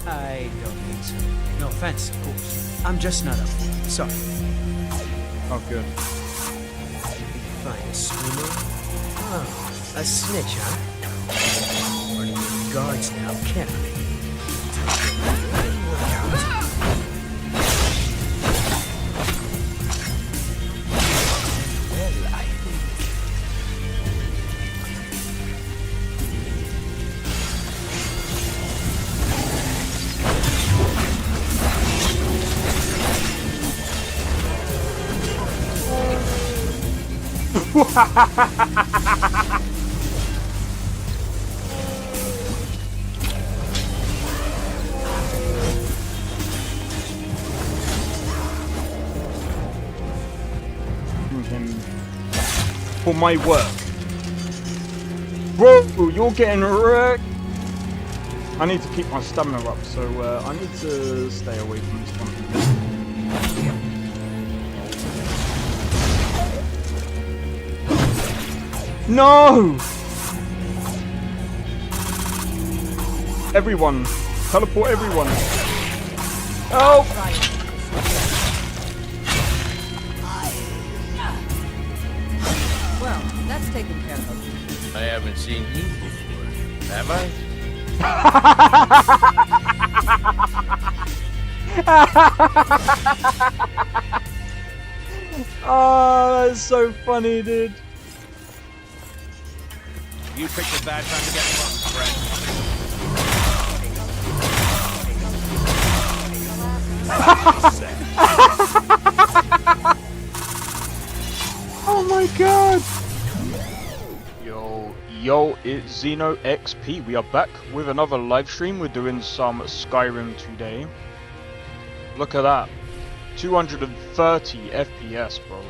I don't think so. No offense, of course. I'm just not up for it. Sorry. Oh, good. Fine, a swimmer? Oh, a snitch, huh? Running with the guards now, can't I? Well, I think... Him for my work. Bro, you're getting wrecked. I need to keep my stamina up, so I need to stay away from this one. No! Everyone! Teleport everyone! Help! Well, that's taken care of. I haven't seen you before, have I? Oh, that's so funny, dude. You picked a bad time to get lost, friend. Oh my god! Yo, it's Xeno XP. We are back with another live stream. We're doing some Skyrim today. Look at that. 230 FPS, bro.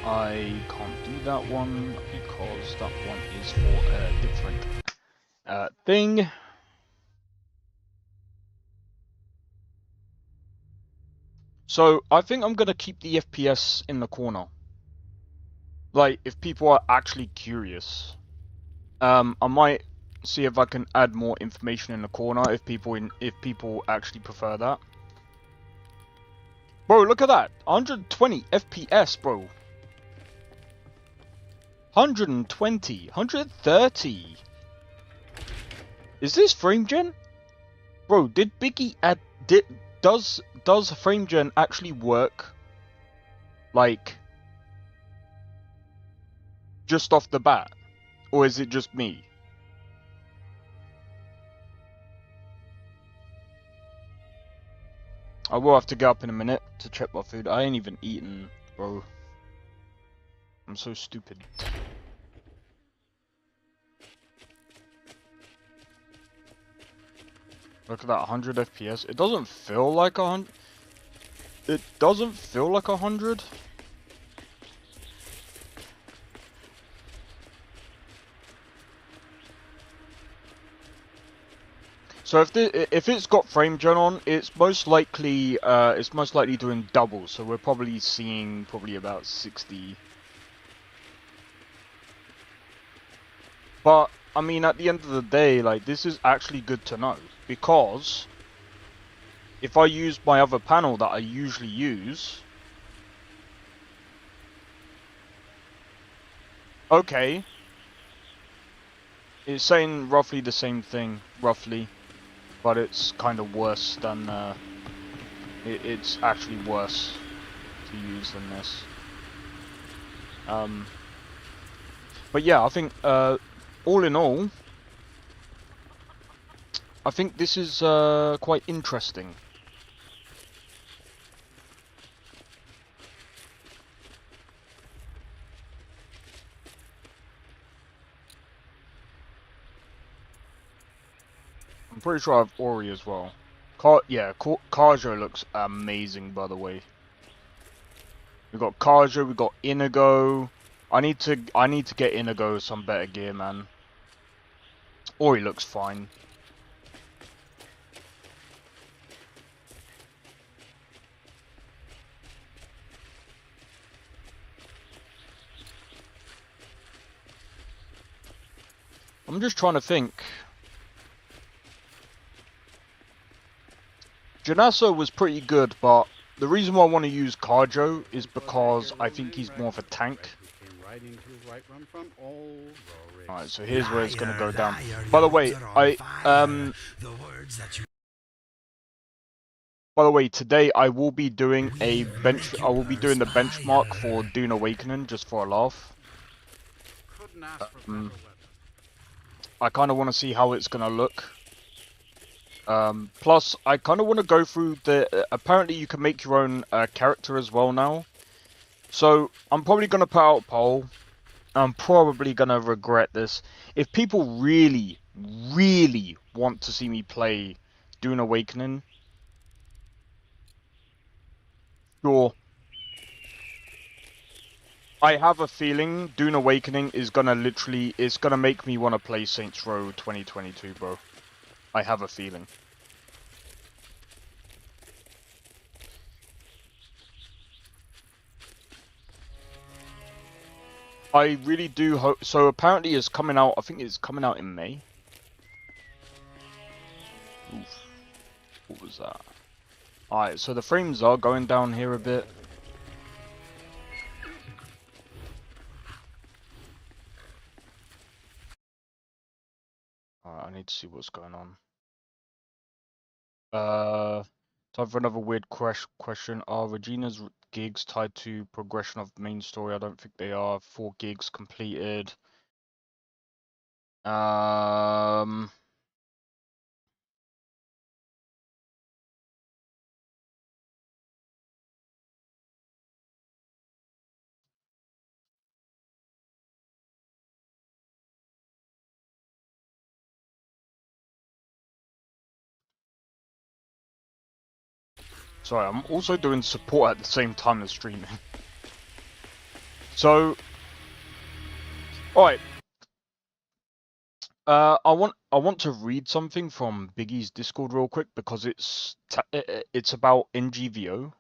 I can't do that one because that one is for a different thing. So I think I'm gonna keep the FPS in the corner. Like, if people are actually curious, I might see if I can add more information in the corner if people actually prefer that. Bro, look at that, 120 FPS, bro. 120, 130. Is this frame gen? Bro, did Biggie add? Does frame gen actually work? Like, just off the bat, or is it just me? I will have to get up in a minute to check my food. I ain't even eaten, bro. I'm so stupid. Look at that, 100 FPS. It doesn't feel like 100. It doesn't feel like 100. So if it's got frame gen on, it's most likely doing double. So we're probably seeing about 60. But I mean, at the end of the day, like, this is actually good to know, because if I use my other panel that I usually use, okay, it's saying roughly the same thing, roughly, but it's kind of worse than it's actually worse to use than this. But yeah, I think all in all, I think this is quite interesting. I'm pretty sure I have Ori as well. Karja looks amazing, by the way. We got Karja, we got Inigo. I need to get Inigo some better gear, man. Ori looks fine. I'm just trying to think. Janasso was pretty good, but the reason why I want to use Carjo is because I think he's more of a tank. Alright, so here's where it's gonna go down. By the way, today I will be doing the benchmark for Dune Awakening just for a laugh. I kind of want to see how it's gonna look. Plus, I kind of want to go through the. Apparently, you can make your own character as well now. So I'm probably gonna put out a poll. I'm probably gonna regret this. If people really, really want to see me play Dune Awakening, sure. I have a feeling Dune Awakening is gonna it's gonna make me want to play Saints Row 2022, bro. I have a feeling. I really do hope. So apparently it's coming out. I think it's coming out in May. Oof. What was that? Alright, so the frames are going down here a bit. Alright, I need to see what's going on. Time for another weird question. Are Regina's gigs tied to progression of main story? I don't think they are. 4 gigs completed. Sorry, I'm also doing support at the same time as streaming. So, alright. I want to read something from Biggie's Discord real quick because it's about NGVO.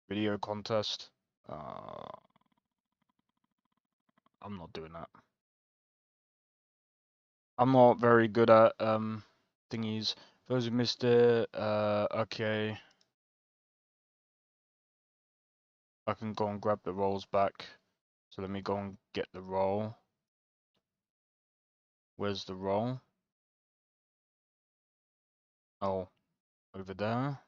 Video contest. I'm not doing that. I'm not very good at thingies. Those who missed it, okay. I can go and grab the rolls back. So let me go and get the roll. Where's the roll? Oh, over there.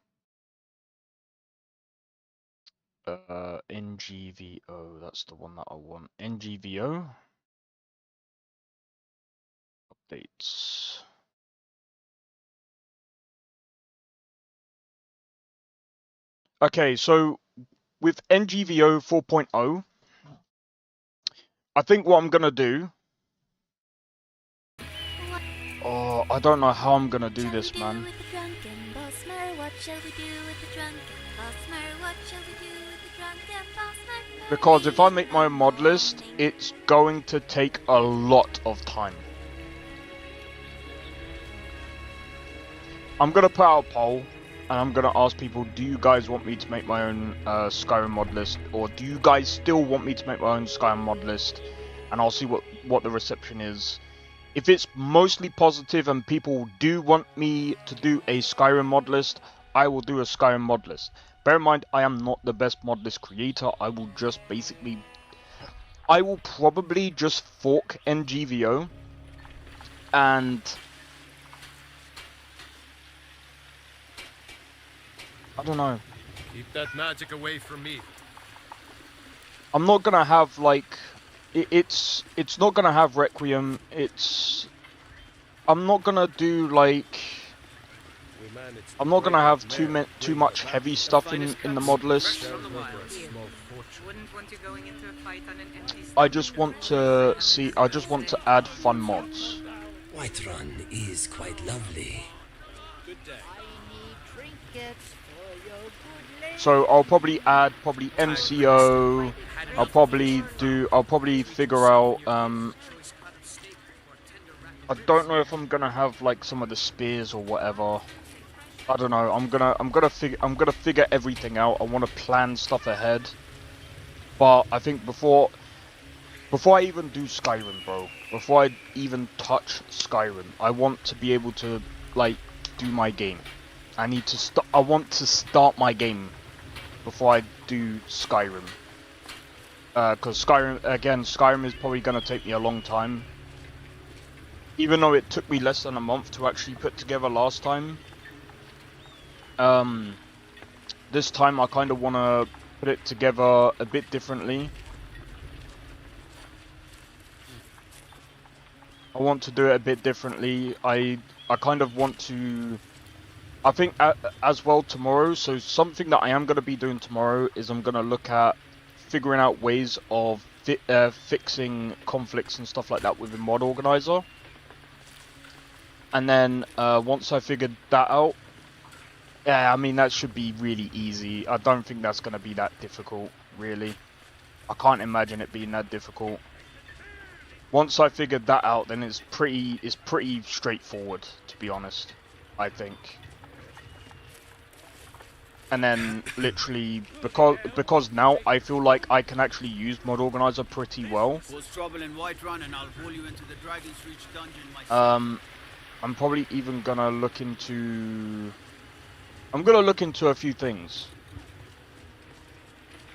NGVO, that's the one that I want. NGVO. Updates. Okay, so with NGVO 4.0, I think what I'm gonna do. Oh, I don't know how I'm gonna do this, man. Because if I make my own mod list, it's going to take a lot of time. I'm gonna put out a poll, and I'm gonna ask people, do you guys want me to make my own Skyrim mod list, or do you guys still want me to make my own Skyrim mod list? And I'll see what the reception is. If it's mostly positive and people do want me to do a Skyrim mod list, I will do a Skyrim mod list. Bear in mind, I am not the best mod list creator. I will probably just fork NGVO and I don't know. Keep that magic away from me. I'm not gonna have like it's not gonna have Requiem. I'm not gonna do like. I'm not gonna have too much heavy stuff in the mod list. I just want to add fun mods. Whiterun is quite lovely. So I'll probably add MCO. I'll probably figure out. I don't know if I'm gonna have like some of the spears or whatever. I don't know. I'm gonna figure everything out. I want to plan stuff ahead. But I think before I even do Skyrim, bro, before I even touch Skyrim, I want to be able to like do my game. I want to start my game before I do Skyrim. Because Skyrim is probably gonna take me a long time. Even though it took me less than a month to actually put together last time. This time I kind of want to put it together a bit differently. I want to do it a bit differently. I kind of want to... I think as well tomorrow, so something that I am going to be doing tomorrow is I'm going to look at figuring out ways of fixing conflicts and stuff like that within Mod Organizer. And then once I figured that out, yeah, I mean that should be really easy. I don't think that's going to be that difficult, really. I can't imagine it being that difficult. Once I figured that out, then it's pretty straightforward, to be honest, I think. And then literally because now I feel like I can actually use Mod Organizer pretty well. Trouble in Whiterun and I'll pull you into the Dragon's Reach dungeon myself. I'm probably even gonna look into... I'm gonna look into a few things.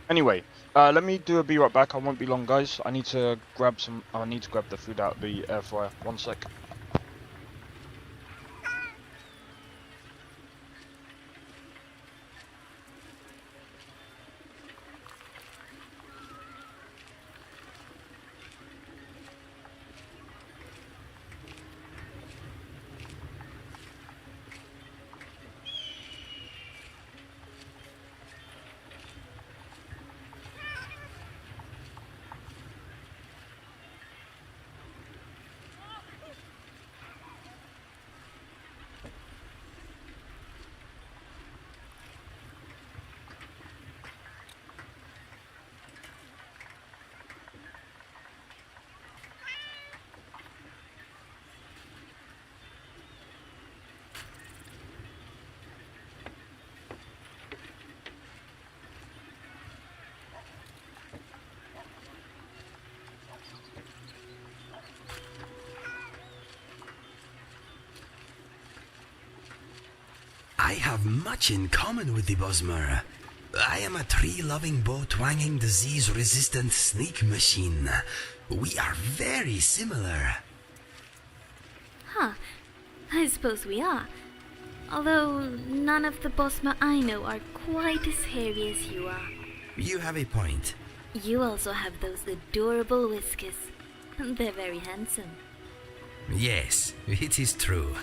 Anyway, let me be right back. I won't be long, guys. I need to grab the food out of the air fryer. 1 sec. I have much in common with the Bosmer. I am a tree-loving, bow-twanging, disease-resistant sneak machine. We are very similar. Huh. I suppose we are. Although none of the Bosmer I know are quite as hairy as you are. You have a point. You also have those adorable whiskers. They're very handsome. Yes, it is true.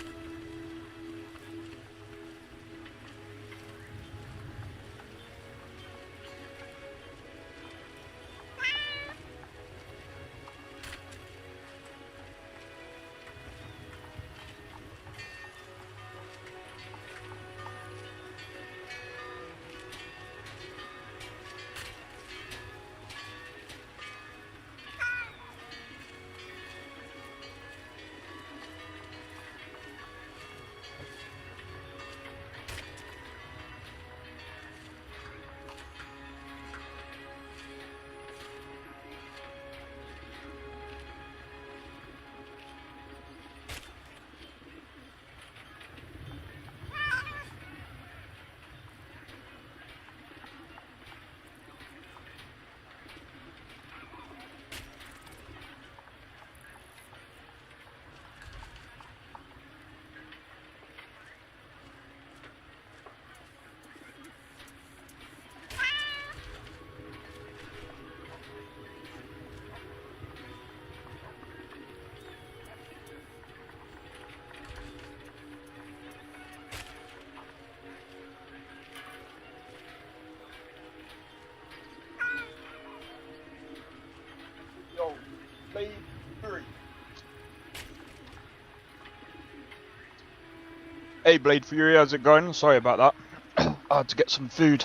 Hey Blade Fury, how's it going? Sorry about that. I had to get some food.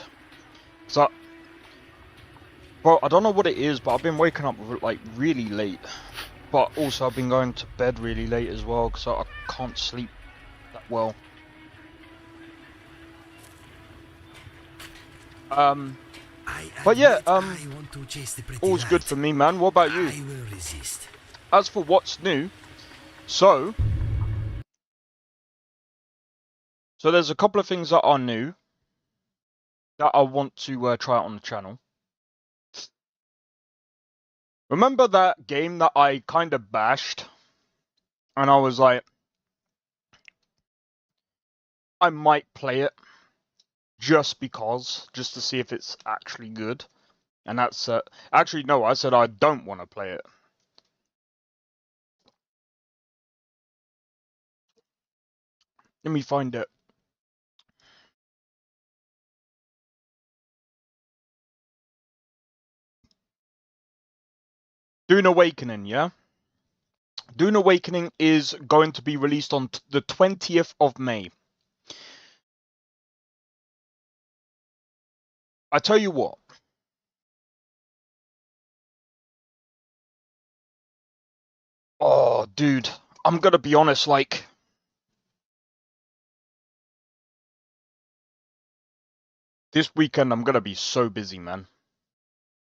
So, bro, I don't know what it is, but I've been waking up like really late. But also I've been going to bed really late as well, because I can't sleep that well. But yeah, I want to chase the pretty all's good light. for me, man. What about you? I will resist. As for what's new, so there's a couple of things that are new that I want to try out on the channel. Remember that game that I kind of bashed? And I was like, I might play it just because, just to see if it's actually good. And that's, actually, no, I said I don't want to play it. Let me find it. Dune Awakening, yeah? Dune Awakening is going to be released on the 20th of May. I tell you what. Oh, dude. I'm gonna be honest, like... This weekend I'm gonna be so busy, man.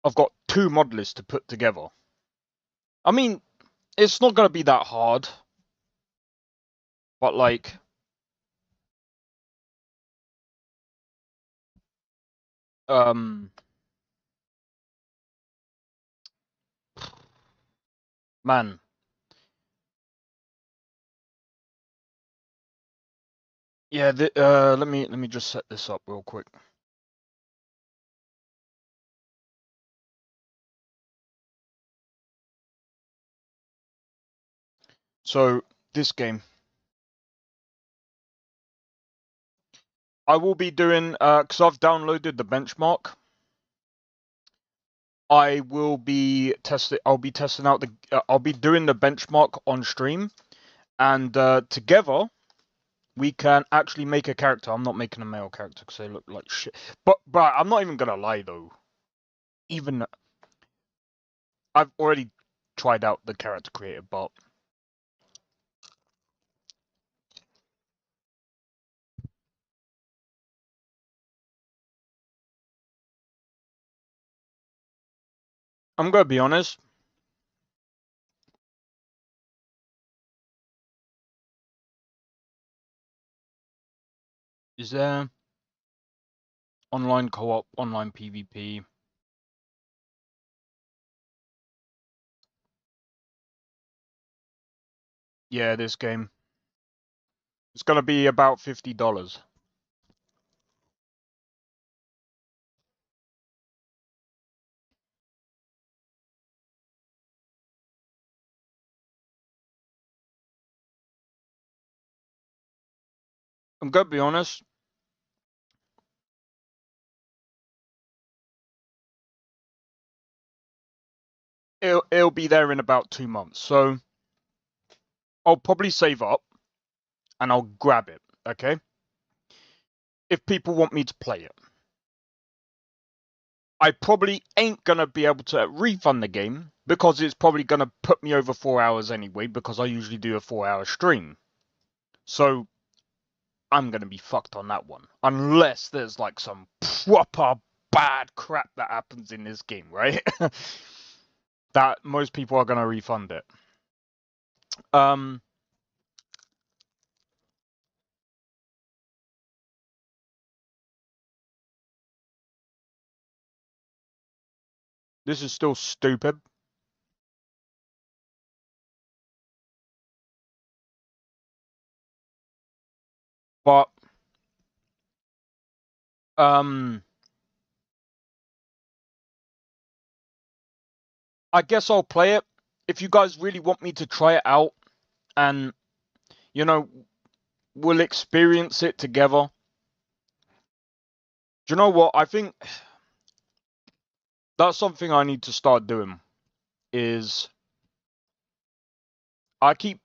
I've got 2 mod lists to put together. I mean, it's not gonna be that hard. But like... Man. Yeah, let me just set this up real quick. So, this game. I will be doing, because I've downloaded the benchmark. I will be I'll be testing out I'll be doing the benchmark on stream. And together, we can actually make a character. I'm not making a male character because they look like shit. But I'm not even gonna lie though. Even I've already tried out the character creator, but I'm gonna be honest. Is there online co-op, online PvP? Yeah, this game. It's gonna be about $50. I'm gonna be honest. It'll be there in about 2 months, so I'll probably save up and I'll grab it. Okay. If people want me to play it. I probably ain't gonna be able to refund the game because it's probably gonna put me over 4 hours anyway because I usually do a 4-hour stream. So I'm gonna be fucked on that one. Unless there's like some proper bad crap that happens in this game, right? That most people are gonna refund it. This is still stupid. But I guess I'll play it. If you guys really want me to try it out and you know, we'll experience it together. Do you know what? I think that's something I need to start doing. Is I keep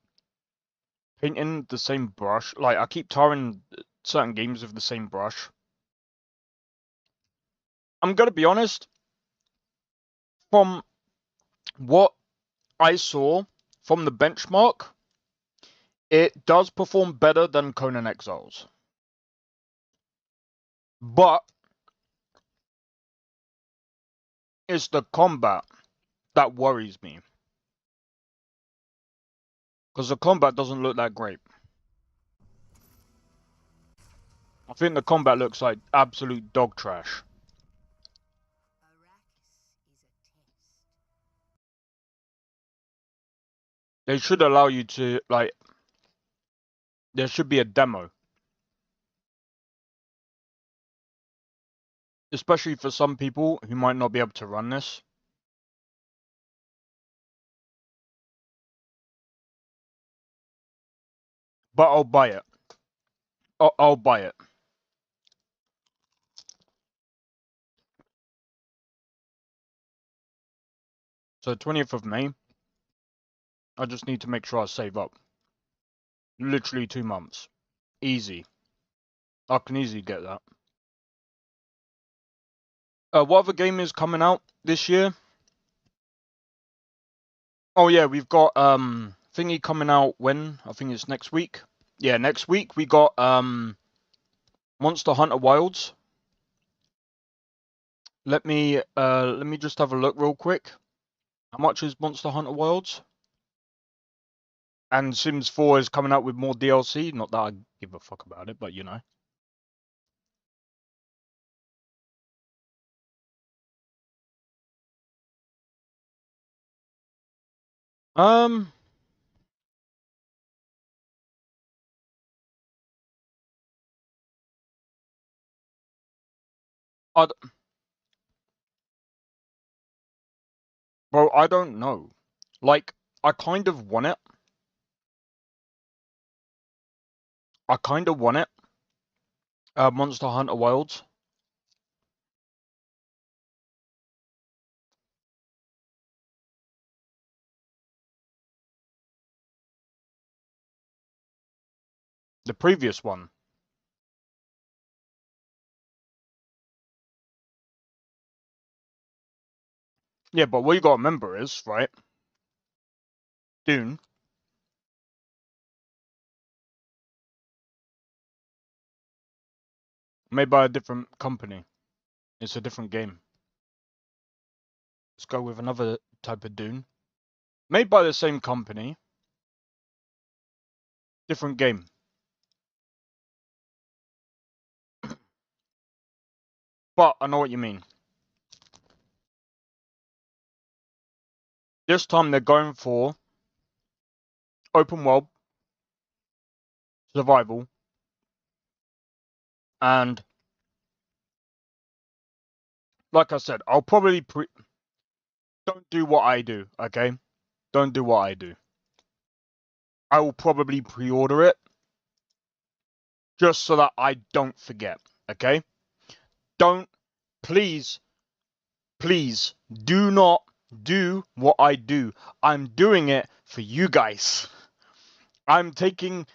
painting the same brush. Like, I keep tarring certain games with the same brush. I'm gonna be honest. From what I saw from the benchmark, it does perform better than Conan Exiles. But It's the combat that worries me. Because the combat doesn't look that great. I think the combat looks like absolute dog trash. They should allow you to, like, there should be a demo. Especially for some people who might not be able to run this. But I'll buy it. I'll buy it. So 20th of May. I just need to make sure I save up. Literally 2 months. Easy. I can easily get that. What other game is coming out this year? Oh yeah, we've got thingy coming out when? I think it's next week. Yeah, next week we got Monster Hunter Wilds. Let me just have a look real quick. How much is Monster Hunter Wilds? And Sims 4 is coming out with more DLC. Not that I give a fuck about it, but you know. Bro, I don't know. Like, I kind of want it. Monster Hunter Wilds. The previous one. Yeah, but what you gotta remember is, right? Dune. Made by a different company. It's a different game. Let's go with another type of Dune. Made by the same company. Different game. But I know what you mean. This time they're going for open world, survival, and like I said, I'll probably don't do what I do, okay? Don't do what I do. I will probably pre-order it just so that I don't forget, okay? Don't, please, please, do not do what I do. I'm doing it for you guys. I am taking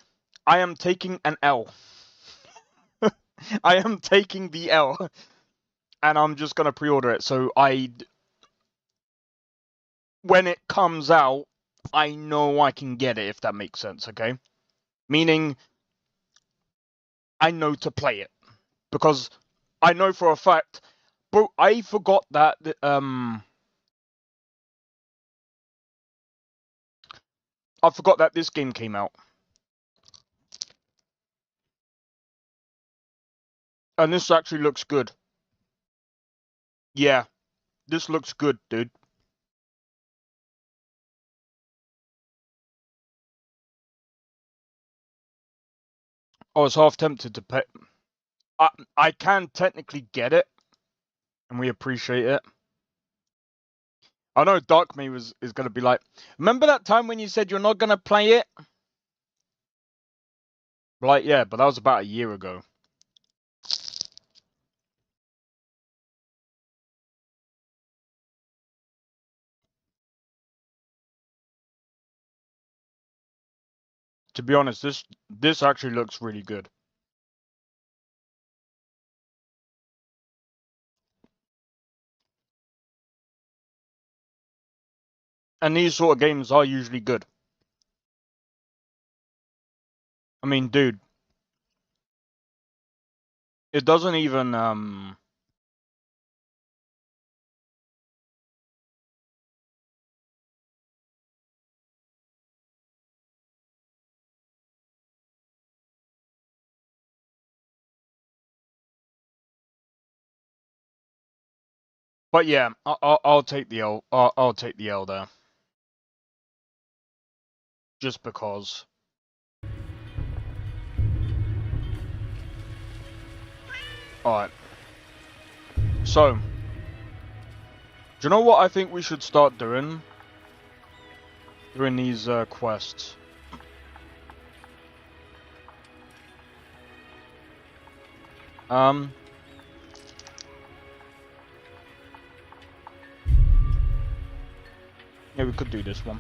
an L. I am taking the L. And I'm just gonna pre-order it, so when it comes out, I know I can get it, if that makes sense, okay? Meaning, I know to play it. Because I know for a fact, bro, I forgot that, I forgot that this game came out. And this actually looks good. Yeah, this looks good, dude. I was half tempted to pay. I can technically get it, and we appreciate it. I know Dark Me is going to be like, remember that time when you said you're not going to play it? Like, yeah, but that was about a year ago. To be honest, this actually looks really good. And these sort of games are usually good. I mean, dude, it doesn't even But yeah, I'll take the L. I'll take the L there. Just because. Alright. So. Do you know what I think we should start doing? Doing these quests. Yeah, we could do this one.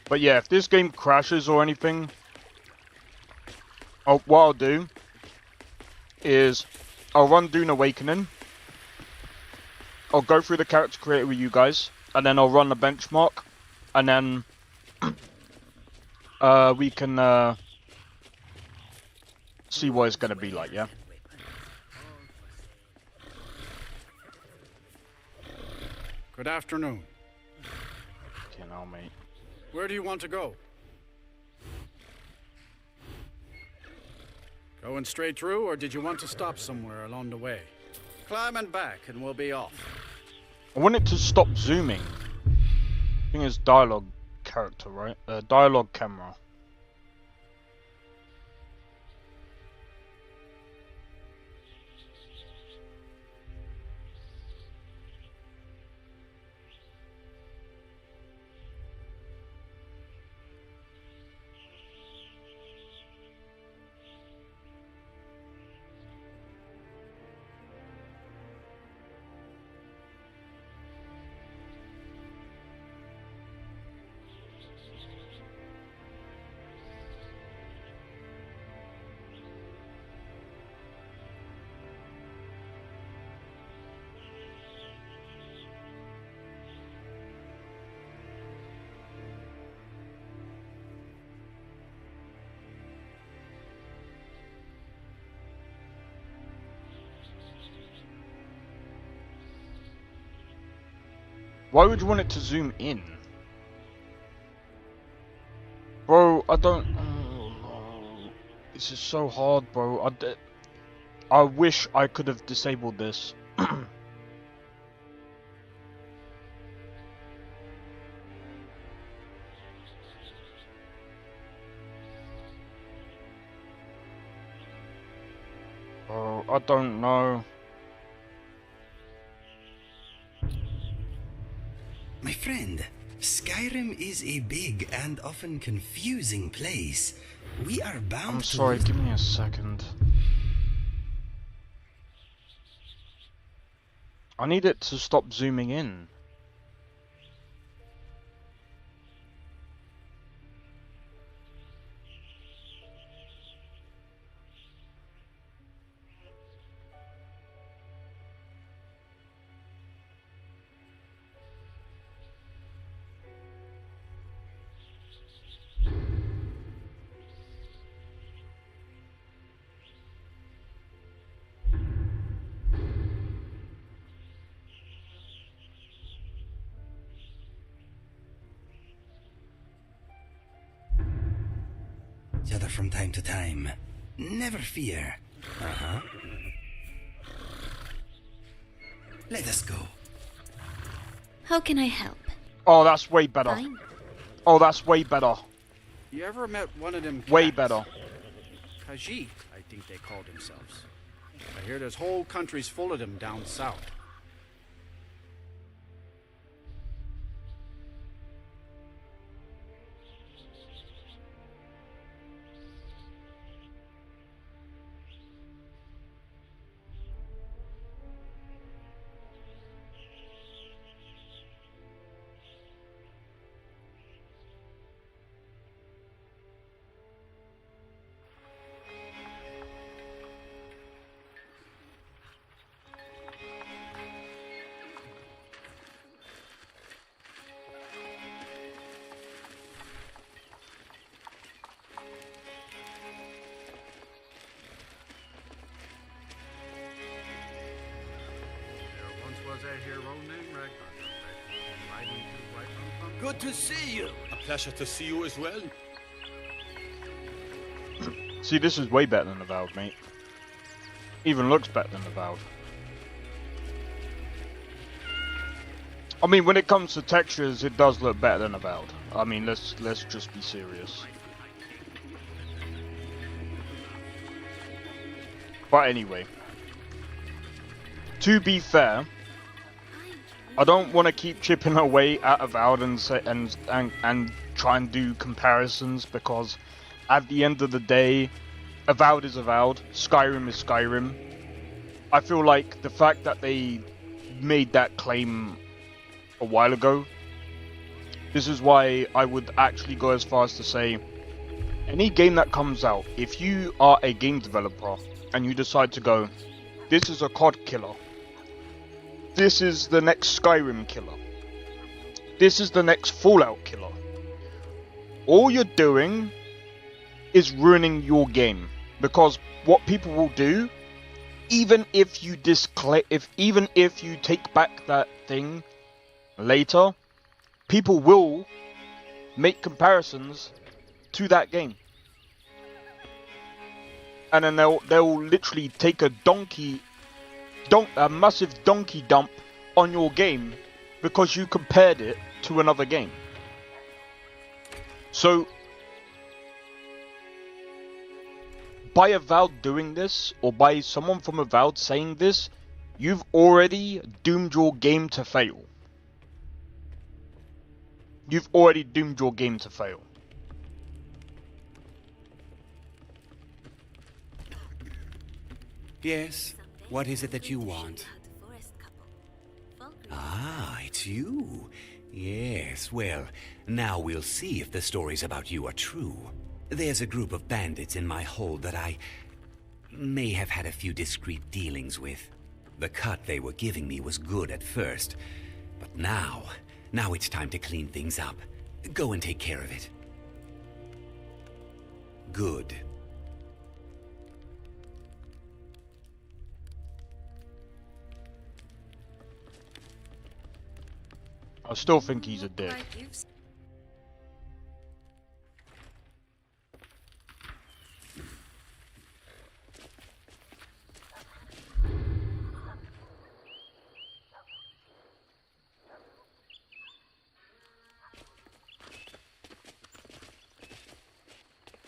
But yeah, if this game crashes or anything, what I'll do is I'll run Dune Awakening. I'll go through the character creator with you guys, and then I'll run the benchmark, and then we can see what it's gonna be like, yeah? Good afternoon. Okay, now, mate. Where do you want to go? Going straight through, or did you want to stop somewhere along the way? Climb and back, and we'll be off. I want it to stop zooming. I think it's dialogue character, right? Dialogue camera. Why would you want it to zoom in? Bro, I don't... This is so hard, bro. I wish I could have disabled this. Bro, I don't know. My friend, Skyrim is a big and often confusing place. We are bound I'm sorry, give me a second. I need it to stop zooming in. each other from time to time. Never fear. Uh-huh. Let us go. How can I help? Oh, that's way better. Fine. Oh, that's way better. You ever met one of them cats? Way better. Khajiit, I think they call themselves. I hear there's whole countries full of them down south. to see you. A pleasure to see you as well. See, this is way better than Avowed, mate. Even looks better than Avowed. I mean, when it comes to textures, it does look better than Avowed. I mean, let's just be serious. But anyway, to be fair, I don't want to keep chipping away at Avowed and try and do comparisons, because at the end of the day, Avowed is Avowed, Skyrim is Skyrim. I feel like the fact that they made that claim a while ago, this is why I would actually go as far as to say, any game that comes out, if you are a game developer and you decide to go, this is a COD killer, this is the next Skyrim killer, this is the next Fallout killer, all you're doing is ruining your game. Because what people will do, even if you even if you take back that thing later, people will make comparisons to that game, and then they'll literally take a massive donkey dump on your game because you compared it to another game. So by Avowed doing this, or by someone from Avowed saying this, you've already doomed your game to fail. You've already doomed your game to fail. Yes, what is it that you want? Ah, it's you. Yes, well, now we'll see if the stories about you are true. There's a group of bandits in my hold that I may have had a few discreet dealings with. The cut they were giving me was good at first, but now it's time to clean things up. Go and take care of it. Good. I still think he's a dick.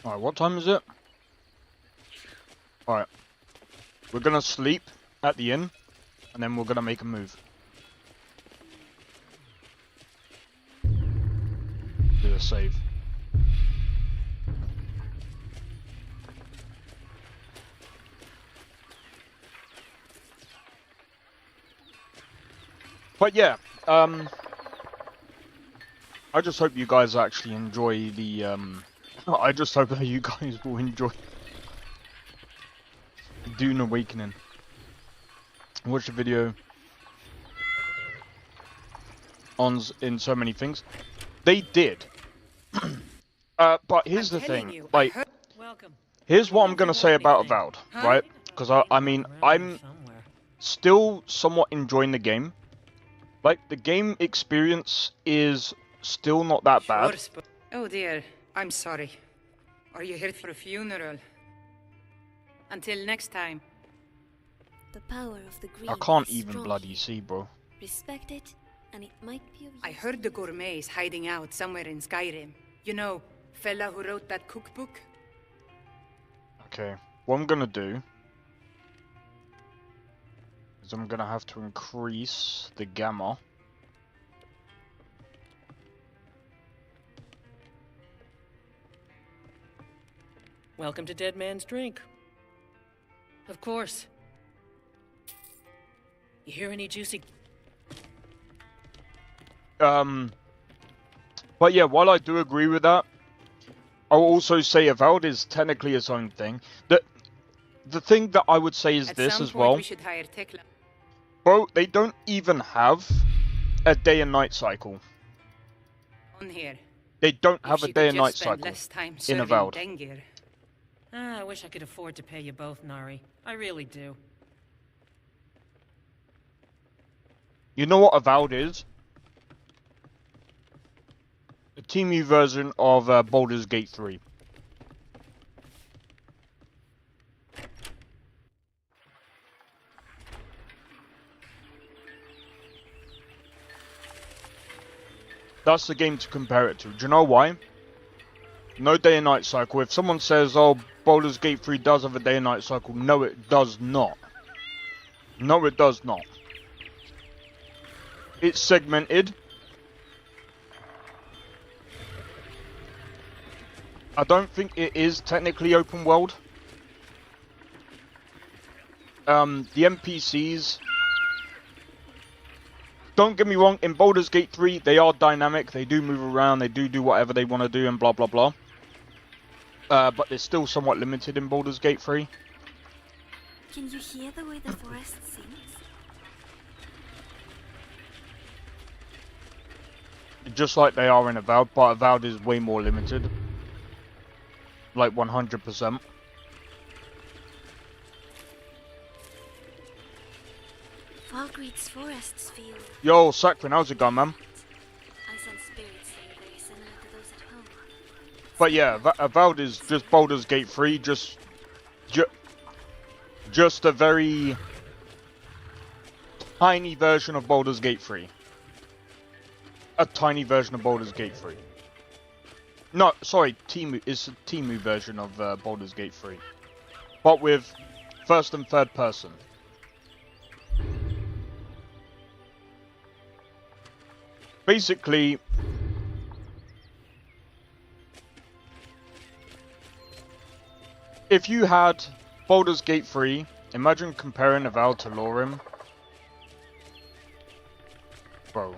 Alright, what time is it? Alright. We're gonna sleep at the inn, and then we're gonna make a move. Do a save. But yeah, I just hope you guys actually enjoy the, I just hope that you guys will enjoy Dune Awakening. Watch the video in so many things. They did. But here's the thing, like, here's what I'm gonna say about Avowed, right? Because I mean, I'm still somewhat enjoying the game. Like, the game experience is still not that bad. Oh dear, I'm sorry. Are you here for a funeral? Until next time. The power of the green I can't is even strong bloody here. see, bro. Respect it, and it might be of I use. heard the gourmet's hiding out somewhere in Skyrim. You know, fella who wrote that cookbook? Okay, what I'm gonna do is I'm gonna have to increase the gamma. Welcome to Dead Man's Drink. Of course. You hear any juicy... But yeah, while I do agree with that, I'll also say Avowed is technically its own thing. The thing that I would say is At this some as point well. we should hire Tekla. Bro, they don't even have a day and night cycle. On here. They don't If have she a could day and just night spend cycle less time in serving Avowed. Dengir. I wish I could afford to pay you both, Nari. I really do. You know what Avowed is? A TMU version of Baldur's Gate 3. That's the game to compare it to. Do you know why? No day and night cycle. If someone says, oh, Baldur's Gate 3 does have a day and night cycle, no it does not. No it does not. It's segmented. I don't think it is technically open world. The NPCs... Don't get me wrong, in Baldur's Gate 3, they are dynamic, they do move around, they do whatever they want to do and blah blah blah. But they're still somewhat limited in Baldur's Gate 3. Can you hear the way the forest sings? Just like they are in Avowed, but Avowed is way more limited. Like 100%. Falgreet's forests feel... Yo, Sakrin, how's it going, man? I sense spirits that are very similar to those at home. But yeah, Avowed is just Baldur's Gate 3, just a very tiny version of Baldur's Gate 3. A tiny version of Baldur's Gate 3. No, sorry, it's a Temu version of Baldur's Gate 3. But with first and third person. Basically, if you had Baldur's Gate 3, imagine comparing Avowed to LoreRim. Bro.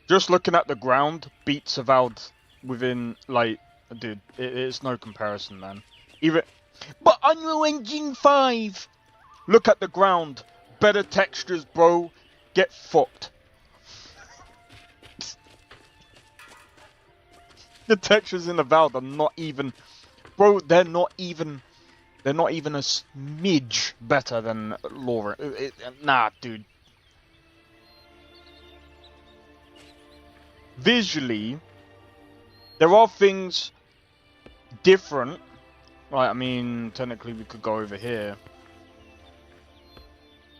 Just looking at the ground beats Avowed within, like, dude, it's no comparison, man. But Unreal Engine 5! Look at the ground. Better textures, bro. Get fucked. The textures in Avowed are not even... Bro, they're not even a smidge better than LoreRim. Nah, dude. Visually, there are things different. Right, I mean, technically we could go over here.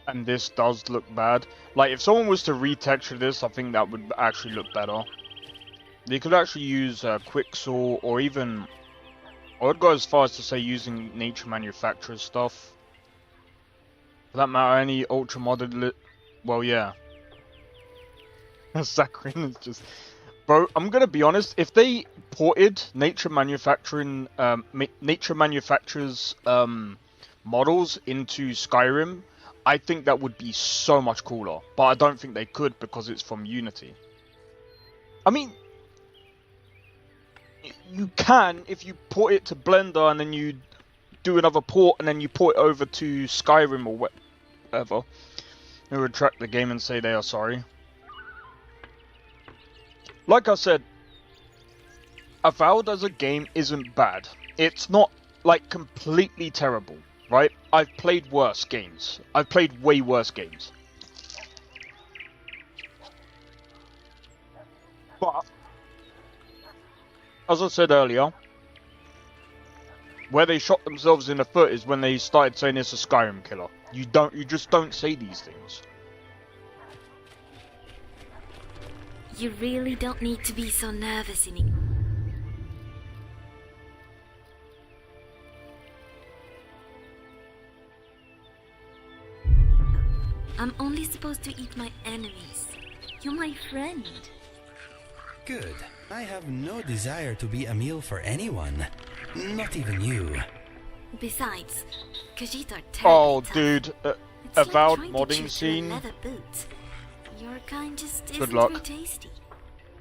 And this does look bad. Like, if someone was to retexture this, I think that would actually look better. They could actually use Quicksaw, or even... I would go as far as to say using Nature Manufacturer's stuff. For that matter, any ultra modded... Well, yeah. Sakrin is just... Bro, I'm gonna be honest, if they ported Nature Manufacturer's models into Skyrim, I think that would be so much cooler. But I don't think they could because it's from Unity. I mean, you can if you port it to Blender and then you do another port and then you port it over to Skyrim or whatever. They retract the game and say they are sorry. Like I said, Avowed as a game isn't bad. It's not, like, completely terrible, right? I've played worse games. I've played way worse games. But, as I said earlier, where they shot themselves in the foot is when they started saying it's a Skyrim killer. You just don't say these things. You really don't need to be so nervous anymore. I'm only supposed to eat my enemies. You're my friend. Good. I have no desire to be a meal for anyone. Not even you. Besides, Khajiit are terrible. Oh, dude. It's Avowed like modding scene. leather boots. Your kind just Good isn't luck. very tasty.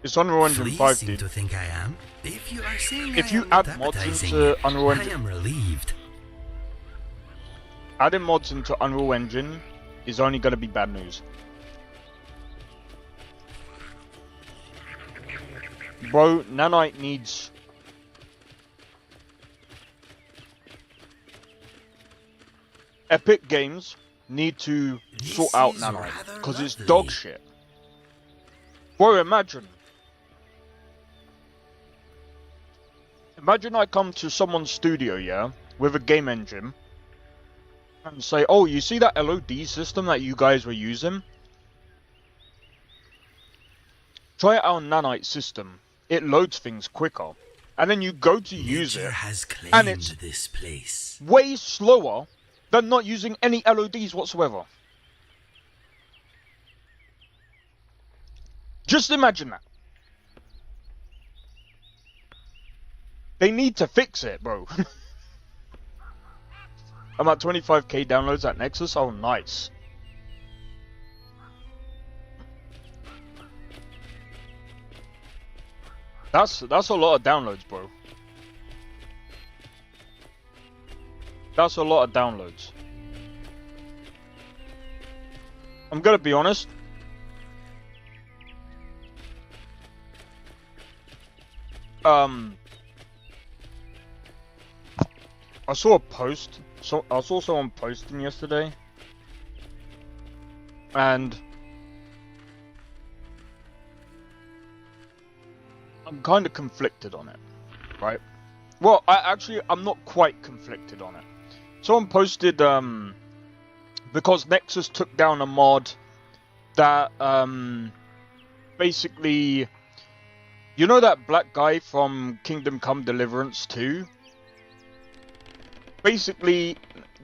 It's Unreal Engine Please 5, seem dude. to think I am. If you are saying If I you am not add mods appetizing, into Unreal I Engine... am relieved. Adding mods into Unreal Engine is only going to be bad news. Bro, Nanite needs... Epic Games need to sort out Nanite, because it's dog shit. Bro, imagine Imagine I come to someone's studio, yeah, with a game engine, and say, oh, you see that LOD system that you guys were using? Try out our nanite system. It loads things quicker. And then you go to use Nature it, has and claimed it's this place. way slower than not using any LODs whatsoever. Just imagine that. They need to fix it, bro. I'm at 25k downloads at Nexus. Oh, nice. That's a lot of downloads, bro. That's a lot of downloads. I'm gonna be honest. I saw a post. So I saw someone posting yesterday, and I'm kind of conflicted on it, right? Well, I'm not quite conflicted on it. Someone posted because Nexus took down a mod that basically, you know that black guy from Kingdom Come Deliverance 2? Basically,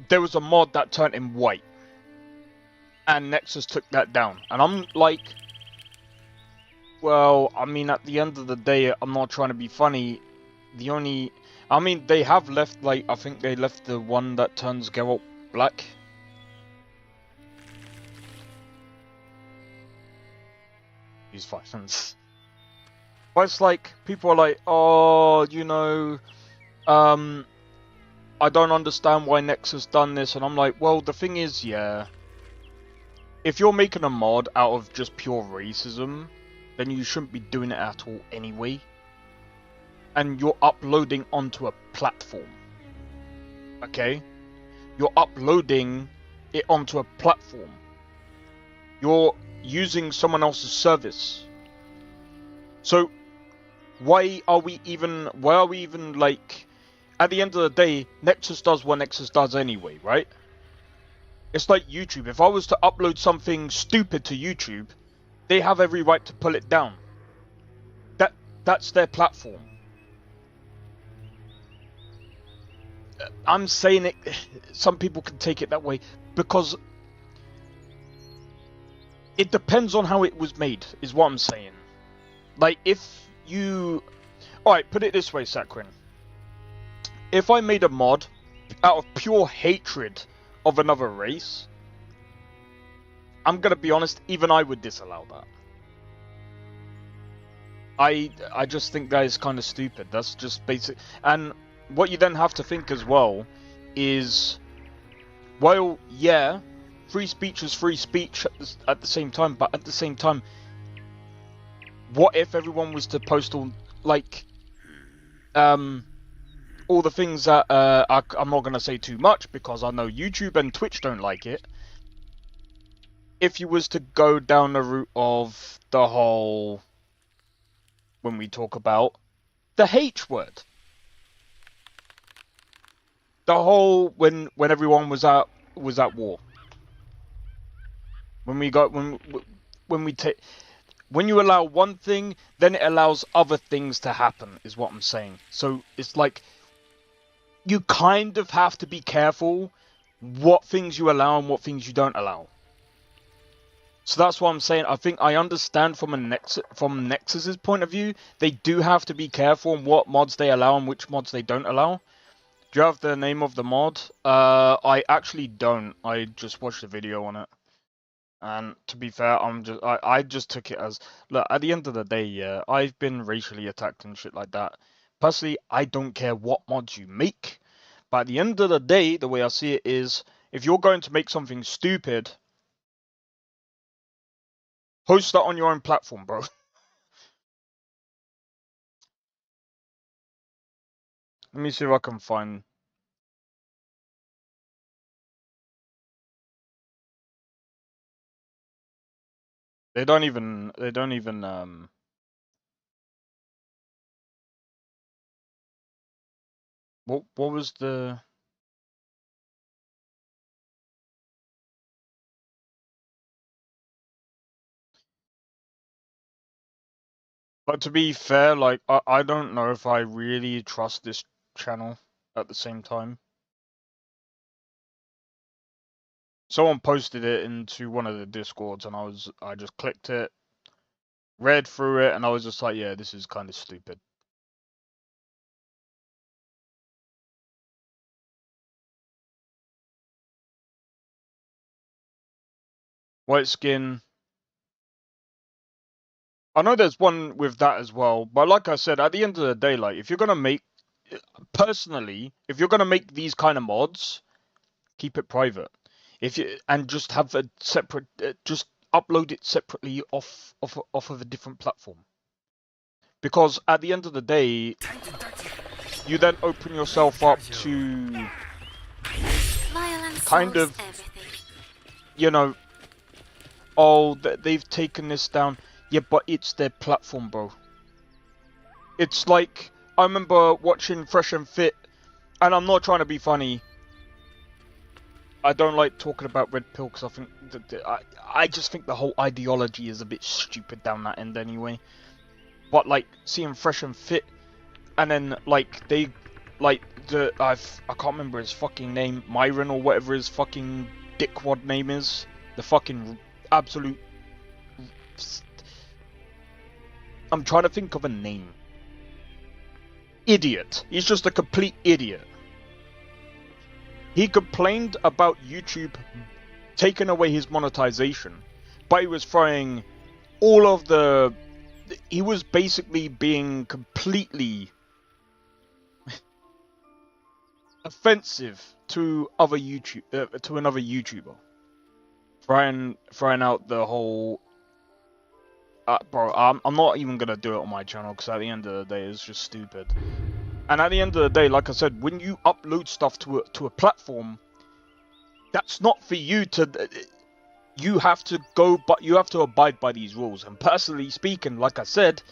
there was a mod that turned him white, and Nexus took that down. And I'm like, well, I mean, at the end of the day, I'm not trying to be funny. I mean, they have left, like, I think they left the one that turns Geralt black. These violence. But it's like, people are like, oh, you know, I don't understand why Nexus done this, and I'm like, well, the thing is, yeah, if you're making a mod out of just pure racism, then you shouldn't be doing it at all anyway. And you're uploading onto a platform. Okay? You're uploading it onto a platform. You're using someone else's service. So why are we even like, at the end of the day, Nexus does what Nexus does anyway, right? It's like YouTube. If I was to upload something stupid to YouTube, they have every right to pull it down. That's their platform. I'm saying it, some people can take it that way because it depends on how it was made, is what I'm saying. Like, if you... Alright, put it this way, Sakrin. If I made a mod out of pure hatred of another race, I'm gonna be honest, even I would disallow that. I just think that is kind of stupid. That's just basic. And what you then have to think as well is, well, yeah, free speech is free speech at the same time, but at the same time, what if everyone was to post all, like, all the things that, I'm not going to say too much because I know YouTube and Twitch don't like it. If you was to go down the route of the whole, when we talk about the H word, the whole when everyone was at war, when you allow one thing, then it allows other things to happen, is what I'm saying. So it's like, you kind of have to be careful what things you allow and what things you don't allow. So that's what I'm saying. I think I understand from Nexus's point of view, they do have to be careful on what mods they allow and which mods they don't allow. Do you have the name of the mod? I actually don't. I just watched the video on it. And to be fair, I just took it as, look, at the end of the day, yeah, I've been racially attacked and shit like that. Personally, I don't care what mods you make. But at the end of the day, the way I see it is, if you're going to make something stupid, host that on your own platform, bro. Let me see if I can find... They don't even, What was the... But to be fair, like, I don't know if I really trust this channel at the same time. Someone posted it into one of the Discords, and I just clicked it, read through it, and I was just like, yeah, this is kind of stupid. White skin. I know there's one with that as well, but like I said, at the end of the day, like, if you're gonna make, personally, if you're gonna make these kind of mods, keep it private. And just have a separate, just upload it separately off of a different platform. Because at the end of the day, you then open yourself up to kind of, you know, oh, they've taken this down. Yeah, but it's their platform, bro. It's like, I remember watching Fresh and Fit, and I'm not trying to be funny. I don't like talking about Red Pill because I think I just think the whole ideology is a bit stupid down that end anyway. But like seeing Fresh and Fit, and then like they, like I can't remember his fucking name, Myron or whatever his fucking dickwad name is, the fucking absolute. I'm trying to think of a name. Idiot. He's just a complete idiot. He complained about YouTube taking away his monetization, but he was throwing all of the... He was basically being completely offensive to other to another YouTuber, throwing out the whole. Bro, I'm not even gonna do it on my channel because at the end of the day, it's just stupid. And at the end of the day, like I said, when you upload stuff to a platform, that's not for you to. You have to go, but you have to abide by these rules. And personally speaking, like I said,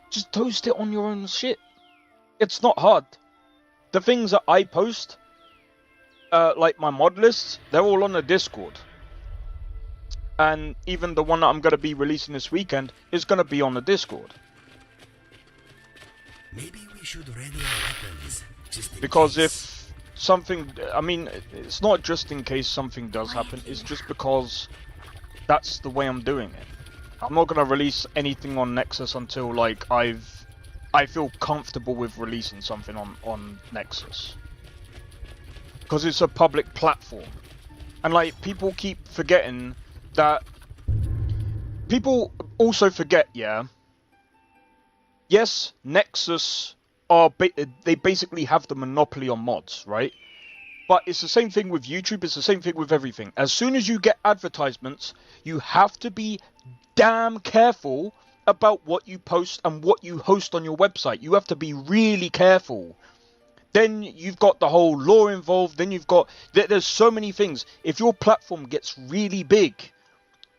just toast it on your own shit. It's not hard. The things that I post, like my mod lists, they're all on the Discord. And even the one that I'm going to be releasing this weekend is going to be on the Discord. Maybe we should ready our weapons, just in because case. If something, I mean, it's not just in case something does happen, it's just because that's the way I'm doing it. I'm not going to release anything on Nexus until like I feel comfortable with releasing something on Nexus. Because it's a public platform. And like, people keep forgetting that, people also forget, yeah, yes, Nexus are they basically have the monopoly on mods, right? But it's the same thing with YouTube, it's the same thing with everything. As soon as you get advertisements, you have to be damn careful about what you post and what you host on your website. You have to be really careful. Then you've got the whole law involved, then you've got... There's so many things. If your platform gets really big,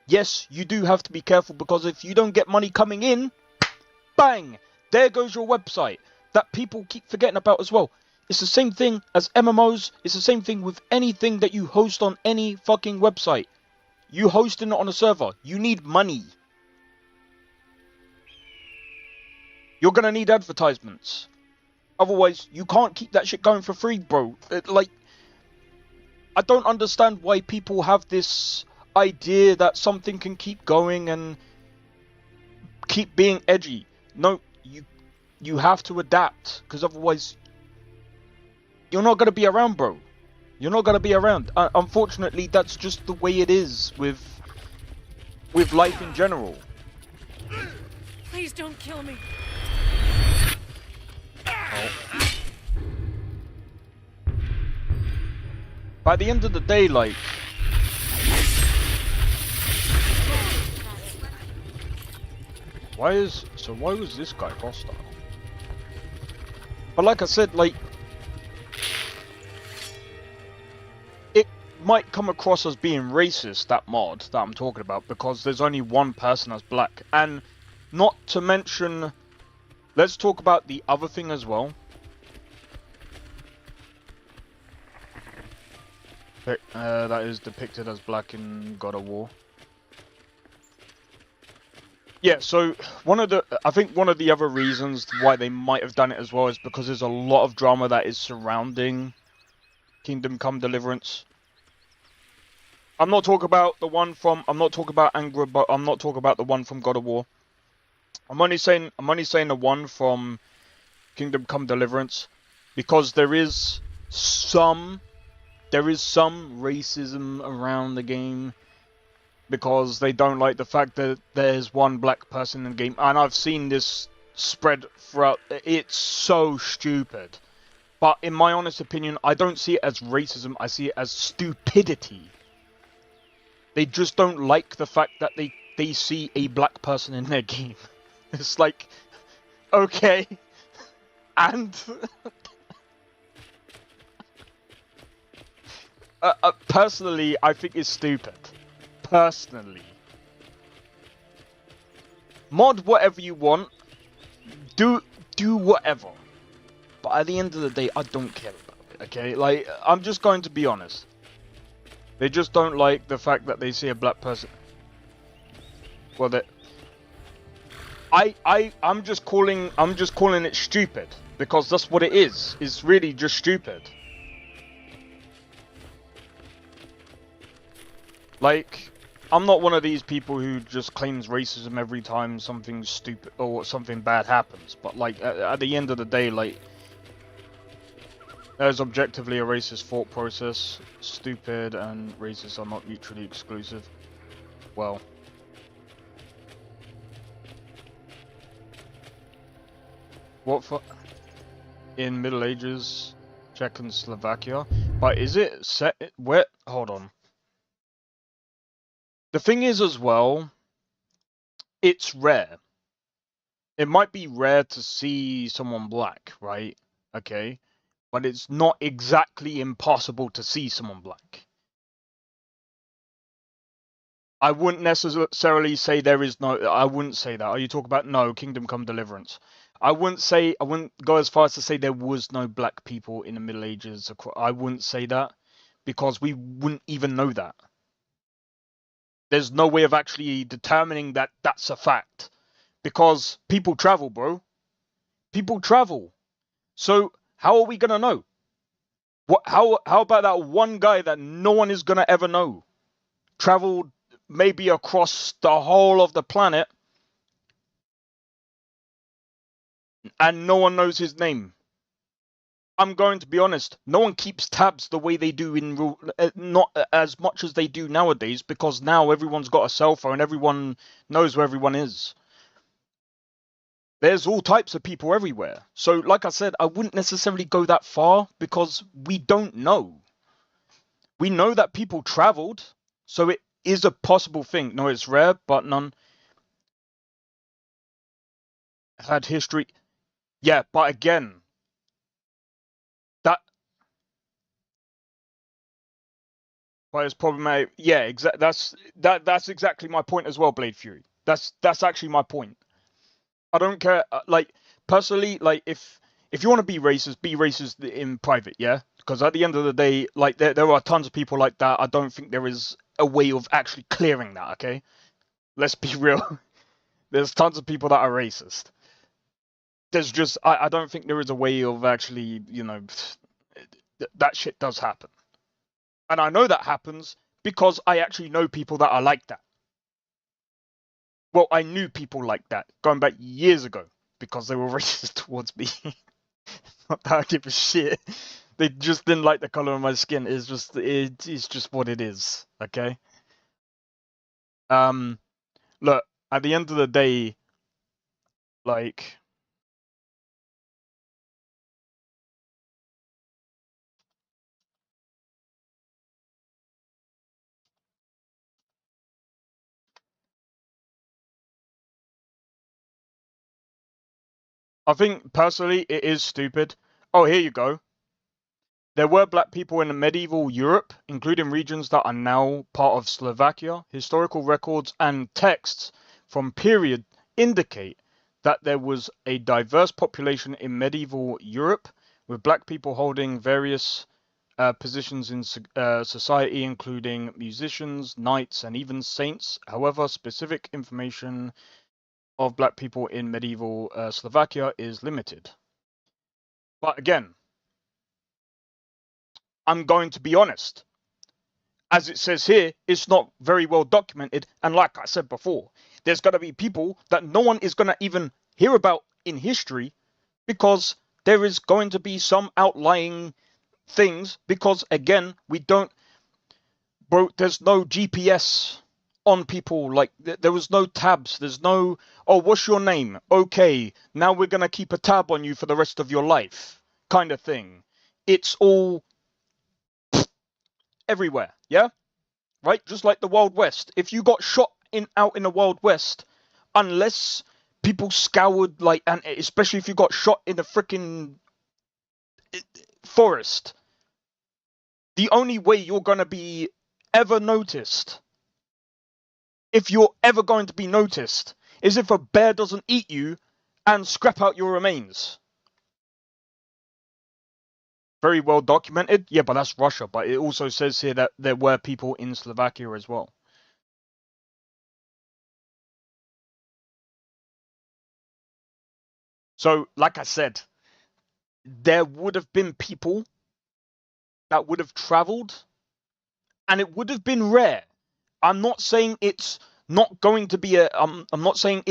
yes, you do have to be careful, because if you don't get money coming in, bang! There goes your website. That people keep forgetting about as well. It's the same thing as MMOs. It's the same thing with anything that you host on any fucking website. You hosting it on a server. You need money. You're gonna need advertisements. Otherwise, you can't keep that shit going for free, bro. Like, I don't understand why people have this idea that something can keep going and keep being edgy. No, you have to adapt, because otherwise you're not going to be around, bro. You're not going to be around. Unfortunately, that's just the way it is with life in general. Please don't kill me. Oh. By the end of the day, like, why was this guy hostile? But like I said, like, it might come across as being racist, that mod that I'm talking about, because there's only one person that's black. And not to mention, let's talk about the other thing as well. That is depicted as black in God of War. Yeah, so I think one of the other reasons why they might have done it as well is because there's a lot of drama that is surrounding Kingdom Come Deliverance. I'm not talking about the one from. I'm not talking about Angra, but I'm not talking about the one from God of War. I'm only saying the one from Kingdom Come Deliverance because there is some racism around the game because they don't like the fact that there's one black person in the game, and I've seen this spread throughout. It's so stupid. But in my honest opinion, I don't see it as racism, I see it as stupidity. They just don't like the fact that they see a black person in their game. It's like, okay, and... personally, I think it's stupid. Personally. Mod whatever you want. Do whatever. But at the end of the day, I don't care about it, okay? Like, I'm just going to be honest. They just don't like the fact that they see a black person. Well, that I'm just calling it stupid because that's what it is. It's really just stupid. Like, I'm not one of these people who just claims racism every time something stupid or something bad happens. But like, at the end of the day, like, there's objectively a racist thought process. Stupid and racist are not mutually exclusive. Well. What for? In Middle Ages, Czech and Slovakia. But is it set where? Hold on. The thing is as well, it's rare. It might be rare to see someone black, right? Okay. But it's not exactly impossible to see someone black. I wouldn't necessarily say there is no... I wouldn't say that. Are you talking about... No, Kingdom Come Deliverance. I wouldn't go as far as to say there was no black people in the Middle Ages. I wouldn't say that. Because we wouldn't even know that. There's no way of actually determining that that's a fact. Because people travel, bro. People travel. So... how are we gonna know? How about that one guy that no one is gonna ever know? Traveled maybe across the whole of the planet and no one knows his name. I'm going to be honest, no one keeps tabs the way they do in not as much as they do nowadays because now everyone's got a cell phone, everyone knows where everyone is. There's all types of people everywhere. So, like I said, I wouldn't necessarily go that far because we don't know. We know that people traveled, so it is a possible thing. No, it's rare, but none had history. Yeah, but again, but it's problematic. Yeah, that's exactly my point as well, Blade Fury. That's actually my point. I don't care. Like personally, like if you want to be racist in private, yeah. Because at the end of the day, like there are tons of people like that. I don't think there is a way of actually clearing that. Okay, let's be real. There's tons of people that are racist. There's just I don't think there is a way of actually, you know, that shit does happen. And I know that happens because I actually know people that are like that. Well, I knew people like that going back years ago because they were racist towards me. Not that I give a shit. They just didn't like the color of my skin. It's just what it is. Okay. Look, at the end of the day, like. I think, personally, it is stupid. Oh, here you go. There were black people in medieval Europe, including regions that are now part of Slovakia. Historical records and texts from period indicate that there was a diverse population in medieval Europe, with black people holding various positions in society, including musicians, knights, and even saints. However, specific information of black people in medieval Slovakia is limited. But again, I'm going to be honest. As it says here, it's not very well documented, and like I said before, there's going to be people that no one is going to even hear about in history, because there is going to be some outlying things, because again, there's no GPS on people. Like, there was no tabs, there's no, oh, what's your name? Okay, now we're going to keep a tab on you for the rest of your life, kind of thing. It's all everywhere, yeah? Right? Just like the Wild West. If you got shot out in the Wild West, unless people scoured, like, and especially if you got shot in a freaking forest, the only way you're going to be ever noticed, if you're ever going to be noticed, is if a bear doesn't eat you and scrap out your remains. Very well documented. Yeah, but that's Russia. But it also says here that there were people in Slovakia as well. So, like I said, there would have been people that would have traveled, and it would have been rare. I'm not saying it's not going to be I'm not saying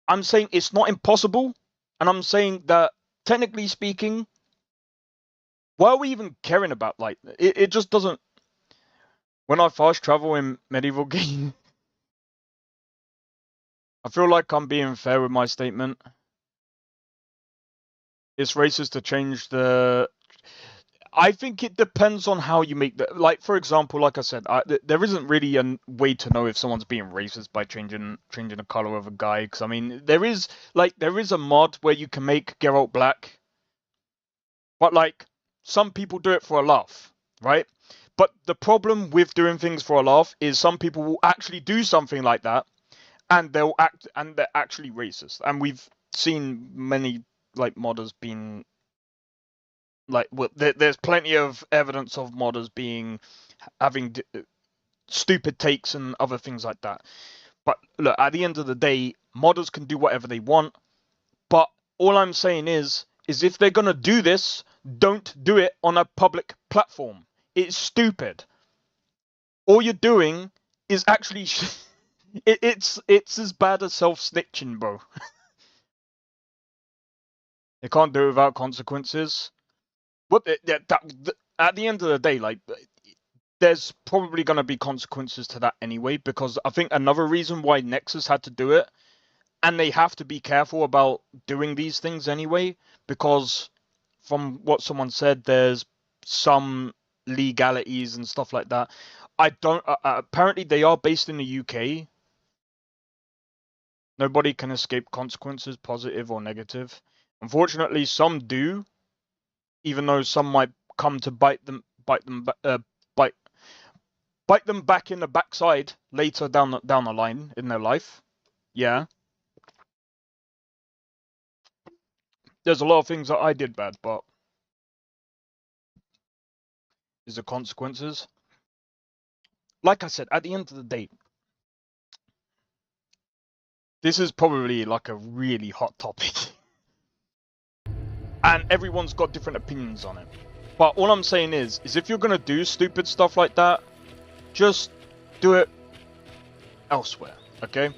I'm saying it's not impossible, and I'm saying that technically speaking, why are we even caring about, like, it just doesn't. When I fast travel in medieval game, I feel like I'm being fair with my statement. It's racist to change the. I think it depends on how you make the. Like, for example, like I said, there isn't really a way to know if someone's being racist by changing the color of a guy. Because I mean, there is a mod where you can make Geralt black, but like, some people do it for a laugh, right? But the problem with doing things for a laugh is some people will actually do something like that, and they're actually racist. And we've seen many, like, modders being like, well, there's plenty of evidence of modders having stupid takes and other things like that. But look, at the end of the day, modders can do whatever they want. But all I'm saying is if they're gonna do this, don't do it on a public platform. It's stupid. All you're doing is actually it's as bad as self-snitching, bro. They can't do it without consequences. But at the end of the day, like, there's probably going to be consequences to that anyway, because I think another reason why Nexus had to do it, and they have to be careful about doing these things anyway, because from what someone said, there's some legalities and stuff like that. I don't. Apparently, they are based in the UK. Nobody can escape consequences, positive or negative. Unfortunately, some do, even though some might come to bite them back in the backside later down the line in their life. Yeah. There's a lot of things that I did bad, but is the consequences. Like I said, at the end of the day, this is probably like a really hot topic. And everyone's got different opinions on it. But all I'm saying is if you're gonna do stupid stuff like that, just do it elsewhere, okay?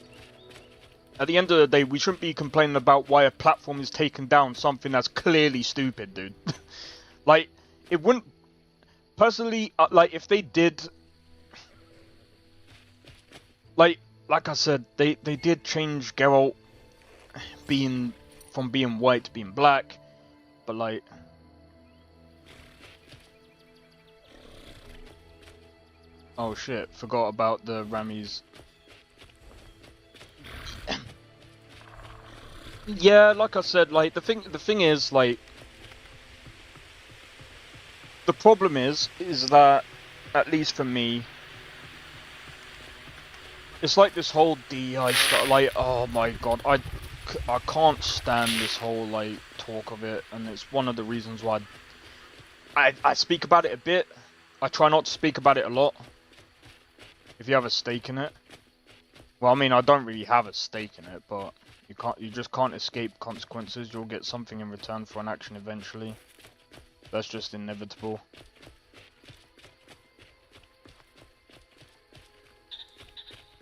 At the end of the day, we shouldn't be complaining about why a platform is taking down something that's clearly stupid, dude. Like, it wouldn't... Personally, like, if they did... Like I said, they did change Geralt from being white to being black, but like... Oh shit, forgot about the Rammies. Yeah, like I said, like, the thing is, like, the problem is that, at least for me, it's like this whole DEI stuff, like, oh my god, I can't stand this whole, like, talk of it, and it's one of the reasons why I speak about it a bit. I try not to speak about it a lot. If you have a stake in it. Well, I mean, I don't really have a stake in it, but you just can't escape consequences. You'll get something in return for an action eventually. That's just inevitable.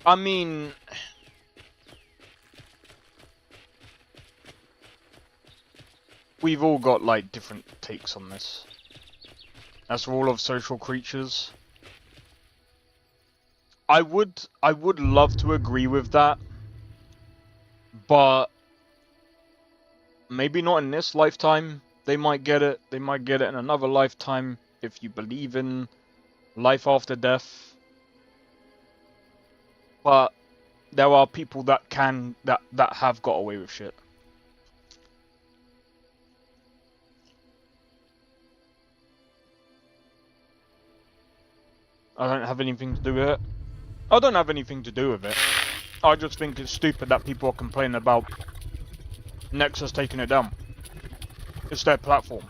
I mean, we've all got like different takes on this. That's the rule of social creatures. I would love to agree with that, but maybe not in this lifetime. They might get it. They might get it in another lifetime if you believe in life after death. But there are people that have got away with shit. I don't have anything to do with it. I don't have anything to do with it. I just think it's stupid that people are complaining about Nexus taking it down. It's their platform.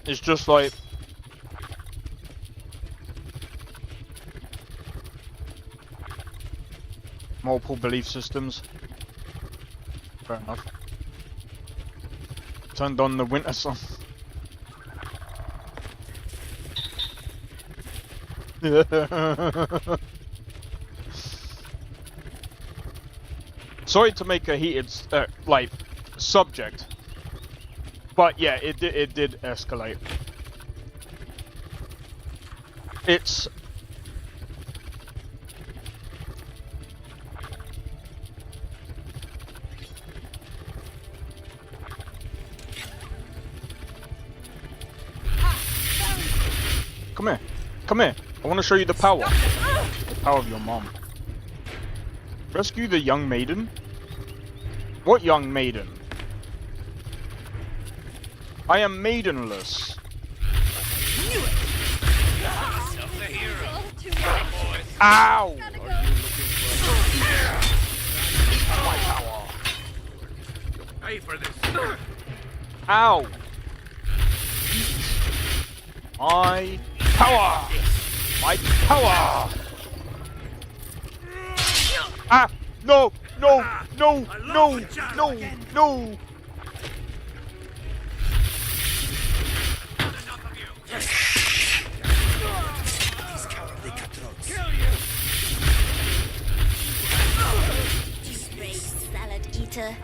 It's just like multiple belief systems. Fair enough. Turned on the winter song. Sorry to make a heated like subject, but yeah, it did escalate. It's come here, come here. I want to show you the power. The power of your mom. Rescue the young maiden? What young maiden? I am maidenless. Ow! My power. Pay for this. Ow! My power! My power! Ah! No! No! No! No! No! No! These cowardly cutthroats. Disgraced salad eater.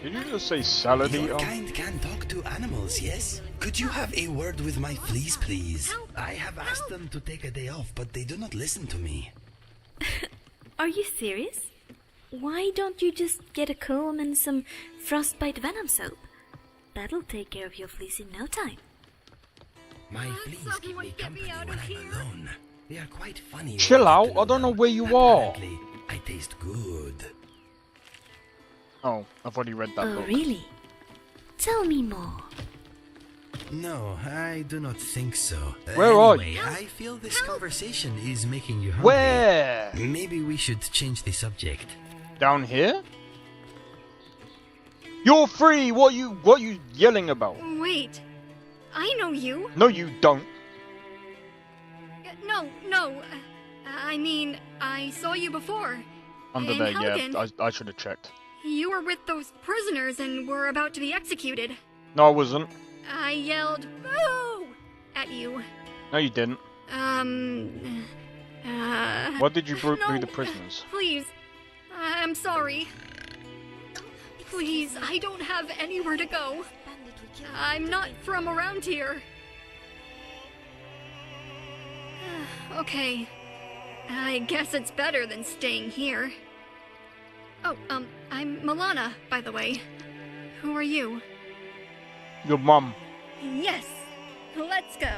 Did you just say salad Your eater? kind can talk to animals, yes? Could you have a word with my fleas, please? I have asked them to take a day off, but they do not listen to me. Are you serious? Why don't you just get a comb and some frostbite venom soap? That'll take care of your fleas in no time. My fleas keep me company when I'm alone. They are quite funny. Chill out, I don't know where you are. Apparently, I taste good. Oh, I've already read that Oh, book. really? Tell me more. No, I do not think so. Where are anyway, you? I feel this conversation is making you hungry. Where? Maybe we should change the subject. Down here? You're free! What are you yelling about? Wait, I know you. No, you don't. No. I mean, I saw you before. Under in there, Helgen. yeah. I should have checked. You were with those prisoners and were about to be executed. No, I wasn't. I yelled, "Boo!" at you. No, you didn't. What did you do no, the prisoners? Please, I'm sorry. Please, I don't have anywhere to go. I'm not from around here. Okay. I guess it's better than staying here. Oh, I'm Milana, by the way. Who are you? Your mum. Yes. Let's go.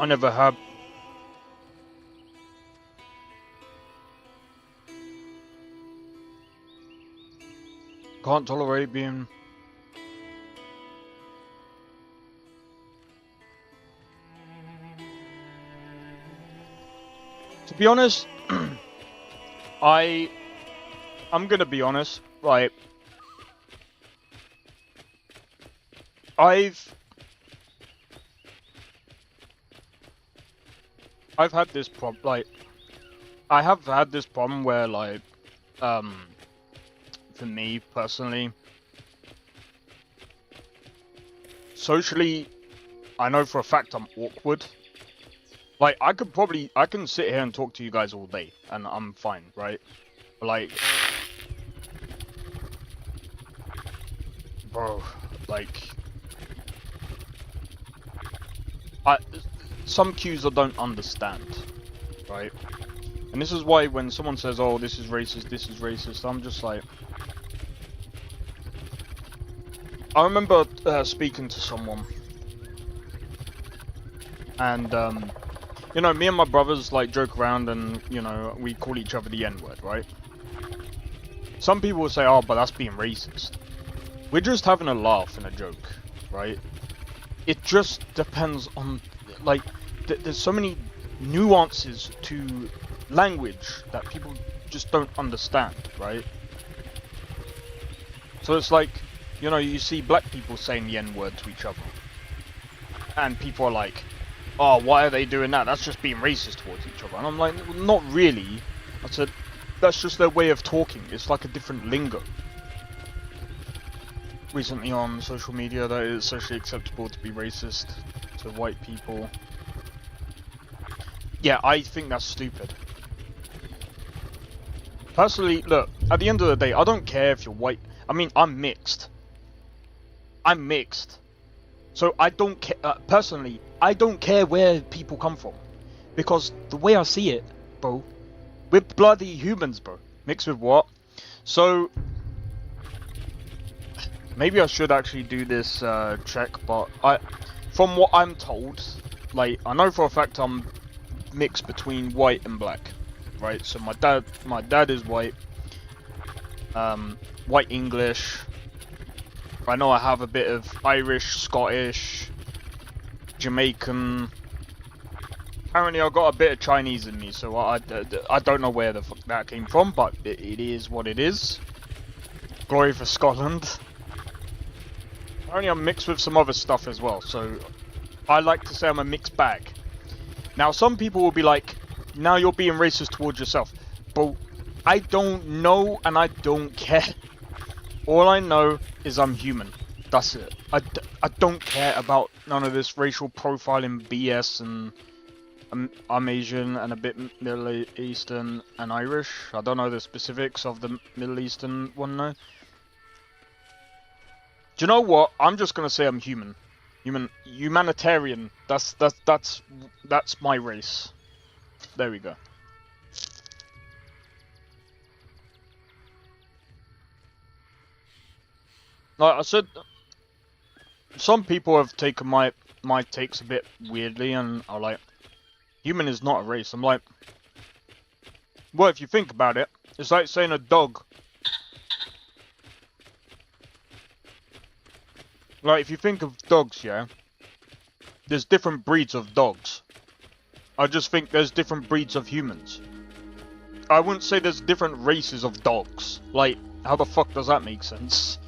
I never have. Can't tolerate being... To be honest, I'm gonna be honest, right? I've had this problem, like, I have had this problem where, like, for me personally, socially, I know for a fact I'm awkward. Like, I can sit here and talk to you guys all day, and I'm fine, right? But, like, bro, like, some cues I don't understand, right? And this is why when someone says, oh, this is racist, I'm just like... I remember speaking to someone, and, you know, me and my brothers, like, joke around and, you know, we call each other the N-word, right? Some people will say, oh, but that's being racist. We're just having a laugh and a joke, right? It just depends on, like, there's so many nuances to language that people just don't understand, right? So it's like, you know, you see black people saying the N-word to each other. And people are like, oh, why are they doing that? That's just being racist towards each other. And I'm like, well, not really. I said, that's just their way of talking. It's like a different lingo. Recently on social media that it's socially acceptable to be racist to white people. Yeah, I think that's stupid. Personally, look, at the end of the day, I don't care if you're white. I mean, I'm mixed. I'm mixed. So I don't care, personally, I don't care where people come from. Because the way I see it, bro, we're bloody humans, bro. Mixed with what? So, maybe I should actually do this check, but from what I'm told, like, I know for a fact I'm mixed between white and black, right? So my dad is white, white English. I know I have a bit of Irish, Scottish, Jamaican. Apparently I got a bit of Chinese in me, so I don't know where the fuck that came from, but it is what it is. Glory for Scotland. Apparently I'm mixed with some other stuff as well, so I like to say I'm a mixed bag. Now some people will be like, now you're being racist towards yourself. But I don't know and I don't care. All I know is I'm human. That's it. I don't care about none of this racial profiling BS, and I'm Asian and a bit Middle Eastern and Irish. I don't know the specifics of the Middle Eastern one though. Do you know what? I'm just gonna say I'm human. Humanitarian. That's my race. There we go. Like I said, some people have taken my takes a bit weirdly and are like, human is not a race. I'm like, well, if you think about it, it's like saying a dog. Like, if you think of dogs, yeah, there's different breeds of dogs. I just think there's different breeds of humans. I wouldn't say there's different races of dogs. Like, how the fuck does that make sense?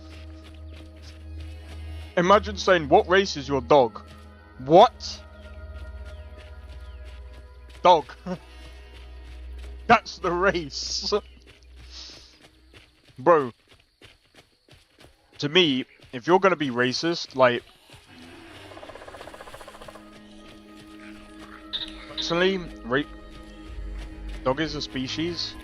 Imagine saying, what race is your dog? What? Dog. That's the race. Bro. To me, if you're gonna be racist, like... Personally, dog is a species.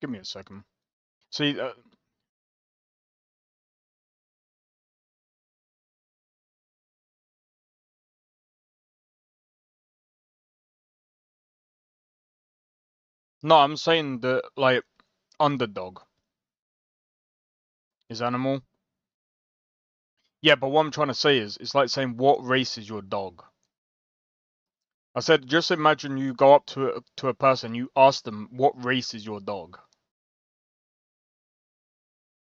Give me a second. See, no, I'm saying the, like, underdog. is animal. Yeah, but what I'm trying to say is, it's like saying, what race is your dog? I said, just imagine you go up to a person, you ask them, what race is your dog?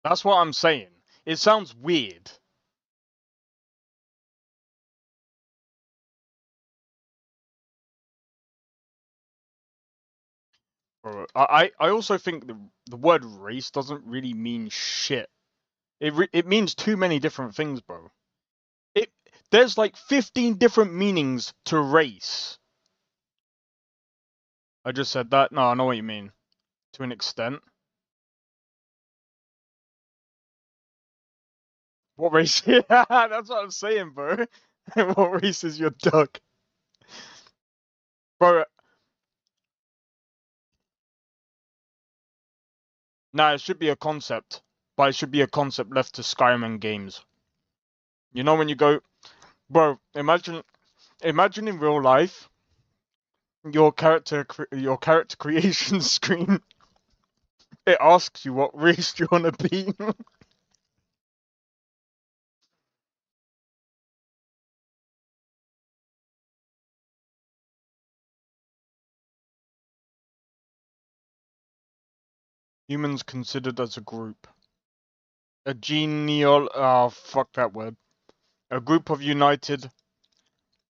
That's what I'm saying. It sounds weird. Bro, I also think the word race doesn't really mean shit. It means too many different things, bro. There's like 15 different meanings to race. I just said that. No, I know what you mean. To an extent. What race? Yeah, that's what I'm saying, bro. What race is your dog? Bro. Nah, it should be a concept. But it should be a concept left to Skyrim and games. You know when you go... Bro, imagine in real life, your character creation screen, it asks you what race do you want to be. Humans considered as a group. Fuck that word. A group of united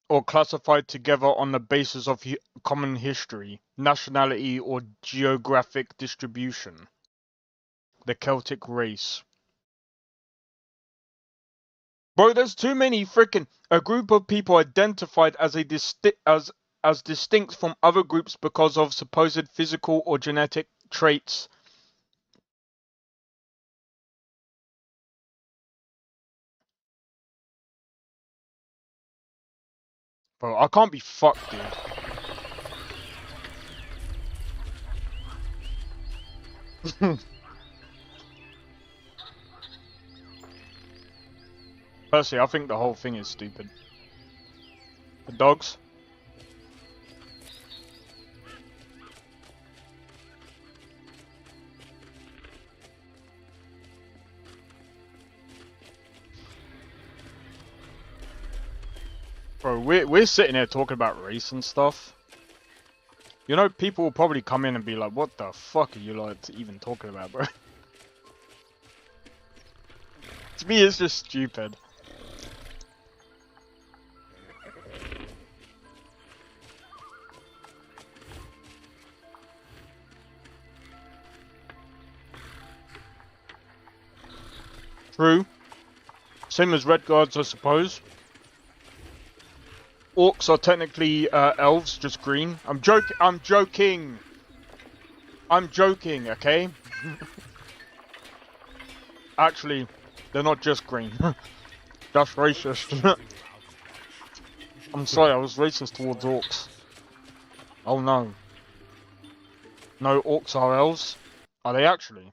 or classified together on the basis of common history, nationality, or geographic distribution. The Celtic race. Bro, there's too many freaking... A group of people identified as as distinct from other groups because of supposed physical or genetic traits. Bro, I can't be fucked, dude. Personally, I think the whole thing is stupid. The dogs? Bro, we're sitting here talking about race and stuff. You know, people will probably come in and be like, what the fuck are you like even talking about, bro? To me, it's just stupid. True. Same as red guards, I suppose. Orcs are technically elves, just green. I'm joking, okay? Actually, they're not just green. That's racist. I'm sorry, I was racist towards orcs. Oh no. No, orcs are elves? Are they actually?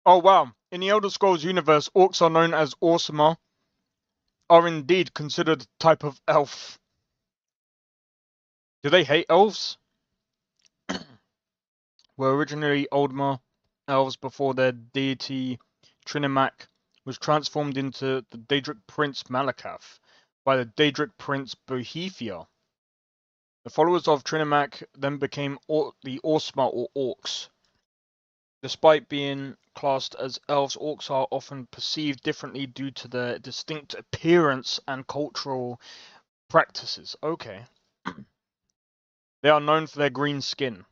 Oh wow, in the Elder Scrolls universe, orcs are known as Orsimer, are indeed considered a type of elf. Do they hate elves? Were originally Oldmer elves before their deity Trinimac was transformed into the Daedric Prince Malakath by the Daedric Prince Bohethia. The followers of Trinimac then became the Orsimer or Orcs. Despite being classed as elves, orcs are often perceived differently due to their distinct appearance and cultural practices. Okay. They are known for their green skin.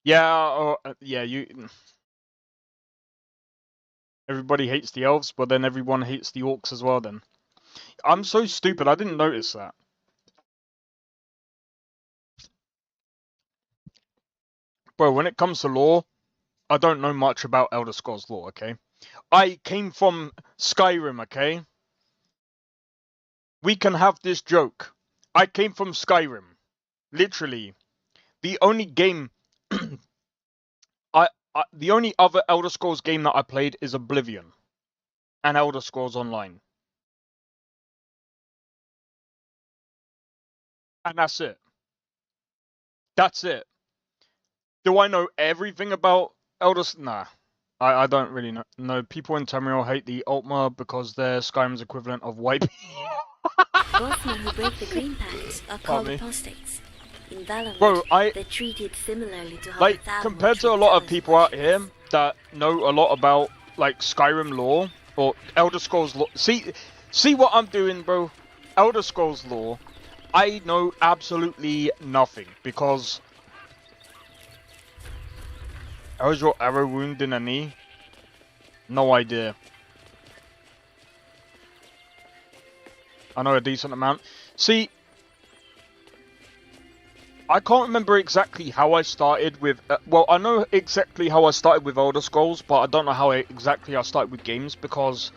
Yeah, you... Everybody hates the elves, but then everyone hates the orcs as well then. I'm so stupid, I didn't notice that. Bro, when it comes to lore, I don't know much about Elder Scrolls lore, okay? I came from Skyrim, okay? we can have this joke. I came from Skyrim. Literally. The only game... the only other Elder Scrolls game that I played is Oblivion. And Elder Scrolls Online. And that's it. That's it. Do I know everything about Nah. I don't really know. No, people in Tamriel hate the Altmer because they're Skyrim's equivalent of white people. Bosmer who break the Green Pact are called apostates. In Valorant, Bro, they're treated similarly to how like, the Thalmor compared to a treat lot of others people out here that know a lot about, like, Skyrim lore, or Elder Scrolls lore. See what I'm doing, bro? Elder Scrolls lore, I know absolutely nothing, because... How's your arrow wound in a knee? No idea. I know a decent amount. See, I can't remember exactly how I started with... well, I know exactly how I started with Elder Scrolls, but I don't know how exactly I started with games, because,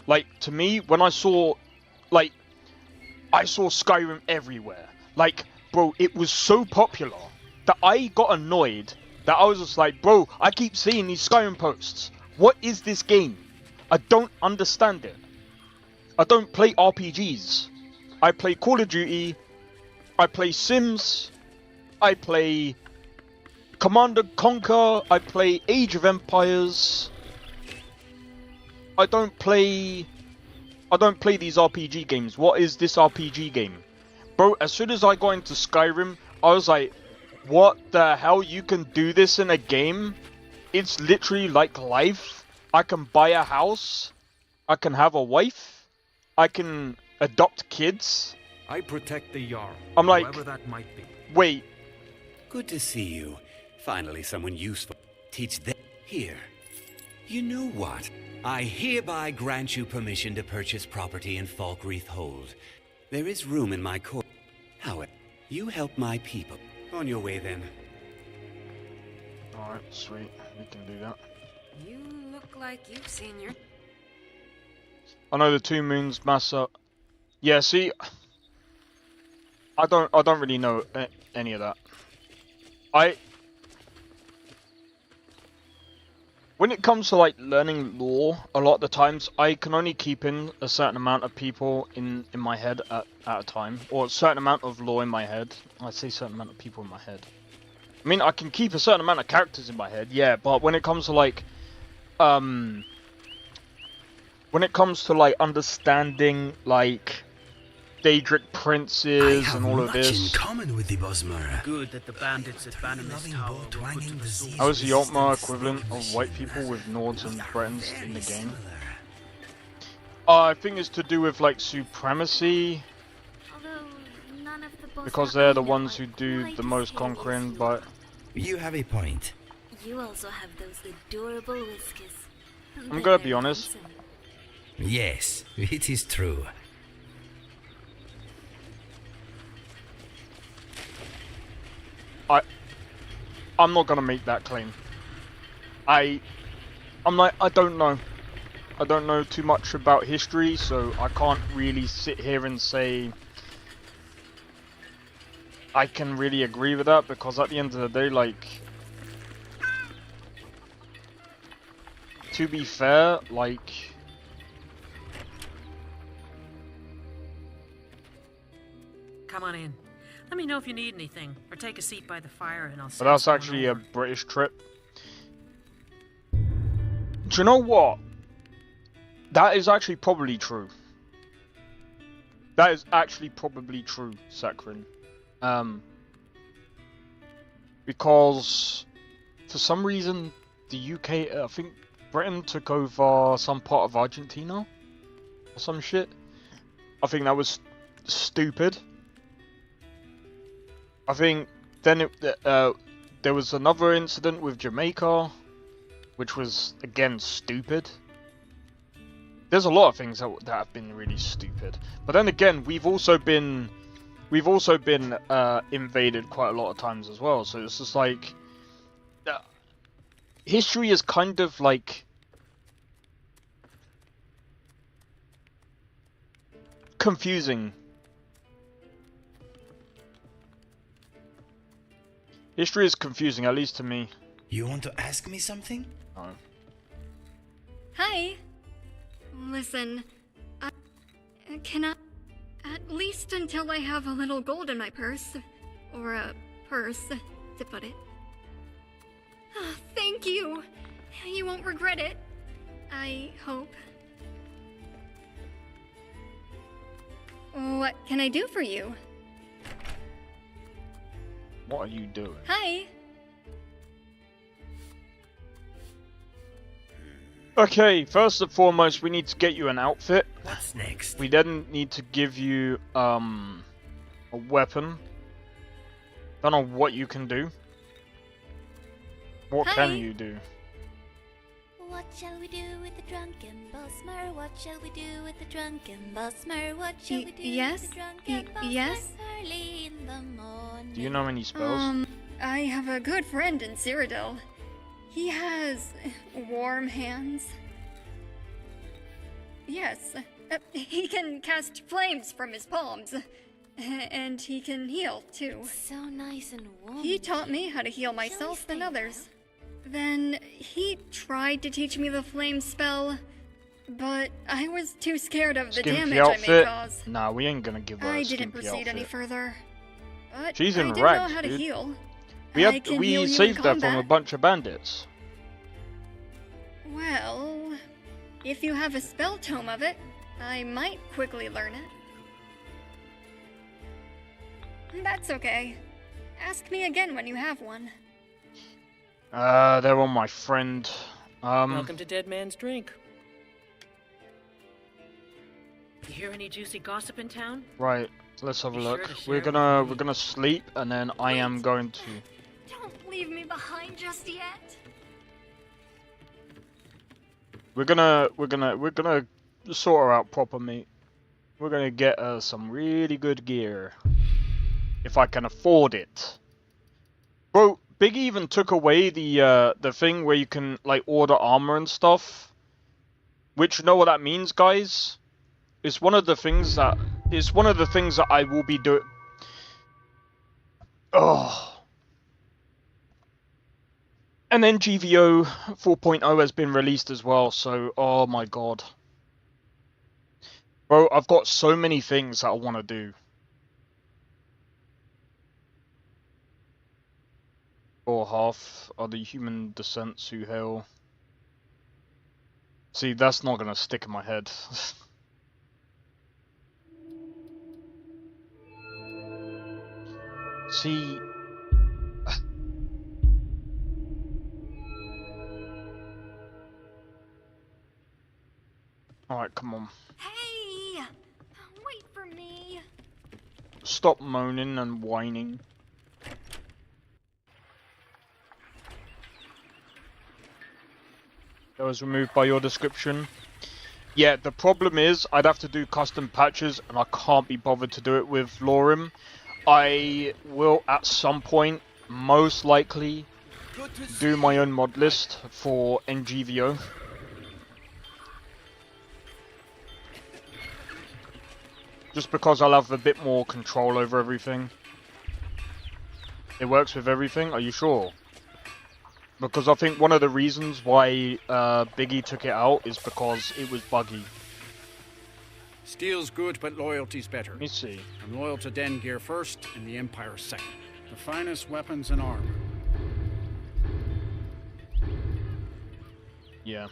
like, to me, when I saw, like, I saw Skyrim everywhere. Like, bro, it was so popular that I got annoyed that I was just like, bro, I keep seeing these Skyrim posts. What is this game? I don't understand it. I don't play RPGs. I play Call of Duty. I play Sims. I play Command & Conquer. I play Age of Empires. I don't play these RPG games. What is this RPG game? Bro, as soon as I got into Skyrim, I was like, what the hell? You can do this in a game? It's literally like life. I can buy a house. I can have a wife. I can adopt kids. I protect the Jarl, I'm like, whoever that might be. Wait. Good to see you. Finally, someone useful. Teach them. Here. You know what? I hereby grant you permission to purchase property in Falkreath Hold. There is room in my court. However, you help my people. On your way, then. Alright, sweet. We can do that. You look like you've seen your... I know the Two Moons mass up. Yeah, see, I don't really know any of that. When it comes to like learning lore, a lot of the times I can only keep in a certain amount of people in my head at a time, or a certain amount of lore in my head. I say certain amount of people in my head. I mean, I can keep a certain amount of characters in my head, yeah, but when it comes to like, when it comes to like understanding like Daedric princes and all of this. In common with the Bosmer. Good that the bandits at Bannerman's Tower were put to the sword. How is the Altmar equivalent of white people with Nords and Bretons in the game? I think it's to do with like supremacy. Because they're the ones who do the most conquering, but... You have a point. You also have those adorable whiskers. I'm gonna be honest. Yes, it is true. I'm not gonna make that claim. I'm like, I don't know. I don't know too much about history, so I can't really sit here and say I can really agree with that, because at the end of the day, like, to be fair, like, Come on in. Let me know if you need anything, or take a seat by the fire and I'll... but that's actually a British trip. Do you know what? That is actually probably true. That is actually probably true, Sakrin. Because for some reason the UK, I think Britain took over some part of Argentina or some shit. I think that was stupid. I think then there was another incident with Jamaica, which was again stupid. There's a lot of things that have been really stupid. But then again, we've also been invaded quite a lot of times as well. So it's just like history is kind of like confusing. History is confusing, at least to me. You want to ask me something? No. Hi. Listen, can I... At least until I have a little gold in my purse. Or a purse, to put it. Oh, thank you. You won't regret it. I hope. What can I do for you? What are you doing? Hi. Okay, first and foremost, we need to get you an outfit. What's next? We then need to give you a weapon. Don't know what you can do. What can you do? What shall we do with the drunken Bosmer? What shall we do with the drunken Bosmer? What shall we do yes? with the drunken Bosmer? Yes? Early in the morning. Do you know any spells? I have a good friend in Cyrodiil. He has warm hands. Yes, he can cast flames from his palms. And he can heal, too. So nice and warm. He taught me how to heal myself and others. Then he tried to teach me the flame spell, but I was too scared of the damage I may cause. Nah, we ain't gonna give her a I didn't skimpy proceed any outfit. further. But She's in I do rags, know how to dude. heal. We saved her from a bunch of bandits. Well, if you have a spell tome of it, I might quickly learn it. That's okay. Ask me again when you have one. They're on my friend. Welcome to Dead Man's Drink. You hear any juicy gossip in town? Right, let's have a Be look. sure to share We're gonna sleep, and then I am going to. Don't leave me behind just yet. We're gonna sort her out proper, mate. We're gonna get her some really good gear, if I can afford it. Bro, Big even took away the thing where you can like order armor and stuff. Which, you know what that means, guys? It's one of the things that I will be doing. Oh. And then GVO 4.0 has been released as well, so oh my god. Bro, I've got so many things that I want to do. Or half are the human descents who hail. See, that's not gonna stick in my head. See... Alright, come on. Hey! Wait for me. Stop moaning and whining. That was removed by your description. Yeah, the problem is I'd have to do custom patches and I can't be bothered to do it with LoreRim. I will at some point, most likely, do my own mod list for NGVO. Just because I'll have a bit more control over everything. It works with everything, are you sure? Because I think one of the reasons why Biggie took it out is because it was buggy. Steel's good, but loyalty's better. Let me see. I'm loyal to Den Gear first, and the Empire second. The finest weapons and armor. Yeah.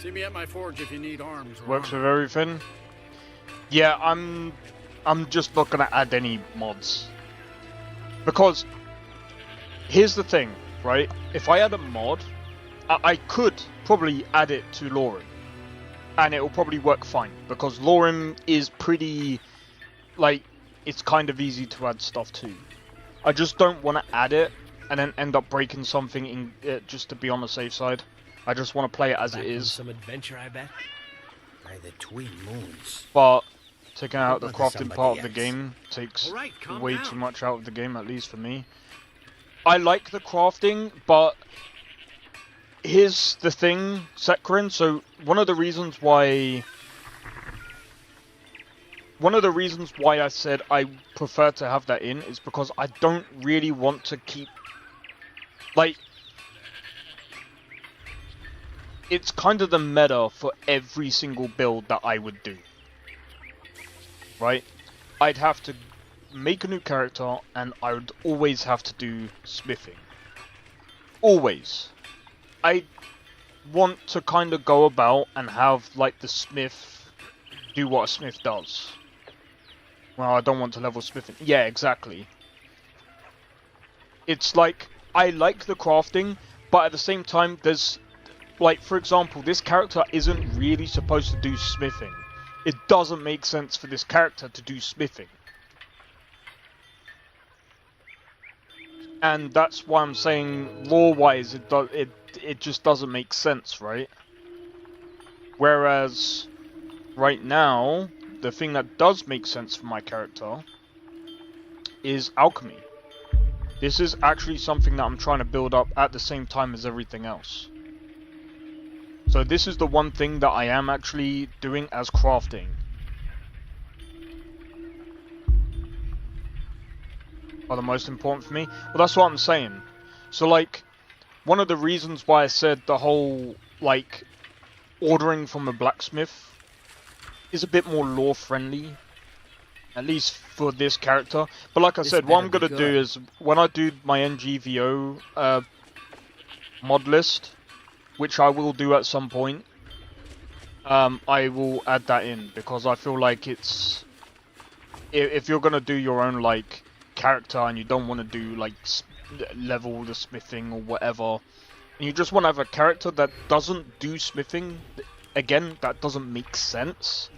See me at my forge if you need arms. Works with everything. Yeah, I'm just not gonna add any mods. Because here's the thing, right? If I add a mod, I could probably add it to LoreRim. And it will probably work fine. Because LoreRim is pretty, like, it's kind of easy to add stuff to. I just don't want to add it and then end up breaking something in just to be on the safe side. I just want to play it as it is. Some adventure, I bet. By the twin moons. But Taking out the Don't bother crafting somebody part of the else. game takes All right, calm way down. too much out of the game, at least for me. I like the crafting, but here's the thing, Sekrin. So one of the reasons why I said I prefer to have that in is because I don't really want to keep, like, it's kind of the meta for every single build that I would do. Right? I'd have to make a new character and I would always have to do smithing. Always. I want to kind of go about and have, like, the smith do what a smith does. Well, I don't want to level smithing. Yeah, exactly. It's like, I like the crafting, but at the same time, there's, like, for example, this character isn't really supposed to do smithing. It doesn't make sense for this character to do smithing. And that's why I'm saying, lore-wise, it just doesn't make sense, right? Whereas, right now, the thing that does make sense for my character is alchemy. This is actually something that I'm trying to build up at the same time as everything else. So this is the one thing that I am actually doing as crafting. Are the most important for me? Well, that's what I'm saying. So, like, one of the reasons why I said the whole, like, ordering from a blacksmith is a bit more lore friendly, at least for this character. But like I said, what I'm gonna do is when I do my NGVO mod list, which I will do at some point, I will add that in because I feel like it's, if you're gonna do your own, like, character and you don't want to do, like, level the smithing or whatever, and you just want to have a character that doesn't do smithing, again, that doesn't make sense.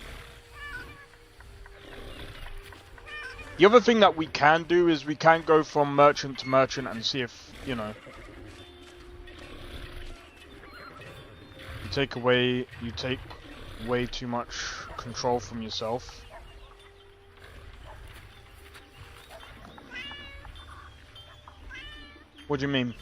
The other thing that we can do is we can go from merchant to merchant and see if, you know, you take way too much control from yourself. What do you mean?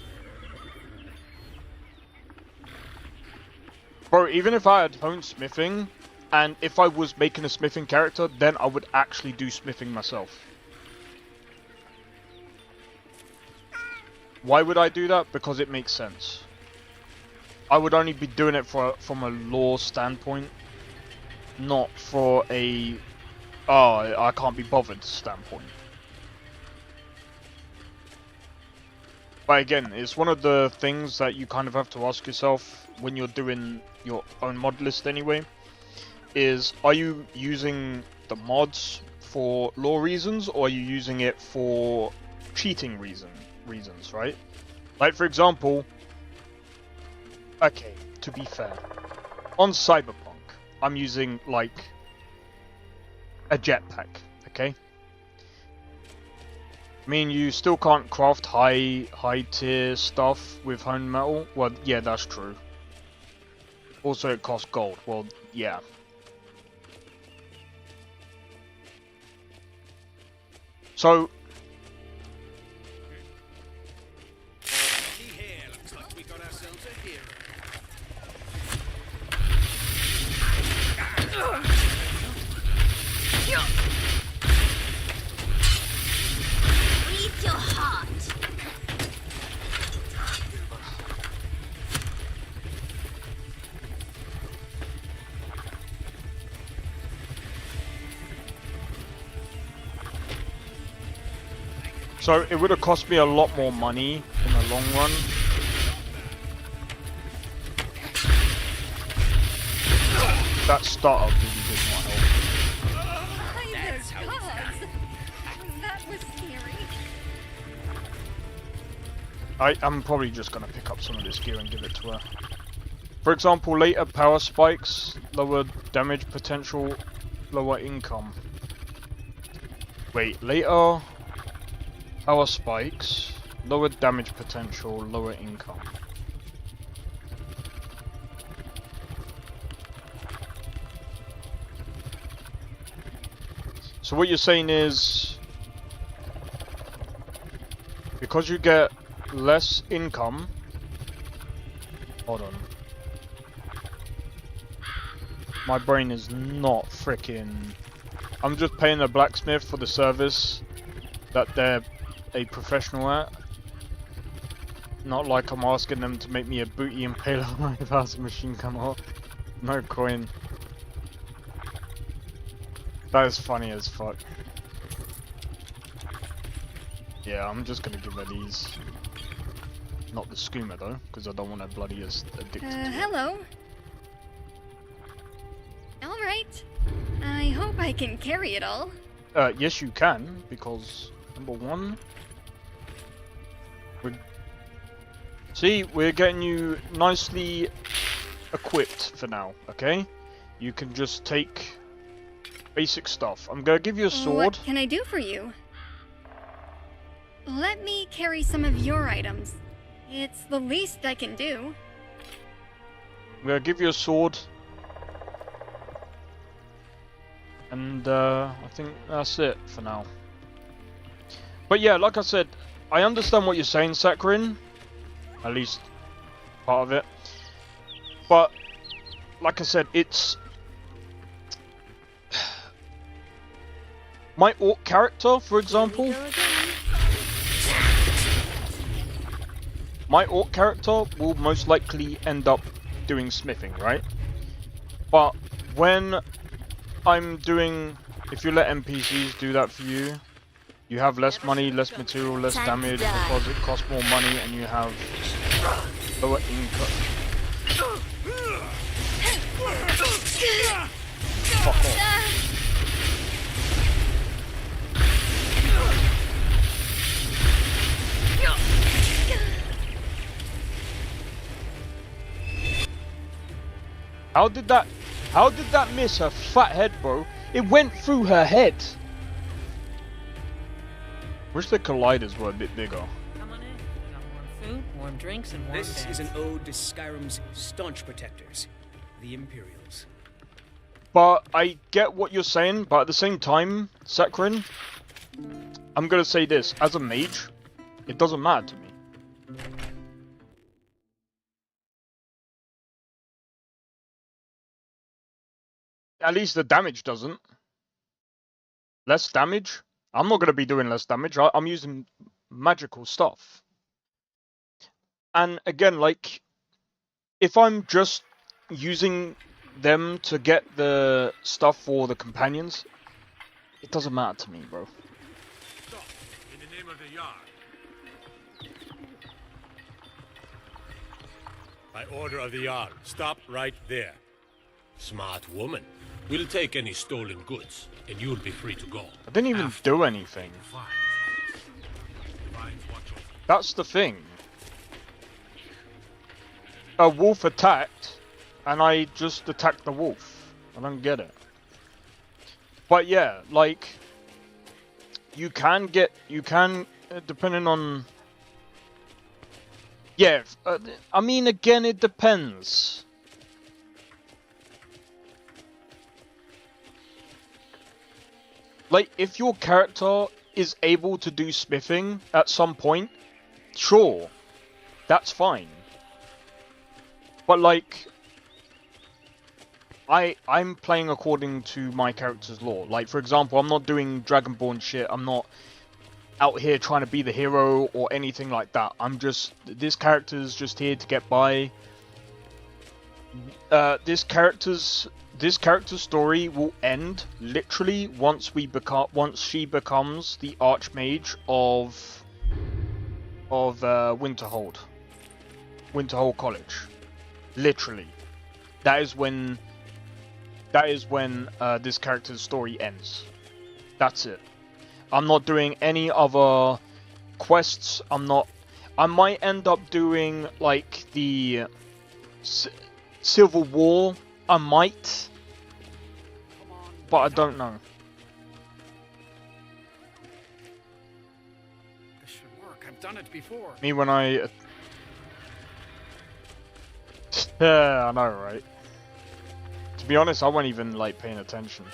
Bro, even if I had honed smithing, and if I was making a smithing character, then I would actually do smithing myself. Why would I do that? Because it makes sense. I would only be doing it from a lore standpoint, not for a, oh, I can't be bothered standpoint. But again, it's one of the things that you kind of have to ask yourself when you're doing your own mod list anyway, is are you using the mods for lore reasons, or are you using it for cheating reasons, right? Like, for example, okay, to be fair, on Cyberpunk, I'm using, like, a jetpack, okay? I mean, you still can't craft high tier stuff with honed metal. Well, yeah, that's true. Also, it costs gold. Well, yeah. So, Looks like we got ourselves a hero. Eat your heart. so it would have cost me a lot more money in the long run. That startup really did not help. That's how that was scary. I'm probably just going to pick up some of this gear and give it to her. For example, later power spikes, lower damage potential, lower income. Wait, later power spikes, lower damage potential, lower income. So what you're saying is, because you get less income. Hold on. My brain is not freaking. I'm just paying a blacksmith for the service that they're a professional at. Not like I'm asking them to make me a booty impaler if I has a machine gun off. No coin. That is funny as fuck. Yeah, I'm just gonna give her these. Not the skooma though, because I don't want to bloody addicted to it. Hello. Alright. I hope I can carry it all. Yes you can, because number one, we're getting you nicely equipped for now, okay? You can just take basic stuff. I'm gonna give you a sword. What can I do for you? Let me carry some of your items. It's the least I can do. I'm gonna give you a sword. And I think that's it for now. But yeah, like I said, I understand what you're saying, Sakharin. At least part of it. But like I said, it's my orc character, for example. My orc character will most likely end up doing smithing, right? But when I'm doing, if you let NPCs do that for you, you have less money, less material, less damage because it costs more money and you have lower income. Fuck off. How did that miss her fat head, bro? It went through her head. Wish the colliders were a bit bigger. Come on in. We got warm food, warm drinks, and warm This beds. is an ode to Skyrim's staunch protectors, the Imperials. But I get what you're saying, but at the same time, Sakharin, I'm gonna say this, as a mage, it doesn't matter to me. At least the damage doesn't. Less damage? I'm not gonna be doing less damage, I'm using magical stuff. And again, like, if I'm just using them to get the stuff for the companions, it doesn't matter to me, bro. Stop, in the name of the Yard. By order of the Yard, stop right there. Smart woman. We'll take any stolen goods, and you'll be free to go. I didn't even do anything. That's the thing. A wolf attacked, and I just attacked the wolf. I don't get it. But yeah, like, you can, depending on... Yeah, I mean, again, it depends. Like, if your character is able to do smithing at some point, sure, that's fine. But like, I'm playing according to my character's lore. Like, for example, I'm not doing Dragonborn shit, I'm not out here trying to be the hero or anything like that. I'm just, this character's just here to get by. This character's story will end literally once she becomes the Archmage of Winterhold College. Literally, that is when this character's story ends. That's it. I'm not doing any other quests. I might end up doing like the Civil War. I might, but I don't know. This should work. I've done it before. Me when I... Yeah, I know, right? To be honest, I wasn't even like paying attention.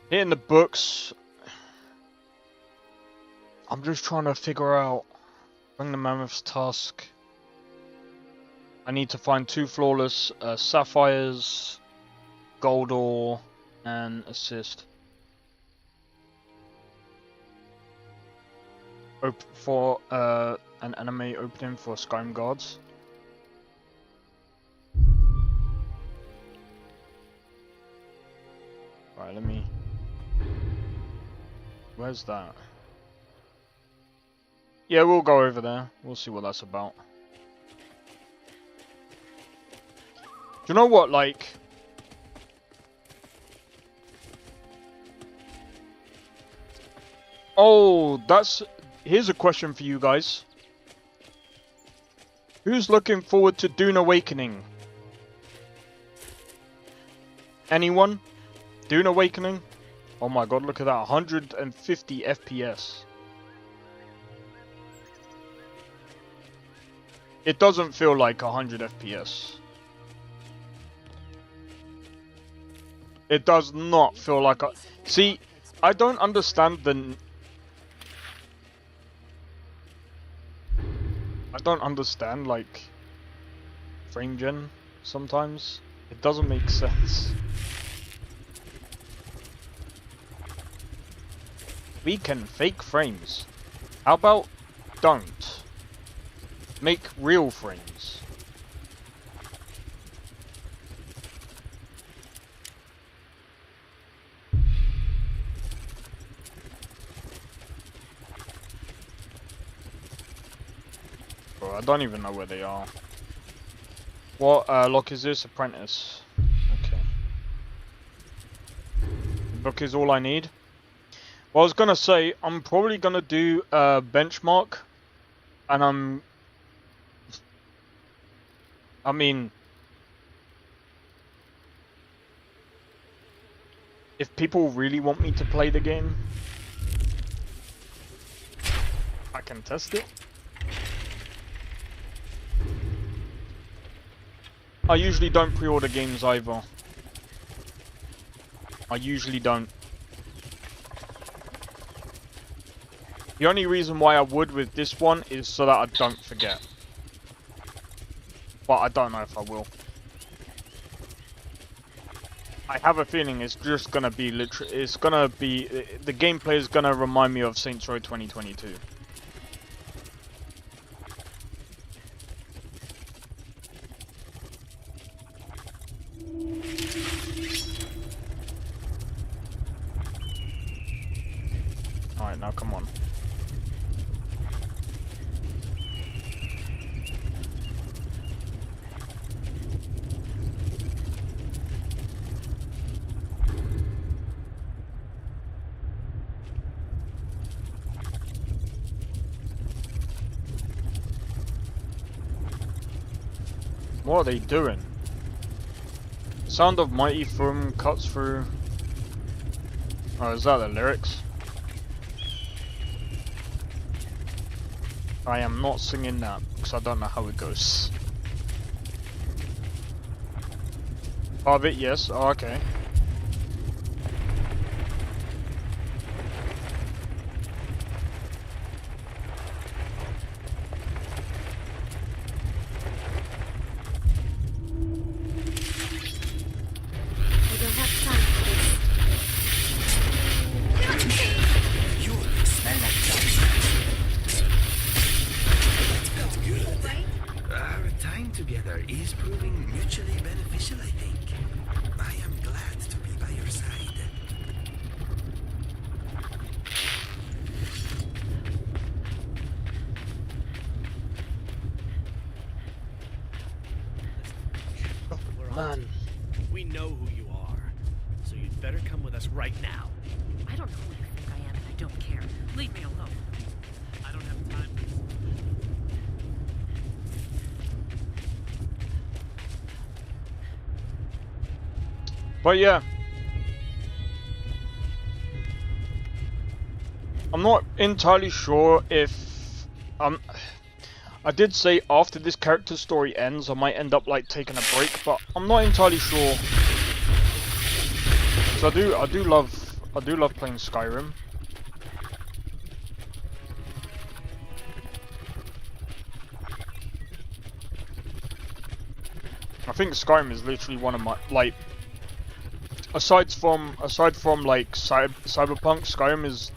Hitting the books. I'm just trying to figure out. Bring the Mammoth's Tusk. I need to find 2 flawless sapphires, gold ore, and assist. For an anime opening for Skyrim guards. Right, let me. Where's that? Yeah, we'll go over there. We'll see what that's about. Do you know what, like... Oh, that's... Here's a question for you guys. Who's looking forward to Dune Awakening? Anyone? Dune Awakening? Oh my god, look at that. 150 FPS. It doesn't feel like 100 FPS. It does not feel like a... See, I don't understand the... I don't understand, like, frame gen sometimes. It doesn't make sense. We can fake frames. How about don't? Make real frames. Bro, I don't even know where they are. What lock is this? Apprentice. Okay. The book is all I need. Well, I was gonna say, I'm probably gonna do a benchmark. And I mean, if people really want me to play the game, I can test it. I usually don't pre-order games either. I usually don't. The only reason why I would with this one is so that I don't forget. But I don't know if I will. I have a feeling it's just gonna be it's gonna be, the gameplay is gonna remind me of Saints Row 2022. Alright, now come on. What are they doing? Sound of mighty foam cuts through. Oh, is that the lyrics? I am not singing that because I don't know how it goes. Part of it, yes. Oh, okay. We know who you are, so you'd better come with us right now. I don't know who you think I am, and I don't care. Leave me alone. I don't have time. But yeah, I'm not entirely sure if I I did say after this character story ends, I might end up like taking a break, but I'm not entirely sure. So I do love playing Skyrim. I think Skyrim is literally one of my, like, aside from like Cyberpunk, Skyrim is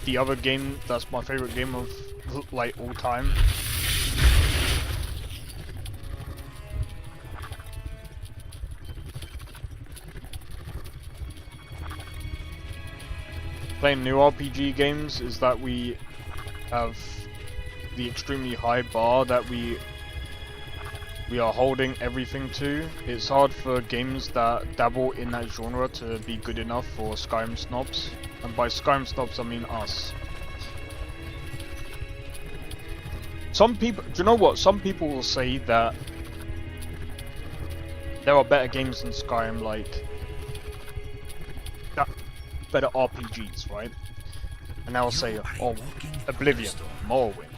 the other game that's my favorite game of like all time. Playing new RPG games is that we have the extremely high bar that we are holding everything to. It's hard for games that dabble in that genre to be good enough for Skyrim snobs. And by Skyrim snobs, I mean us. Some people, do you know what? Some people will say that there are better games than Skyrim, like better RPGs, right? And they'll say, oh, Oblivion, Morrowind.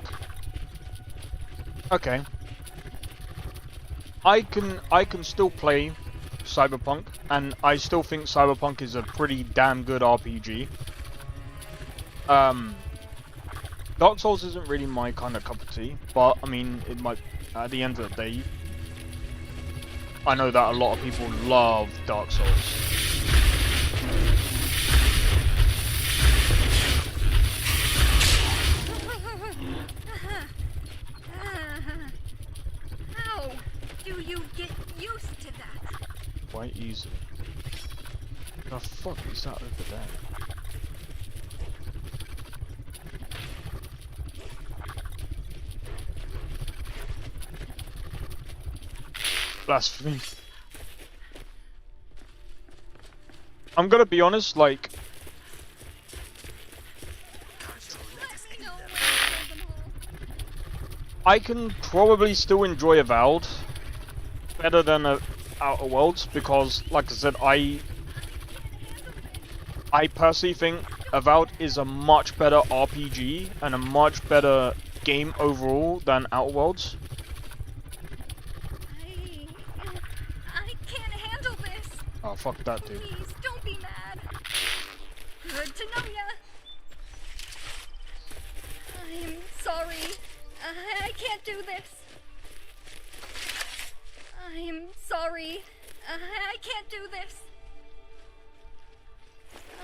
Okay. I can still play Cyberpunk, and I still think Cyberpunk is a pretty damn good RPG. Dark Souls isn't really my kind of cup of tea, but I mean, it might. At the end of the day, I know that a lot of people love Dark Souls. How do you get used to that? Quite easily. The fuck is that over there? Blasphemy. I'm gonna be honest, like, I can probably still enjoy Avowed better than Outer Worlds because, like I said, I personally think Avowed is a much better RPG and a much better game overall than Outer Worlds. I can't handle this. Oh, fuck that, dude. Please, don't be mad. Good to know ya. I'm sorry. I can't do this. I'm sorry. I can't do this.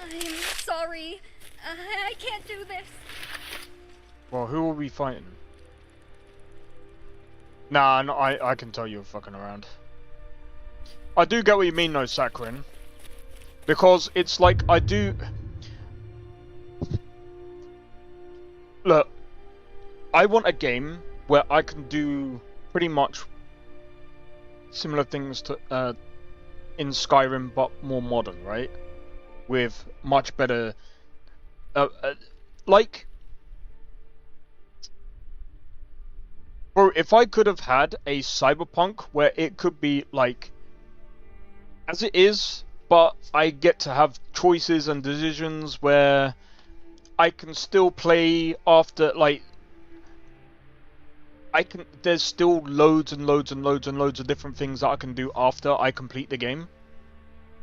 I'm sorry. I can't do this. Well, who will we fighting? Nah, no, I can tell you're fucking around. I do get what you mean though, Sakrin. Because it's like, I do... Look, I want a game where I can do pretty much similar things to in Skyrim, but more modern, right? With much better, like, bro, if I could have had a Cyberpunk where it could be like as it is, but I get to have choices and decisions where I can still play after, like, there's still loads and loads and loads and loads of different things that I can do after I complete the game.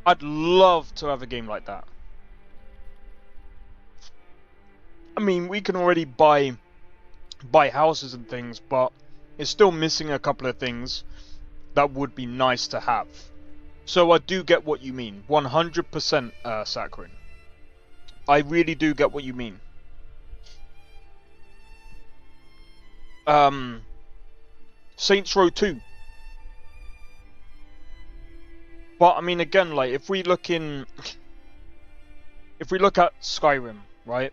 I'd love to have a game like that. I mean, we can already buy houses and things, but it's still missing a couple of things that would be nice to have. So I do get what you mean, 100%, Sakrin. I really do get what you mean. Saints Row 2. But I mean, again, like, if we look at Skyrim, right?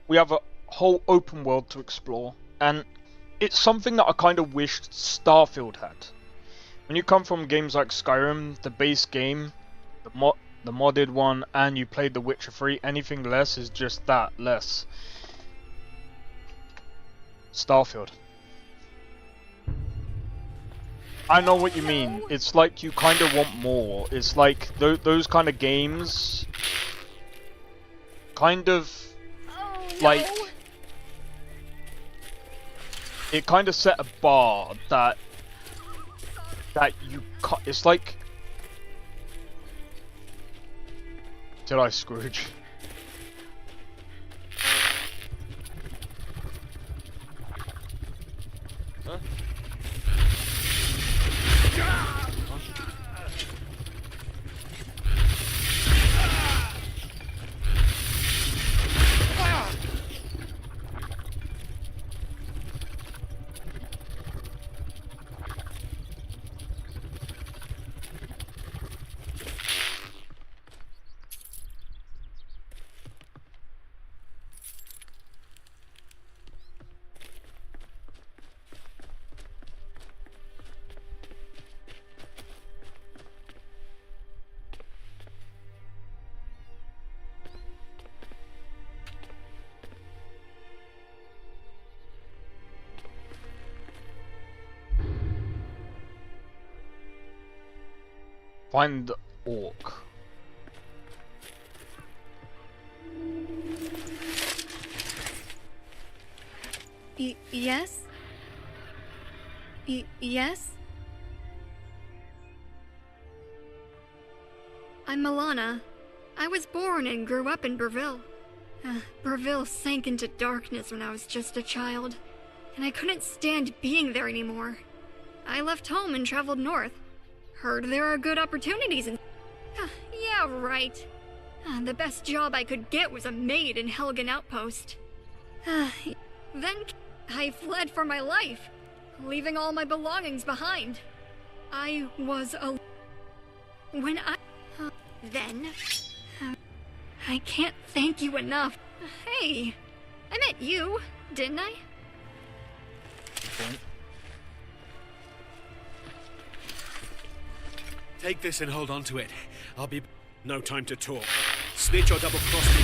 We have a whole open world to explore, and it's something that I kind of wished Starfield had. When you come from games like Skyrim, the base game, the modded one, and you played The Witcher 3, anything less is just that, less. Starfield. I know what you mean. It's like you kind of want more. It's like those kind of games kind of like it kind of set a bar that you can't. It's like, did I Scrooge? Huh? Find the orc. Yes? Yes? I'm Milana. I was born and grew up in Burville. Burville sank into darkness when I was just a child, and I couldn't stand being there anymore. I left home and traveled north. Heard there are good opportunities in... yeah, right. The best job I could get was a maid in Helgen Outpost. Then I fled for my life, leaving all my belongings behind. I was a... When I... then... I can't thank you enough. Hey, I met you, didn't I? Take this and hold on to it. I'll be... No time to talk. Snitch or double-cross me.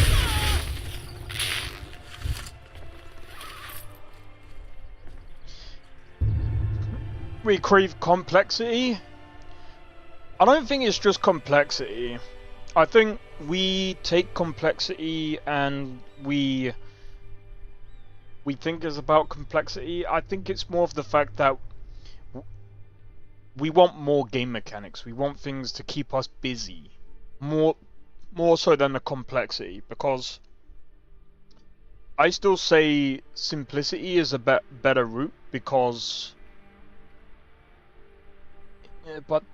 Retrieve complexity? I don't think it's just complexity. I think we take complexity and we think it's about complexity. I think it's more of the fact that we want more game mechanics. We want things to keep us busy, more so than the complexity. Because I still say simplicity is a better route. Because, but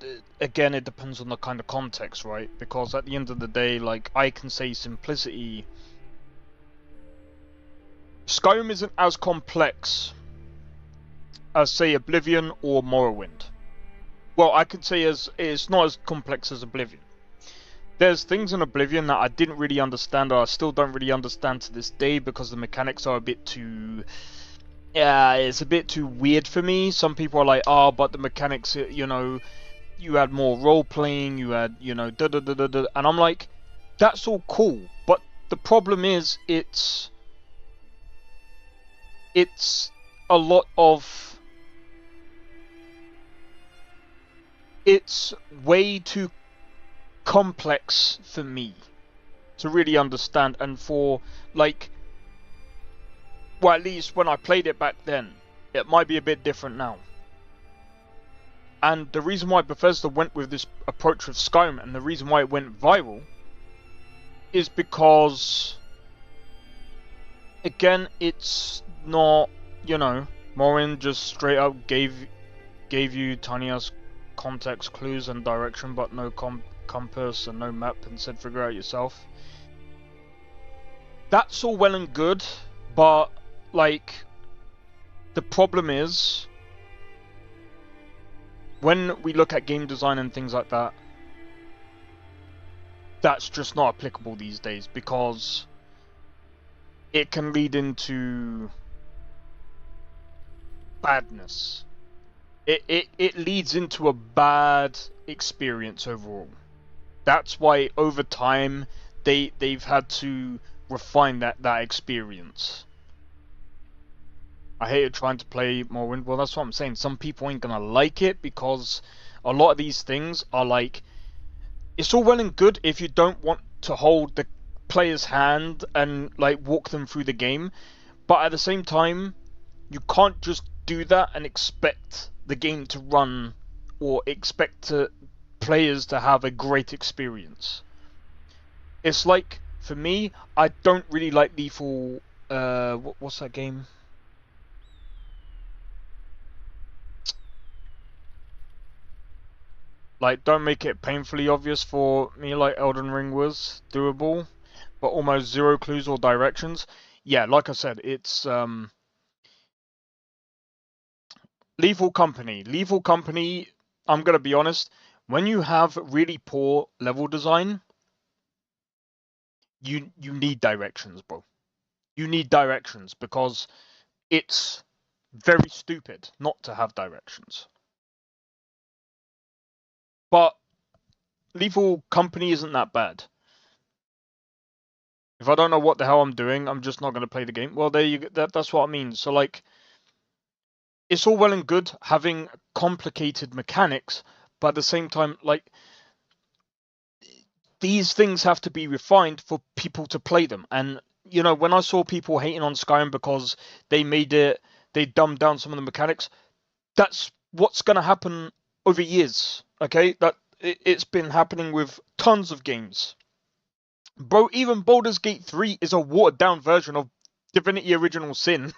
again, it depends on the kind of context, right? Because at the end of the day, like, I can say simplicity. Skyrim isn't as complex as, say, Oblivion or Morrowind. Well, I could say it's not as complex as Oblivion. There's things in Oblivion that I didn't really understand, or I still don't really understand to this day, because the mechanics are a bit too... yeah, it's a bit too weird for me. Some people are like, oh, but the mechanics, you know, you had more role-playing, you had, you know, da-da-da-da-da, and I'm like, that's all cool, but the problem is, it's a lot of... it's way too complex for me to really understand, and for, like, well, at least when I played it back then, it might be a bit different now. And the reason why Bethesda went with this approach with Skyrim, and the reason why it went viral, is because, again, it's not, you know, Morrowind just straight up gave you tiny ass context clues and direction, but no compass and no map, and said figure out yourself. That's all well and good, but, like, the problem is, when we look at game design and things like that, that's just not applicable these days, because it can lead into badness. It leads into a bad experience overall. That's why over time they've had to refine that experience. I hated trying to play Morrowind. Well, that's what I'm saying. Some people ain't gonna like it, because a lot of these things are like, it's all well and good if you don't want to hold the player's hand and, like, walk them through the game, but at the same time, you can't just do that and expect the game to run or expect players to have a great experience. It's like, for me, I don't really like Lethal... what's that game? Like, don't make it painfully obvious for me like Elden Ring was doable, but almost zero clues or directions. Yeah, like I said, it's Lethal Company. Lethal Company, I'm gonna be honest, when you have really poor level design, you need directions, bro. You need directions because it's very stupid not to have directions. But Lethal Company isn't that bad. If I don't know what the hell I'm doing, I'm just not going to play the game. Well, there you go. That's what I mean. So, like, it's all well and good having complicated mechanics, but at the same time, like, these things have to be refined for people to play them. And, you know, when I saw people hating on Skyrim because they dumbed down some of the mechanics, that's what's going to happen over years, okay? It's been happening with tons of games. Bro, even Baldur's Gate 3 is a watered down version of Divinity Original Sin.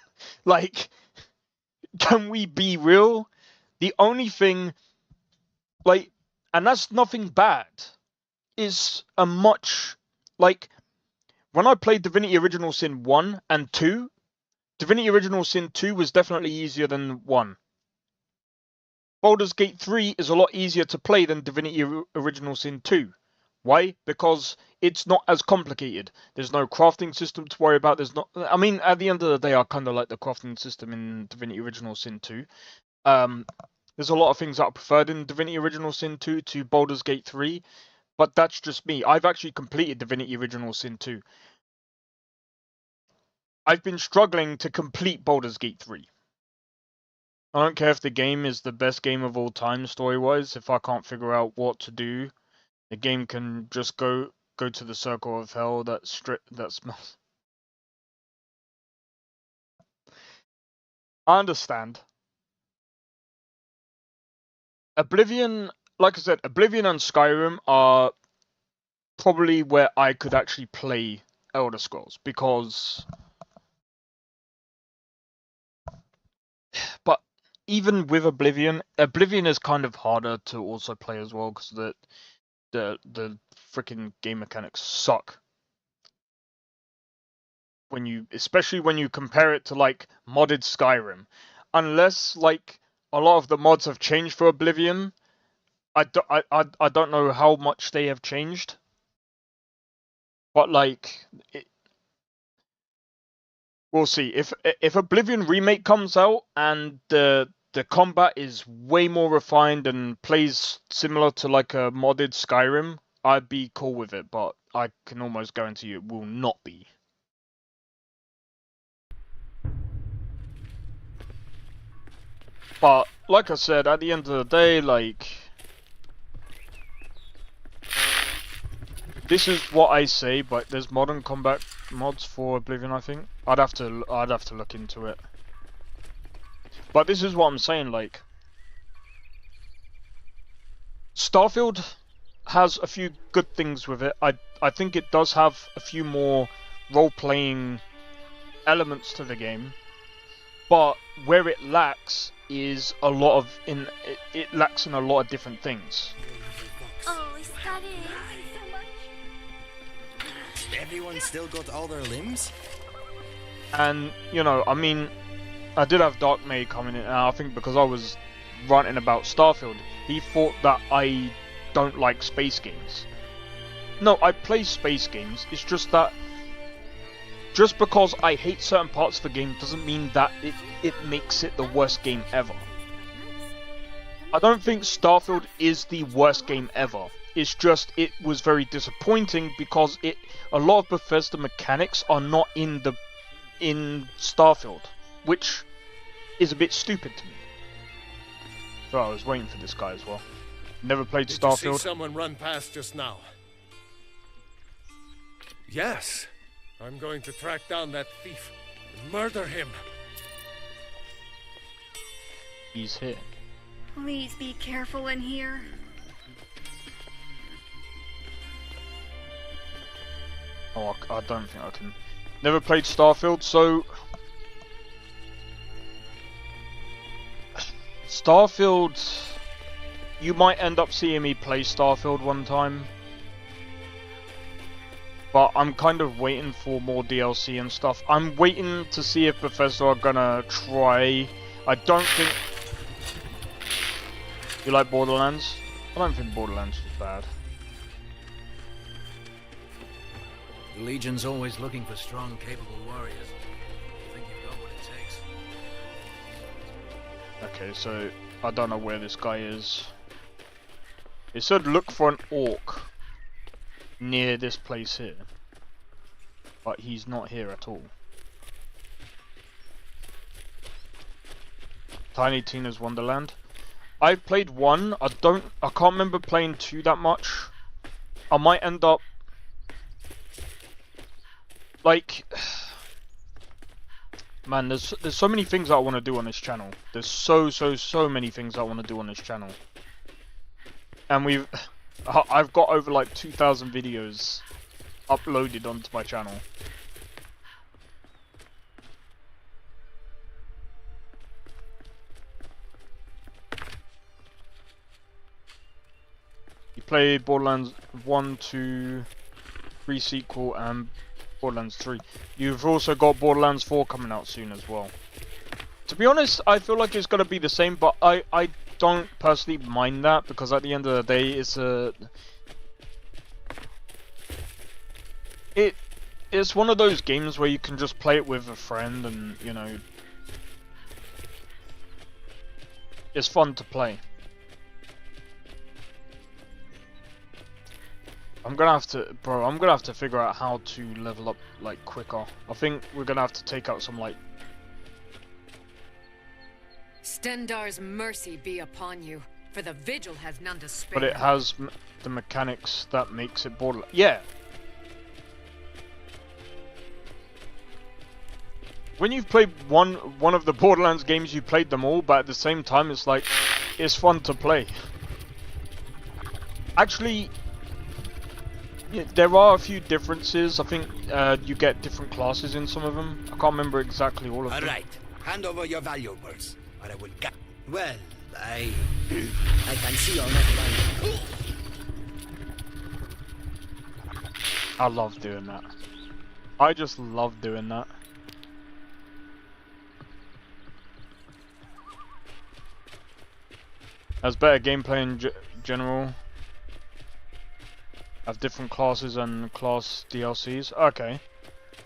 Like, can we be real? The only thing, like, and that's nothing bad, is a much, like, when I played Divinity Original Sin 1 and 2, Divinity Original Sin 2 was definitely easier than 1. Baldur's Gate 3 is a lot easier to play than Divinity Original Sin 2. Why? Because it's not as complicated. There's no crafting system to worry about. I mean, at the end of the day, I kind of like the crafting system in Divinity Original Sin 2. There's a lot of things that I preferred in Divinity Original Sin 2 to Baldur's Gate 3, but that's just me. I've actually completed Divinity Original Sin 2. I've been struggling to complete Baldur's Gate 3. I don't care if the game is the best game of all time story-wise. If I can't figure out what to do, the game can just go to the circle of hell that smells. I understand. Oblivion, like I said, Oblivion and Skyrim are probably where I could actually play Elder Scrolls, because... But even with Oblivion is kind of harder to also play as well, because the freaking game mechanics suck. Especially when you compare it to like modded Skyrim, unless like a lot of the mods have changed for Oblivion, I don't know how much they have changed. But like, we'll see. If Oblivion Remake comes out and the combat is way more refined and plays similar to like a modded Skyrim, I'd be cool with it. But I can almost guarantee you it will not be. But, like I said, at the end of the day, like... This is what I say, but there's modern combat mods for Oblivion, I think. I'd have to look into it. But this is what I'm saying, like... Starfield has a few good things with it. I think it does have a few more role-playing elements to the game. But where it lacks is a lot of it lacks in a lot of different things. Oh, is that it? Everyone still got all their limbs? And you know, I mean, I did have Dark May coming in, and I think because I was ranting about Starfield, he thought that I don't like space games. No, I play space games. It's just that just because I hate certain parts of the game doesn't mean that it makes it the worst game ever. I don't think Starfield is the worst game ever. It's just it was very disappointing because a lot of Bethesda mechanics are not in Starfield, which is a bit stupid to me. So I was waiting for this guy as well. Never played Starfield. Did you see someone run past just now? Yes. I'm going to track down that thief and murder him. he's here. Please be careful in here. Oh, I don't think I can. Never played Starfield, so Starfield, you might end up seeing me play Starfield one time, but I'm kind of waiting for more DLC and stuff. I'm waiting to see if Bethesda are gonna try. I don't think you like Borderlands. I don't think Borderlands is bad. The Legion's always looking for strong, capable warriors. I think you've got what it takes. Okay, so I don't know where this guy is. It said look for an orc near this place here, but he's not here at all. Tiny Tina's Wonderland. I've played 1. I can't remember playing 2 that much. I might end up like, man, there's so many things that I want to do on this channel. There's so many things I want to do on this channel. And I've got over like 2,000 videos uploaded onto my channel. You played Borderlands 1, 2, 3 sequel and Borderlands 3. You've also got Borderlands 4 coming out soon as well. To be honest, I feel like it's going to be the same, but I don't personally mind that, because at the end of the day, it's one of those games where you can just play it with a friend and, you know, it's fun to play. I'm gonna have to figure out how to level up like quicker. I think we're gonna have to take out some like. Stendar's mercy be upon you, for the vigil has none to spare. But it has the mechanics that makes it Borderlands. Yeah. When you've played one of the Borderlands games, you played them all, but at the same time, it's like it's fun to play. Actually. Yeah, there are a few differences. I think you get different classes in some of them. I can't remember exactly all of them. Alright, hand over your valuables, or I will get. Well, I can see you're not lying. I love doing that. I just love doing that. Has better gameplay in general. Have different classes and class DLCs. Okay.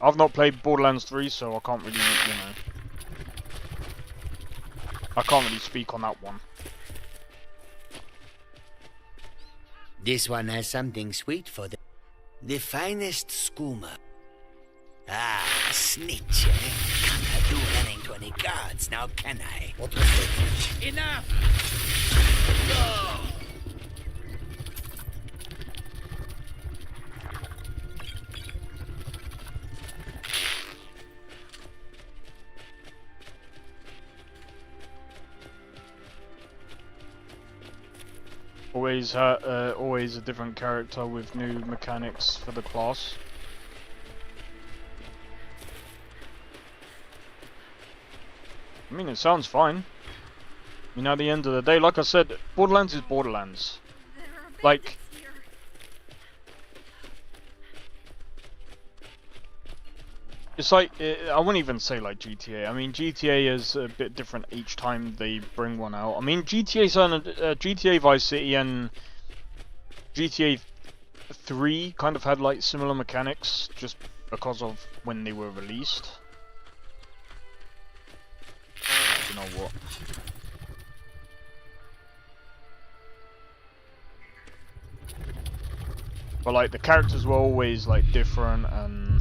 I've not played Borderlands 3, so I can't really, you know. I can't really speak on that one. This one has something sweet for the finest skooma. Ah, snitch, eh? Can't do running to any guards, now can I? What was it? Enough! Go! Always a different character with new mechanics for the class. I mean, it sounds fine. I mean, at the end of the day, like I said, Borderlands is Borderlands. Like, it's like, I wouldn't even say like GTA. I mean, GTA is a bit different each time they bring one out. I mean, GTA Vice City and GTA 3 kind of had like similar mechanics just because of when they were released. You know what? But like the characters were always like different and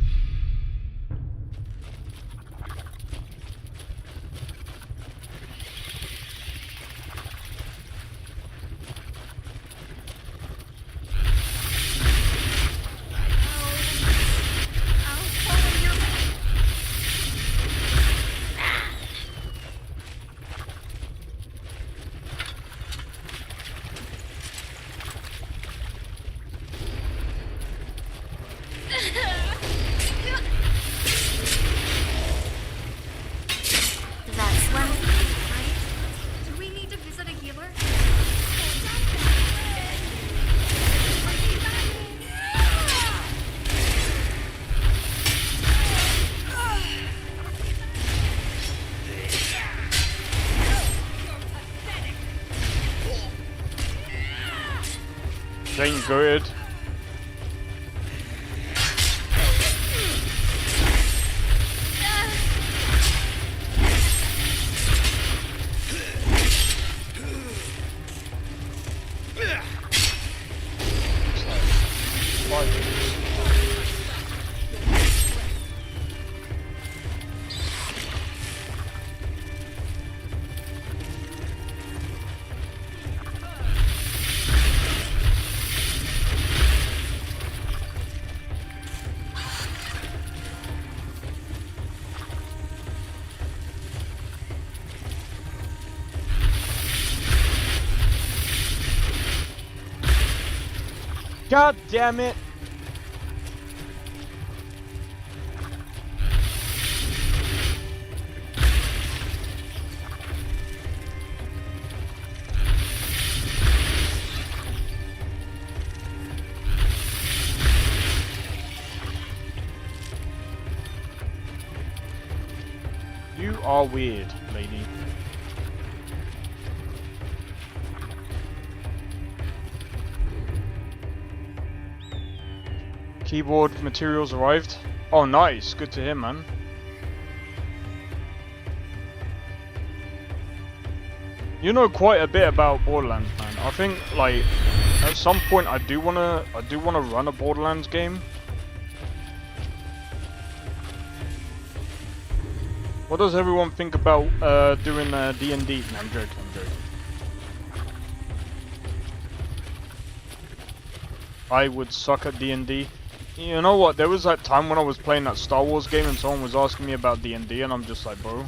Ain't good. God damn it! You are weird, lady. Keyboard materials arrived. Oh, nice. Good to hear, man. You know quite a bit about Borderlands, man. I think, like, at some point, I do wanna run a Borderlands game. What does everyone think about doing D&D? No, I'm joking. I would suck at D&D. You know what? There was that time when I was playing that Star Wars game and someone was asking me about D&D and I'm just like, bro.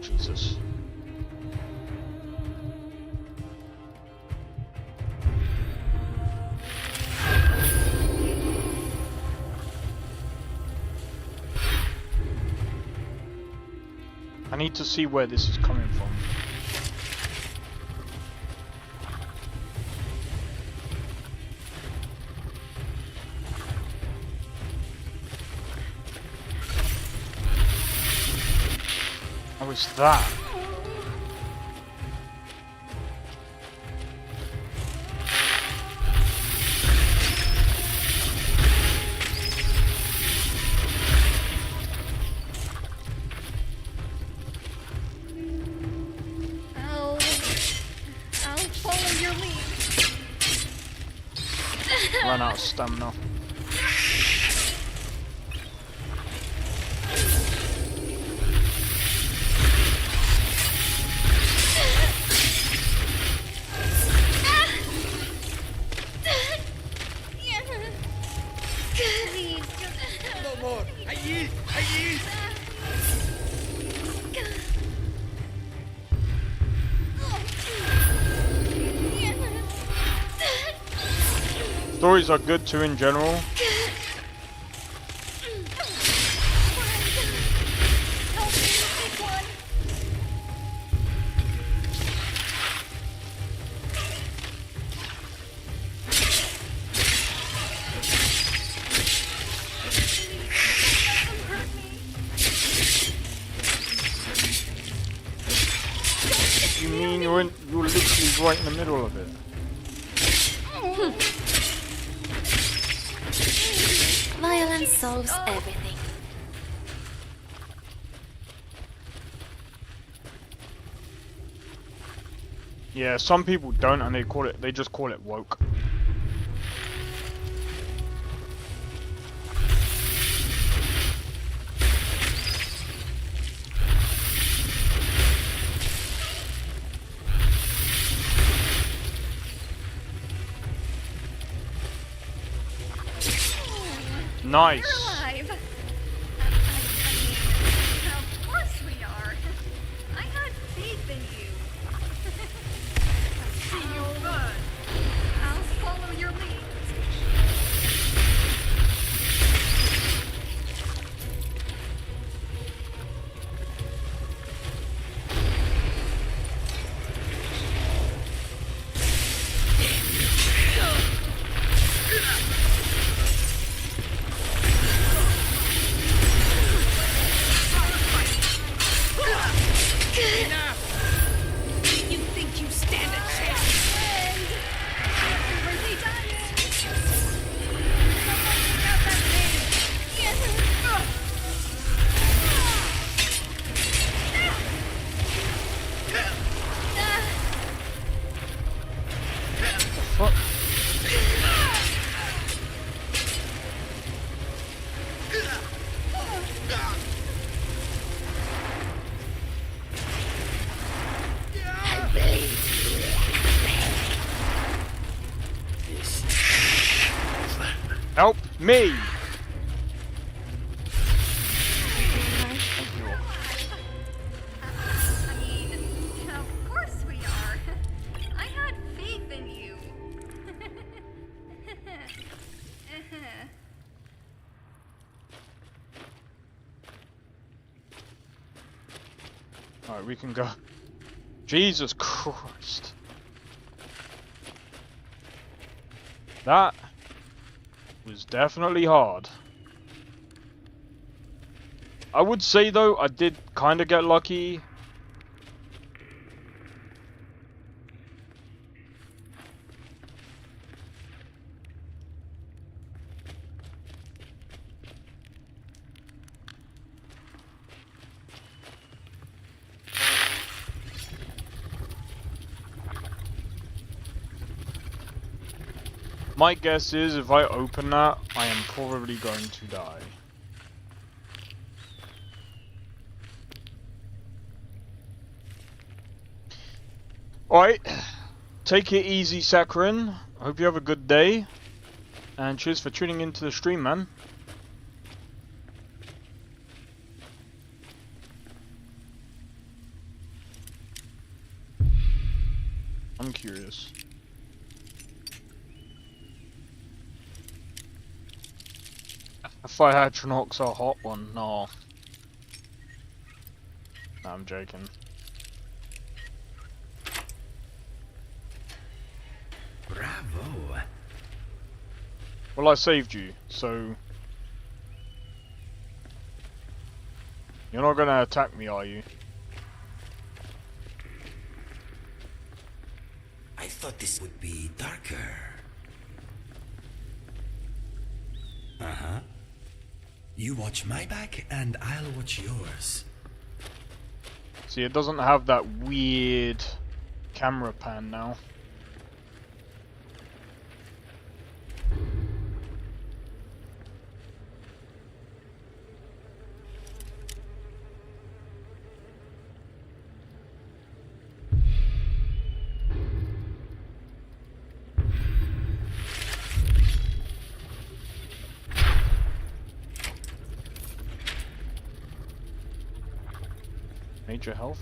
Jesus. I need to see where this is coming from. How is that? Run out of stamina. No more. I yield. Stories are good too in general. You mean you're literally right in the middle of it? Violence solves everything. Yeah, some people don't, and they just call it woke. Nice. We're alive. Of course we are. I had faith in you. See you good. I'll follow your lead. Me! I mean, of course we are. I had faith in you. Alright, we can go. Jesus Christ. That was definitely hard. I would say though, I did kind of get lucky. My guess is if I open that, I am probably going to die. Alright, take it easy, Saccharin. I hope you have a good day. And cheers for tuning into the stream, man. I'm curious. Firehatronok's a hot one, no. No, I'm joking. Bravo. Well, I saved you, so... You're not gonna attack me, are you? I thought this would be darker. Uh-huh. You watch my back, and I'll watch yours. See, it doesn't have that weird camera pan now. Major health?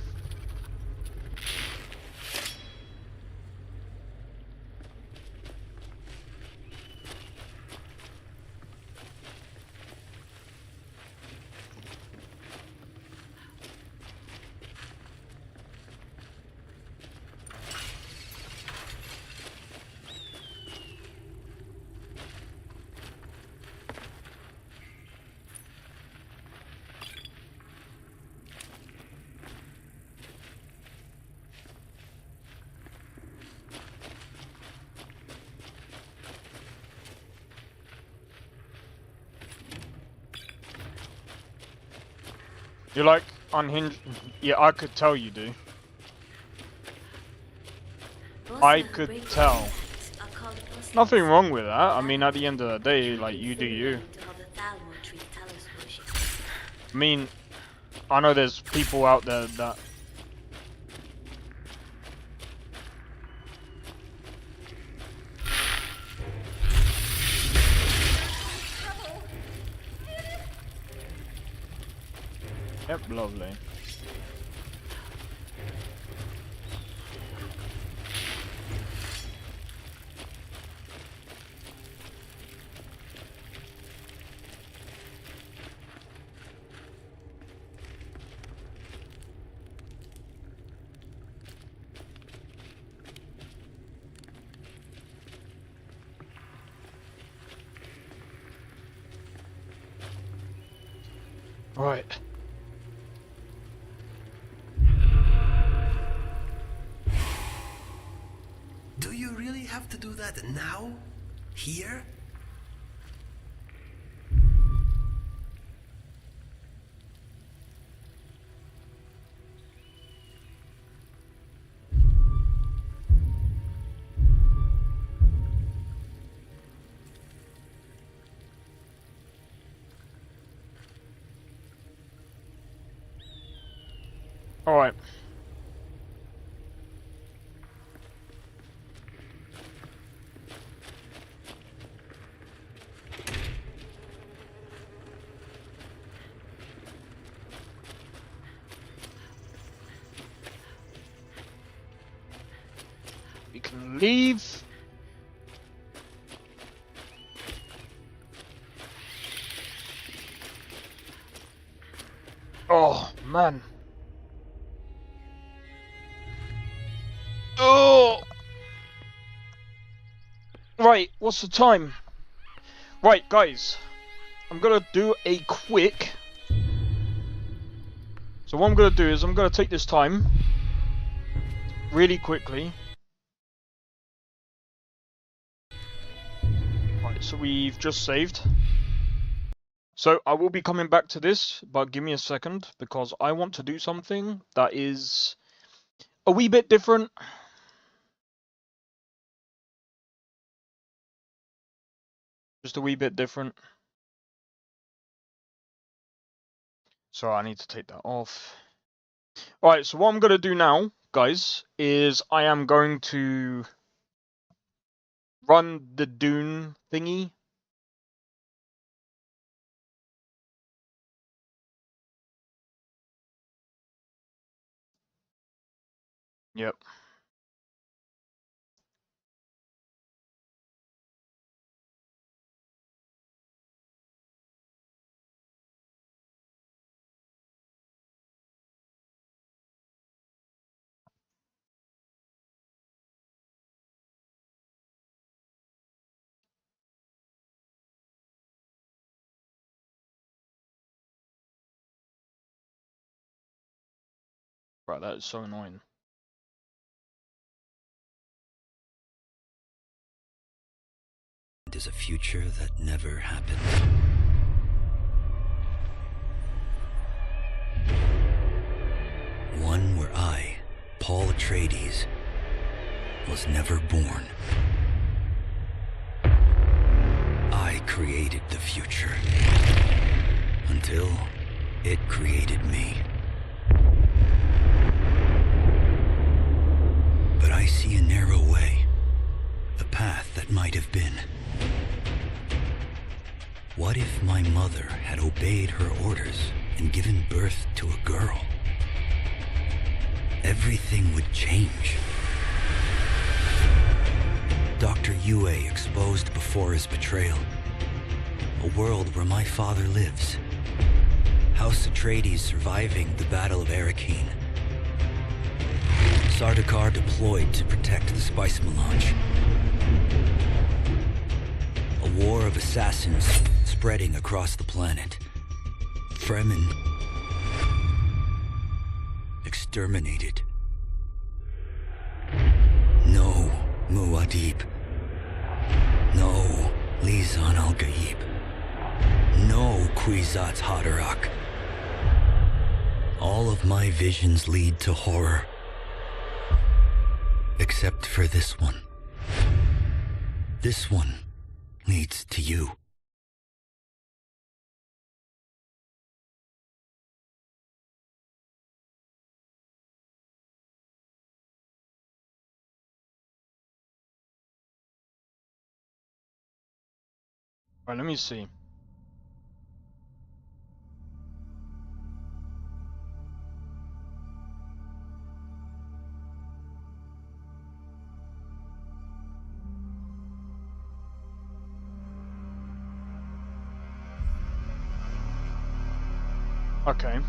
You're like unhinged. Yeah, I could tell you do. I could tell. Nothing wrong with that. I mean, at the end of the day, like, you do you. I mean, I know there's people out there that... Yep, lovely. Right. Do you really have to do that now? Here? All right. Leave. Oh, man. Oh! Right, what's the time? Right, guys. I'm gonna do a quick... So what I'm gonna do is I'm gonna take this time really quickly. Right, so we've just saved. So I will be coming back to this, but give me a second because I want to do something that is a wee bit different. Just a wee bit different. So I need to take that off. Alright, so what I'm going to do now, guys, is I am going to run the Dune thingy. Yep. Right, that is so annoying. It is a future that never happened. One where I, Paul Atreides, was never born. I created the future until it created me. But I see a narrow way, a path that might have been. What if my mother had obeyed her orders and given birth to a girl? Everything would change. Dr. Yue exposed before his betrayal. A world where my father lives. House Atreides surviving the Battle of Arrakeen. Sardaukar deployed to protect the spice melange. A war of assassins spreading across the planet. Fremen exterminated. No Muad'Dib. No Lisan al-Gaib. No Kwisatz Haderach. All of my visions lead to horror. Except for this one. This one leads to you. Right, let me see. Okay.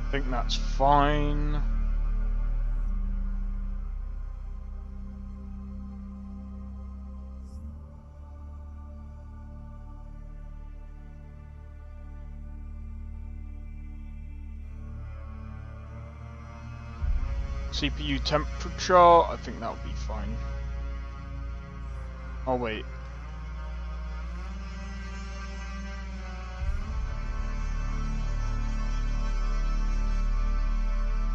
I think that's fine. CPU temperature, I think that would be fine. Oh wait.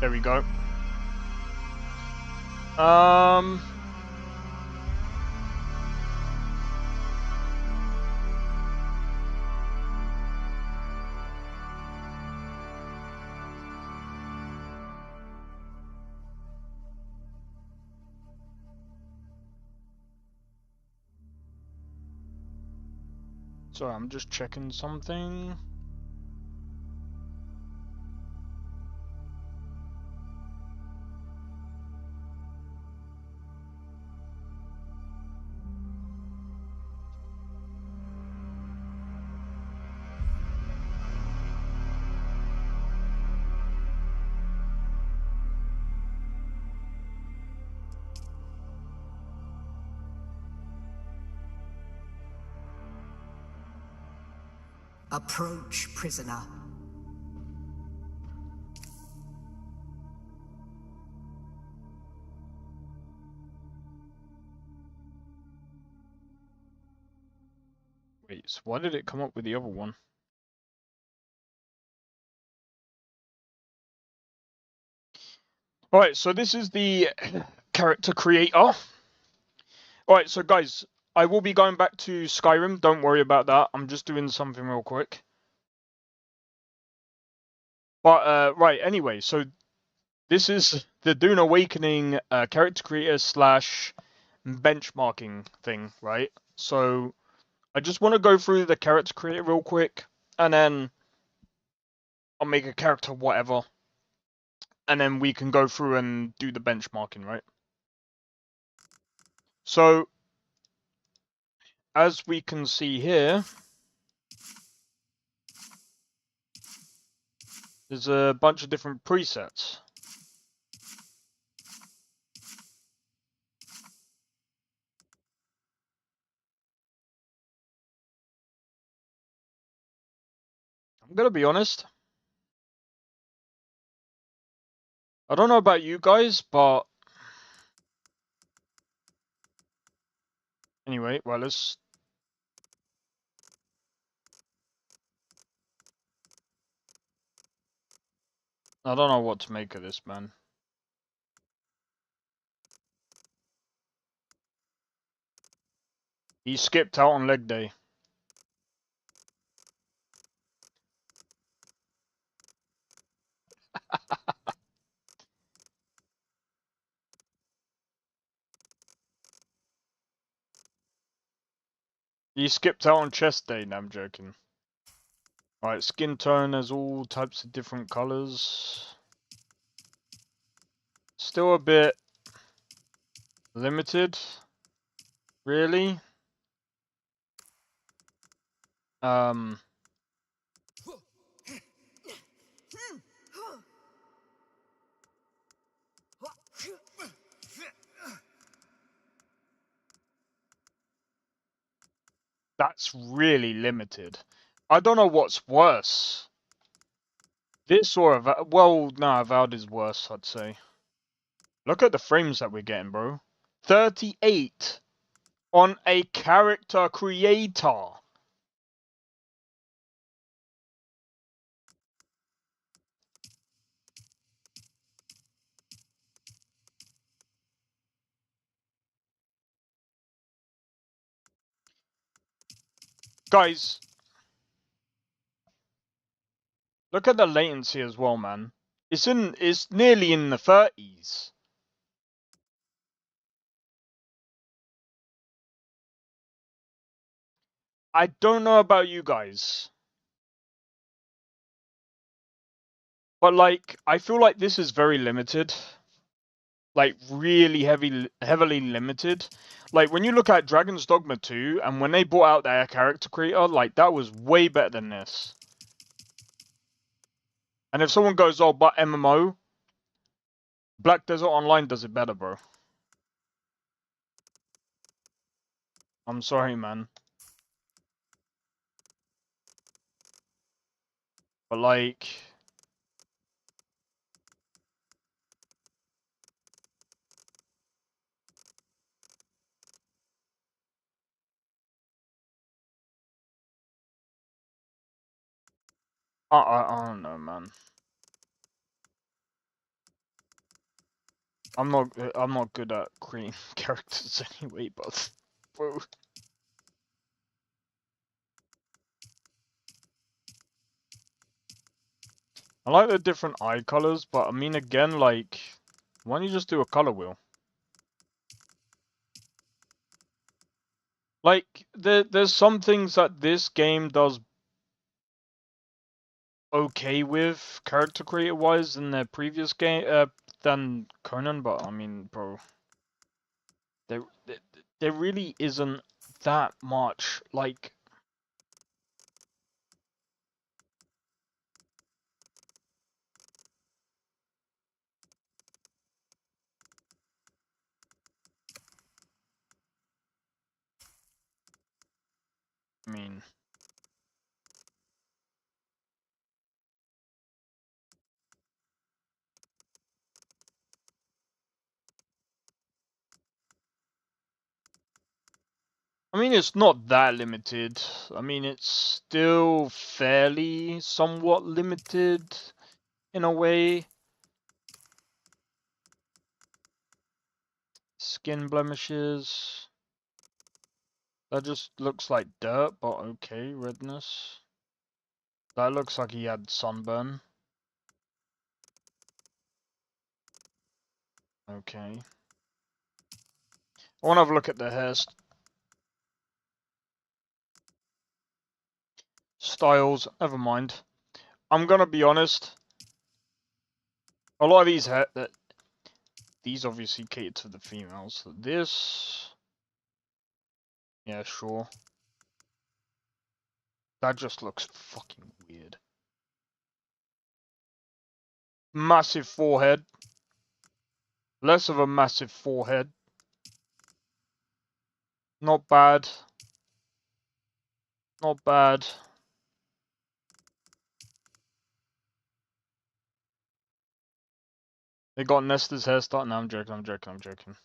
There we go. Sorry, I'm just checking something. Approach, prisoner. Wait, so why did it come up with the other one? Alright, so this is the character creator. Alright, so guys, I will be going back to Skyrim, don't worry about that. I'm just doing something real quick. But, right, anyway, so this is the Dune Awakening character creator slash benchmarking thing, right? So, I just want to go through the character creator real quick, and then I'll make a character whatever, and then we can go through and do the benchmarking, right? So, as we can see here, there's a bunch of different presets. I'm gonna be honest. I don't know about you guys, but anyway, well, let's. I don't know what to make of this, man. He skipped out on leg day. He skipped out on chest day. No, I'm joking. Alright, skin tone has all types of different colors. Still a bit limited, really. That's really limited. I don't know what's worse. This or well, no, Avowed is worse, I'd say. Look at the frames that we're getting, bro. 38 on a character creator. Guys, look at the latency as well, man. It's nearly in the 30s. I don't know about you guys, but like I feel like this is very limited. Like really heavily limited. Like when you look at Dragon's Dogma 2 and when they brought out their character creator, like that was way better than this. And if someone goes, oh, but MMO, Black Desert Online does it better, bro. I'm sorry, man. But like... I don't know, man. I'm not good at creating characters anyway, but... Bro. I like the different eye colors, but I mean, again, like... Why don't you just do a color wheel? Like, there's some things that this game does okay with, character creator wise, than their previous game, than Conan, but I mean, bro, there, there really isn't that much, like, I mean, it's not that limited. I mean, it's still fairly somewhat limited in a way. Skin blemishes. That just looks like dirt, but okay, redness. That looks like he had sunburn. Okay. I want to have a look at the hairstyles. Never mind. I'm gonna be honest. A lot of these these obviously cater to the females. So this, yeah, sure. That just looks fucking weird. Massive forehead. Less of a massive forehead. Not bad. Not bad. They got Nesta's hairstyle. No, I'm joking.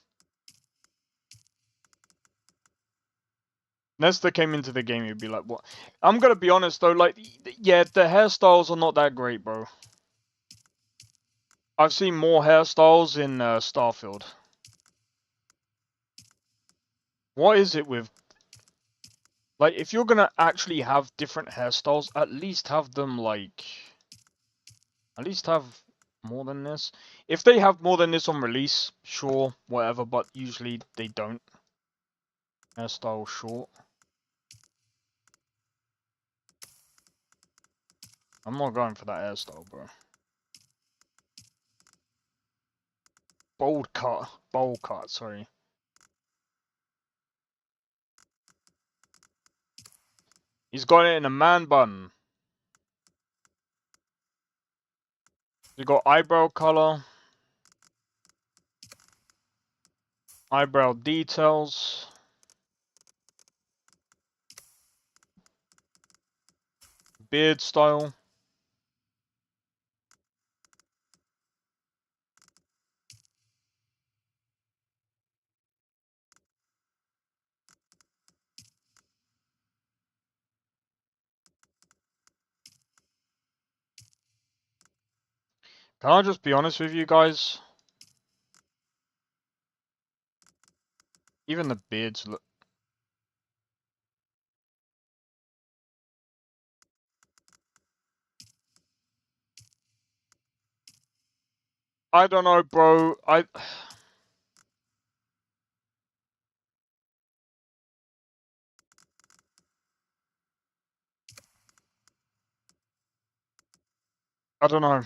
Nesta came into the game, you'd be like, what? I'm gonna be honest though, like, yeah, the hairstyles are not that great, bro. I've seen more hairstyles in Starfield. What is it with... Like, if you're gonna actually have different hairstyles, at least have them, like... At least have more than this. If they have more than this on release, sure, whatever, but usually they don't. Hairstyle short. I'm not going for that hairstyle, bro. Bowl cut, sorry. He's got it in a man bun. You got eyebrow color. Eyebrow details. Beard style. Can I just be honest with you guys? Even the beards look... I don't know, bro. I don't know.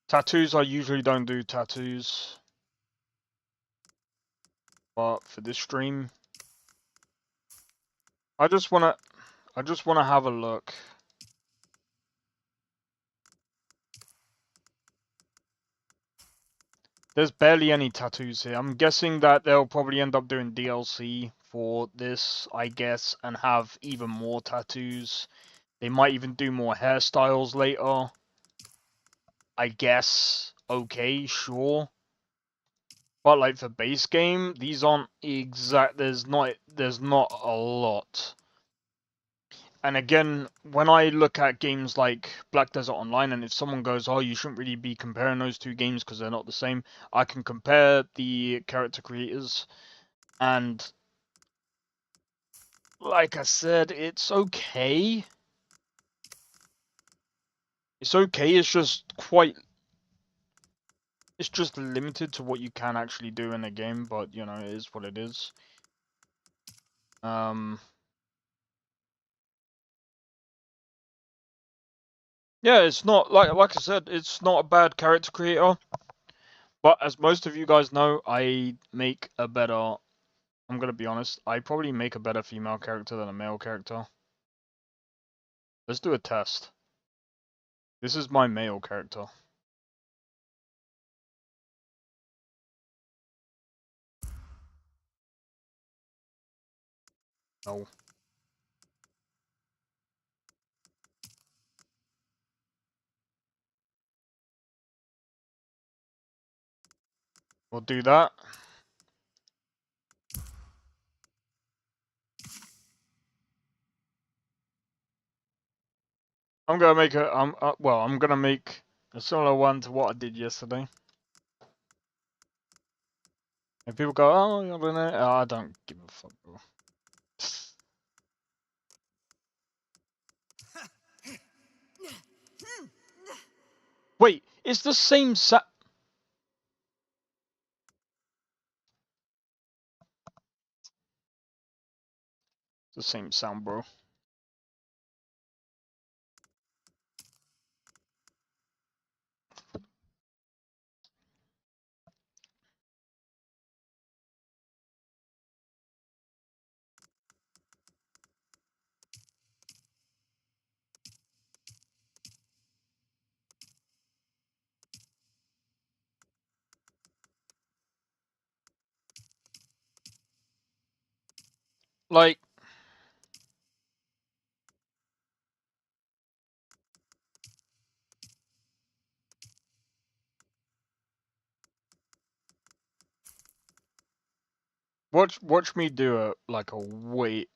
Tattoos, I usually don't do tattoos. But for this stream, I just wanna have a look. There's barely any tattoos here. I'm guessing that they'll probably end up doing DLC for this, I guess, and have even more tattoos. They might even do more hairstyles later. I guess. Okay, sure. But like for base game, these aren't exact. There's not a lot. And again, when I look at games like Black Desert Online, and if someone goes, "Oh, you shouldn't really be comparing those two games because they're not the same," I can compare the character creators, and like I said, it's okay. It's okay. It's just quite. It's just limited to what you can actually do in a game, but you know, it is what it is. Yeah, it's not like I said, it's not a bad character creator. But as most of you guys know, I make a better. I'm gonna be honest. I probably make a better female character than a male character. Let's do a test. This is my male character. No. We'll do that. I'm gonna make a. I'm gonna make a similar one to what I did yesterday. And people go, "Oh, you're doing it." I don't give a fuck, bro. Wait, it's the same the same sound, bro. Like, watch me do a wait.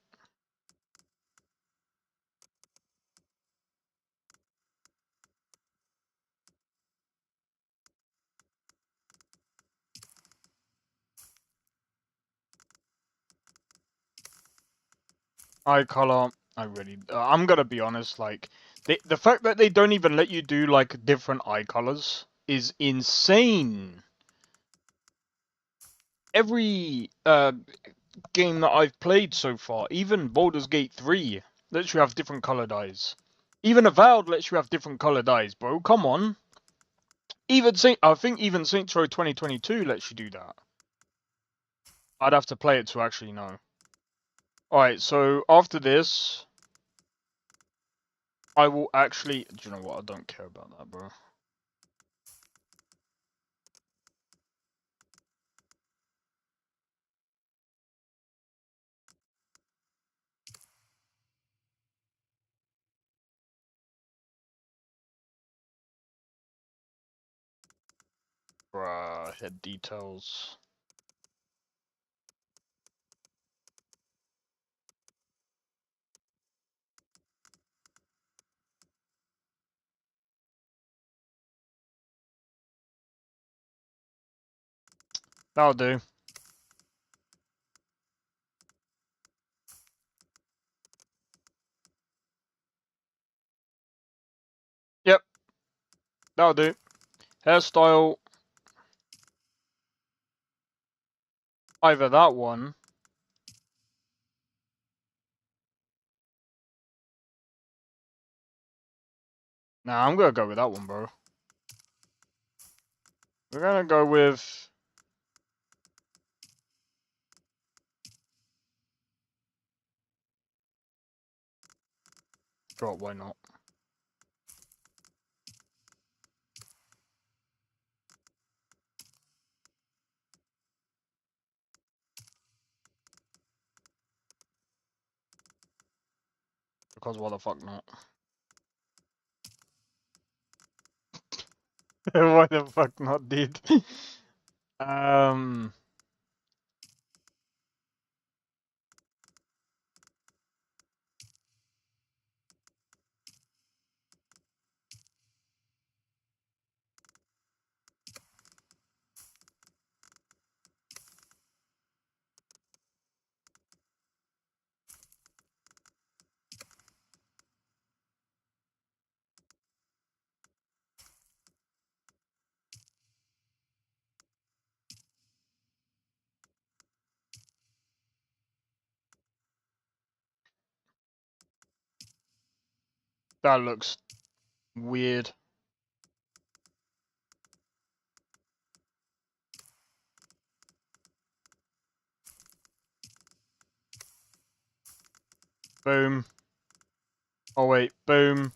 Eye color. I'm gonna be honest. Like, the fact that they don't even let you do like different eye colors is insane. Every game that I've played so far, even Baldur's Gate 3, lets you have different colored eyes. Even Avowed lets you have different colored eyes, bro. Come on. I think even Saints Row 2022 lets you do that. I'd have to play it to actually know. Alright, so after this, I will actually... Do you know what? I don't care about that, bro. Bruh, head details. That'll do. Yep. That'll do. Hairstyle. Either that one. Nah, I'm gonna go with that one, bro. We're gonna go with... Sure, why not? Because why the fuck not? Why the fuck not, dude? um... That looks weird. Boom. Oh wait, boom.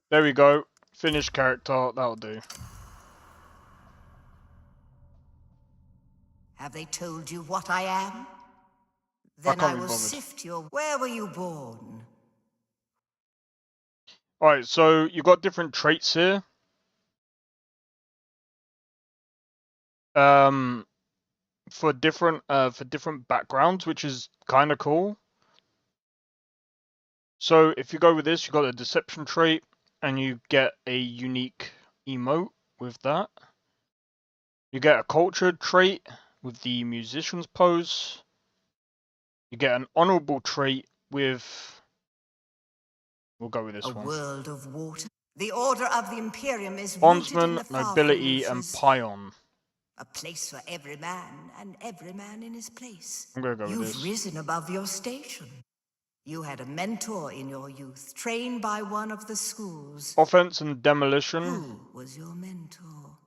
There we go. Finish character, that'll do. Have they told you what I am? I Then can't I be will bothered. sift your... Where were you born? Alright, so you got different traits here. For different backgrounds, which is kind of cool. So if you go with this, you got a deception trait, and you get a unique emote with that. You get a cultured trait with the musician's pose. You get an honorable trait with... We'll go with this one. A world of water. The Order of the Imperium is rooted in Bondsman, the nobility, Farfall and Reaches. Pion. A place for every man, and every man in his place. I'm gonna go with You've this. risen above your station. You had a mentor in your youth, trained by one of the schools. Offense and demolition. Who was your mentor?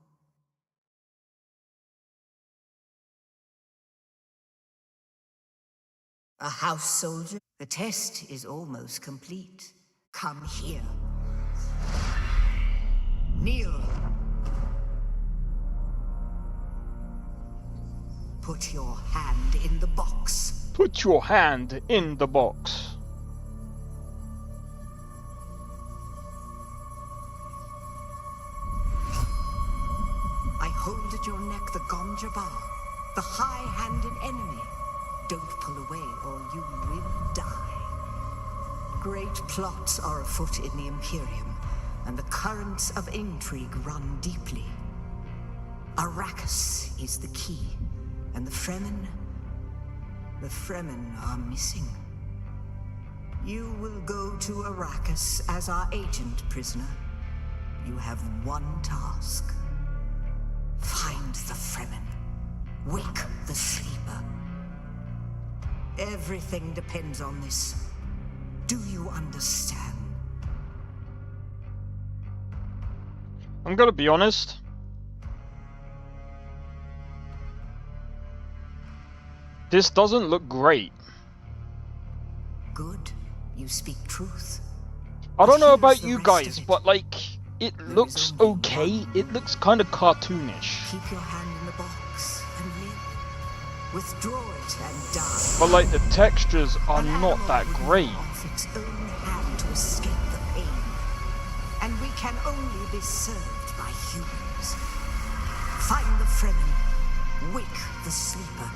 A house soldier? The test is almost complete. Come here. Kneel. Put your hand in the box. Put your hand in the box. I hold at your neck the Gonja Bar, the high-handed enemy. Don't pull away or you will die. Great plots are afoot in the Imperium, and the currents of intrigue run deeply. Arrakis is the key, and the Fremen are missing. You will go to Arrakis as our agent, prisoner. You have one task. Find the Fremen. Wake the sleeper. Everything depends on this. Do you understand? I'm gonna be honest. This doesn't look great. Good. You speak truth. I don't know Here's about the you rest guys, of it. but like, it looks okay. It looks kind of cartoonish. Keep your hand in the box and live. Withdraw it and die. But like, the textures are not that great. Off its own hand to escape the pain. And we can only be served by humans. Find the Fremen. Wake the sleeper.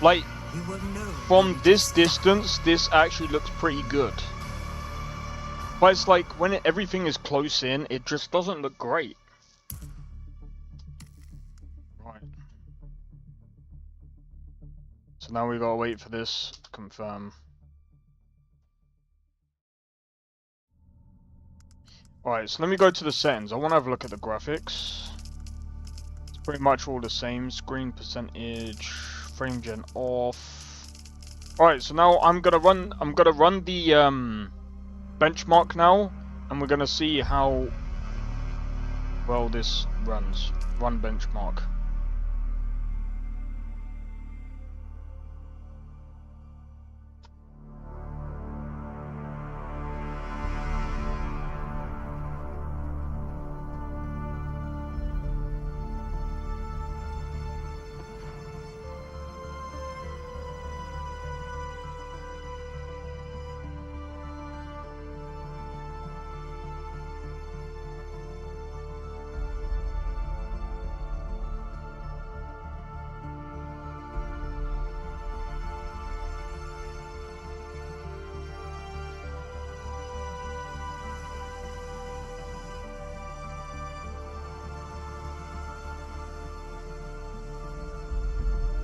Like, You will know. from this distance, this actually looks pretty good. But it's like, when everything is close in, it just doesn't look great. Right. So now we gotta wait for this to confirm. Alright, so let me go to the settings. I want to have a look at the graphics. It's pretty much all the same. Screen percentage, frame gen off. Alright, so now I'm gonna run the benchmark now, and we're gonna see how well this runs. Run benchmark.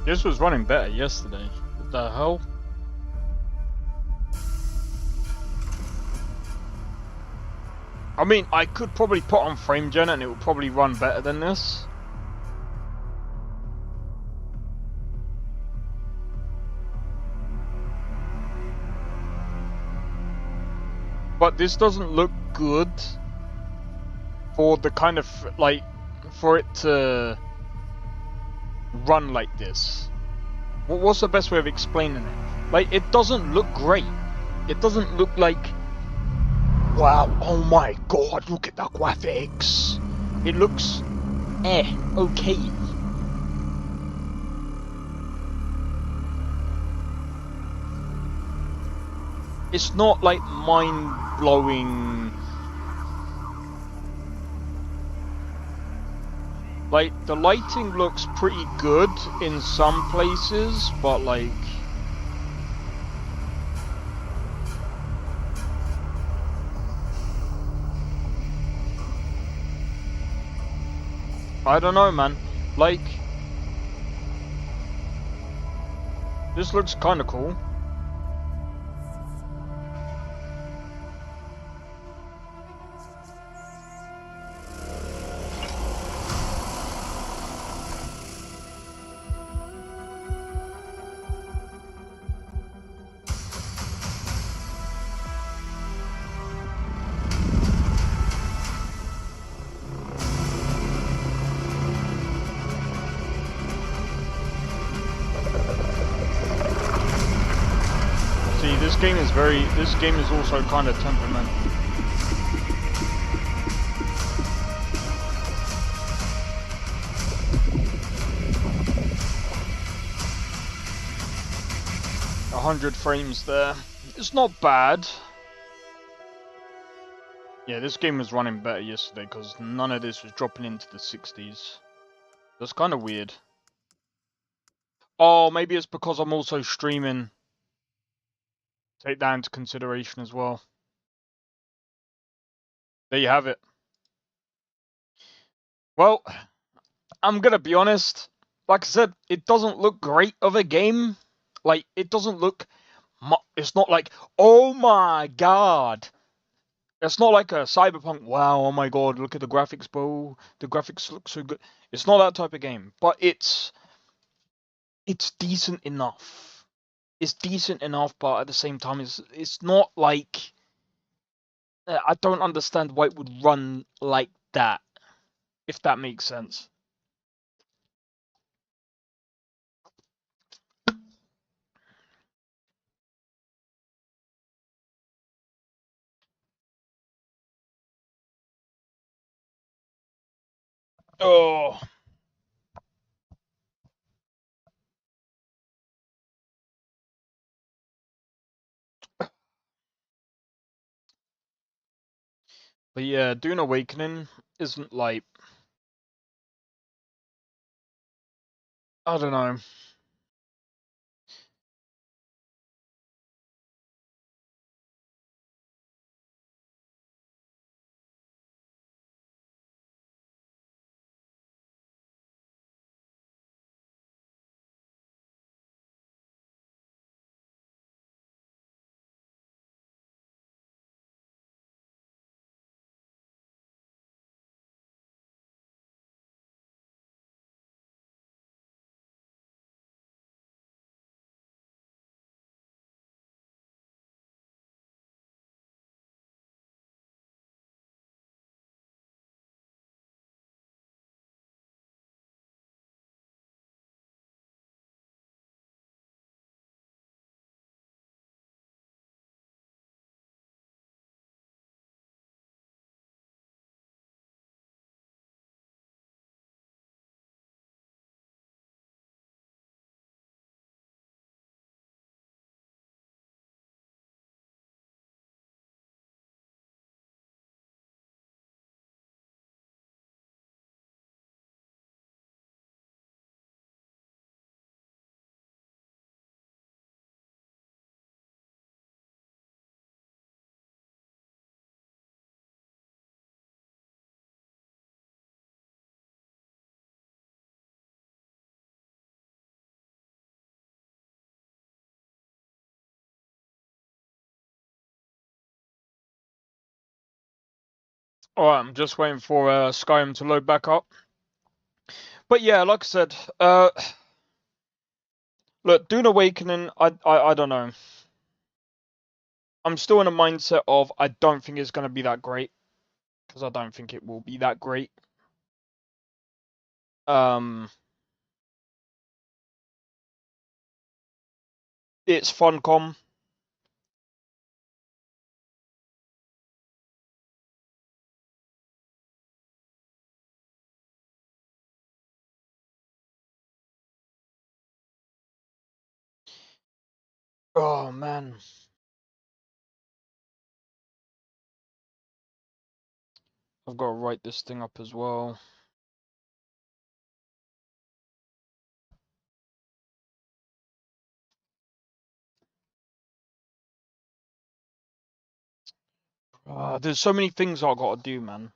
This was running better yesterday. What the hell? I mean, I could probably put on frame gen and it would probably run better than this. But this doesn't look good for the kind of, like, for it to run like this. What's the best way of explaining it? Like, it doesn't look great. It doesn't look like, wow, oh my god, look at the graphics. It looks, okay. It's not like mind-blowing. Like, the lighting looks pretty good in some places, but like... I don't know, man. Like... This looks kinda cool. This game is also kind of temperamental. A 100 frames there. It's not bad. Yeah, this game was running better yesterday because none of this was dropping into the 60s. That's kind of weird. Oh, maybe it's because I'm also streaming. Take that into consideration as well. There you have it. Well, I'm gonna be honest. Like I said, it doesn't look great of a game. Like, it doesn't look... It's not like, oh my god. It's not like a Cyberpunk, wow, oh my god, look at the graphics, bro. The graphics look so good. It's not that type of game. But it's decent enough. It's decent enough, but at the same time, it's not like... I don't understand why it would run like that. If that makes sense. Oh. But yeah, Dune Awakening isn't like... I don't know. Alright, I'm just waiting for Skyrim to load back up. But yeah, like I said, look, Dune Awakening, I don't know. I'm still in a mindset of I don't think it's going to be that great. Because I don't think it will be that great. It's Funcom. Oh man. I've got to write this thing up as well. There's so many things I've got to do, man.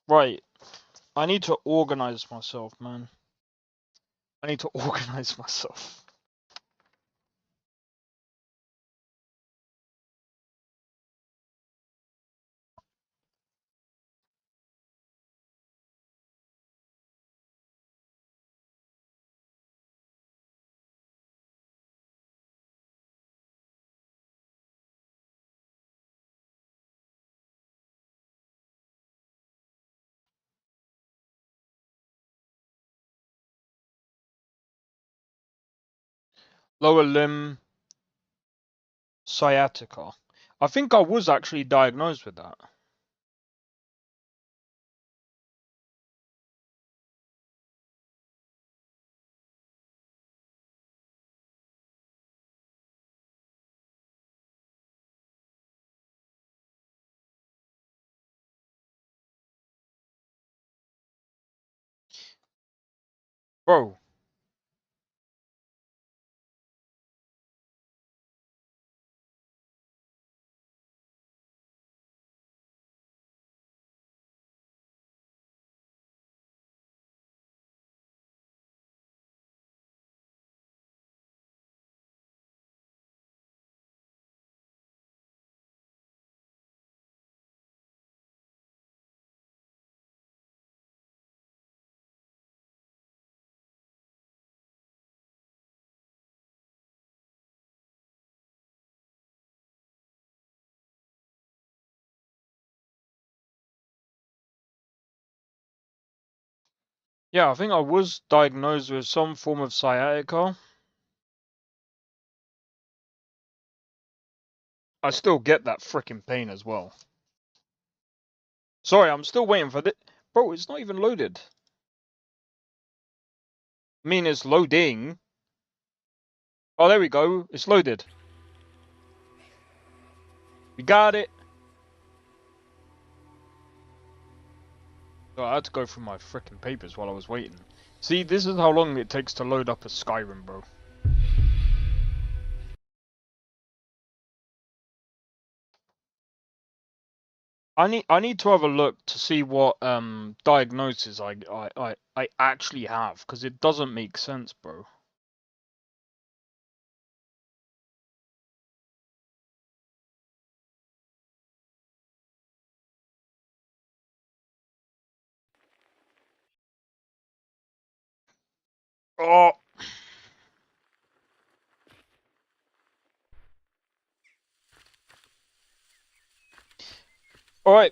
Right. I need to organize myself, man. I need to organize myself. Lower limb sciatica. I think I was actually diagnosed with that. Bro. Yeah, I think I was diagnosed with some form of sciatica. I still get that freaking pain as well. Sorry, I'm still waiting for this. Bro, it's not even loaded. I mean, it's loading. Oh, there we go. It's loaded. We got it. So I had to go through my freaking papers while I was waiting. See, this is how long it takes to load up a Skyrim, bro. I need to have a look to see what diagnosis I actually have, because it doesn't make sense, bro. Oh. All right.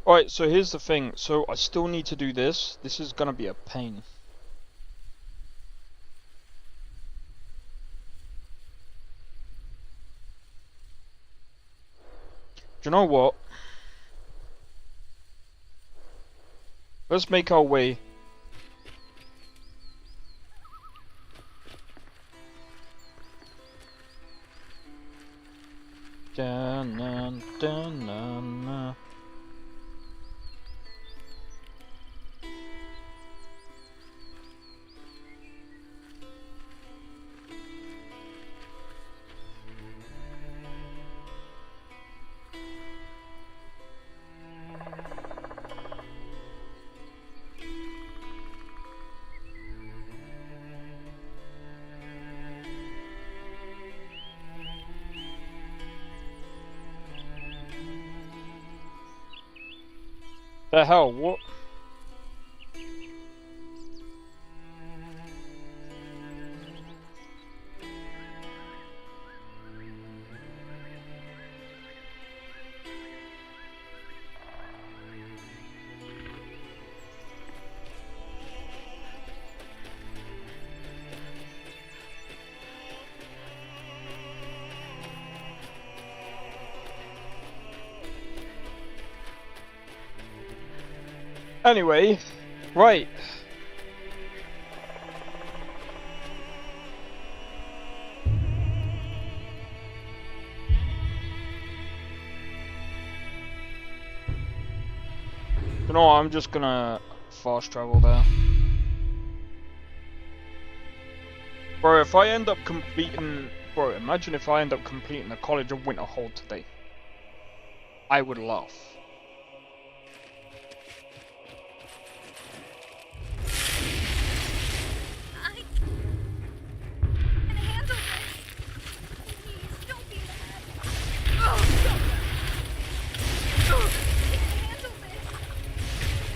Alright, so here's the thing. So I still need to do this. This is gonna be a pain. Do you know what? Let's make our way. Dun, dun, dun, dun, dun. The hell, what? Anyway, right. You know what, I'm just gonna fast travel there. Bro, if I end up completing... Bro, imagine if I end up completing the College of Winterhold today. I would laugh. I can handle this. Please, don't be mad. Oh, stop that. I can handle this.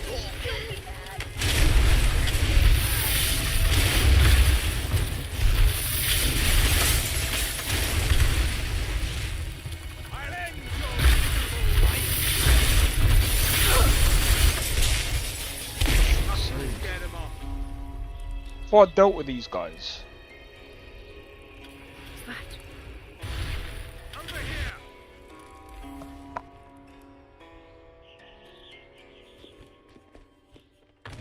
Please, don't be mad. Before I dealt with these guys.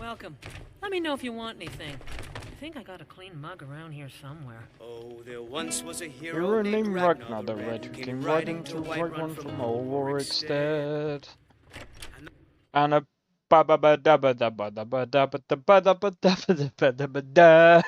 Welcome. Let me know if you want anything. I think I got a clean mug around here somewhere. Oh, there once was a Hero named Ragnar the Red, who came riding to right one from old Warwick's stead. And a ba ba ba da ba da ba da ba da ba da ba da ba da ba da ba da ba da.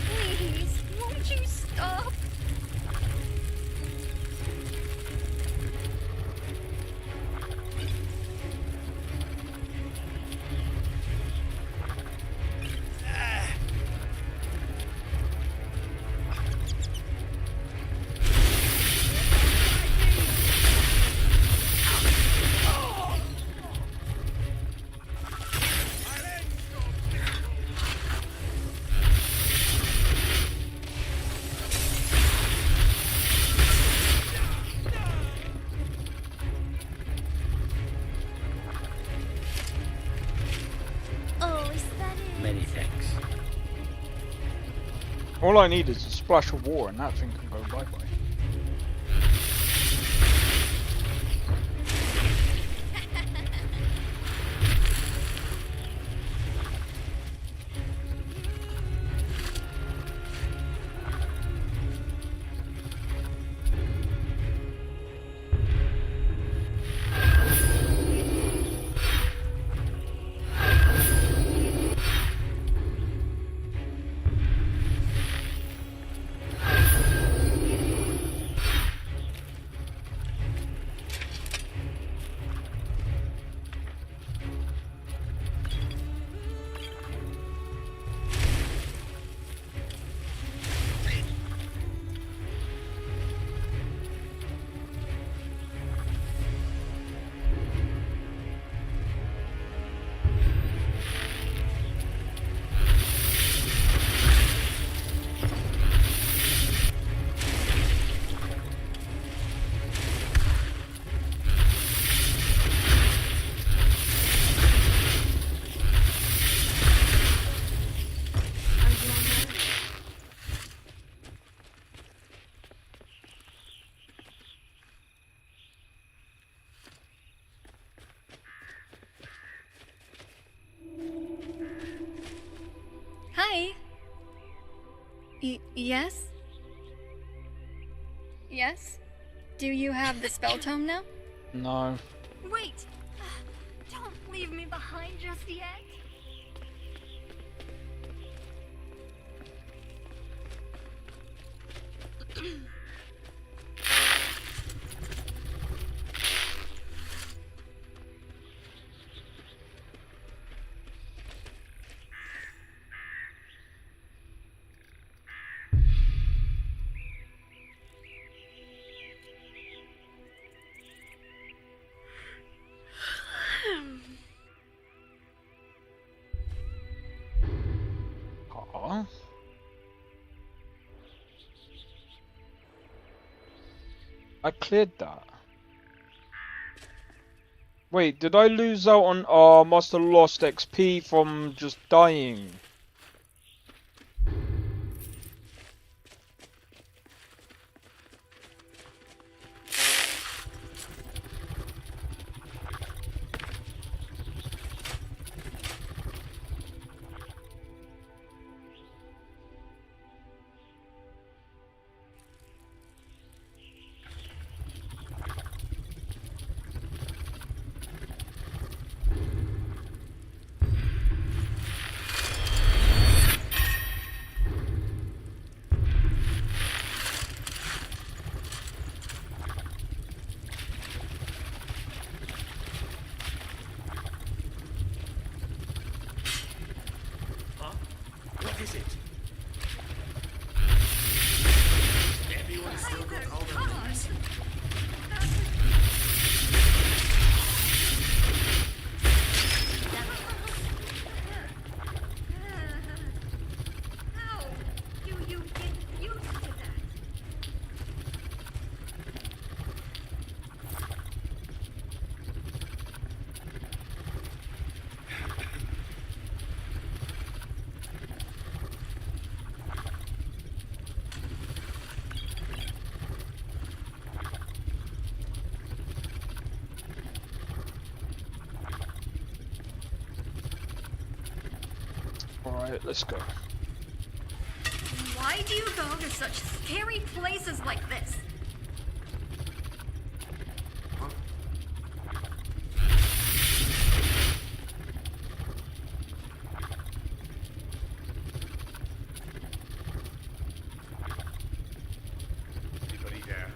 Please, won't you stop? Oh, is that it? Many thanks. All I need is a splash of water and that thing can go bye-bye. Hi. Yes? Yes? Do you have the spell tome now? No. Wait! Don't leave me behind just yet. Huh? I cleared that. Wait, did I lose out on... Oh, I must have lost XP from just dying. What is it? Everyone still got all their names? How? You get used to that. Alright, let's go. Why do you go to such scary places like this? Anybody there?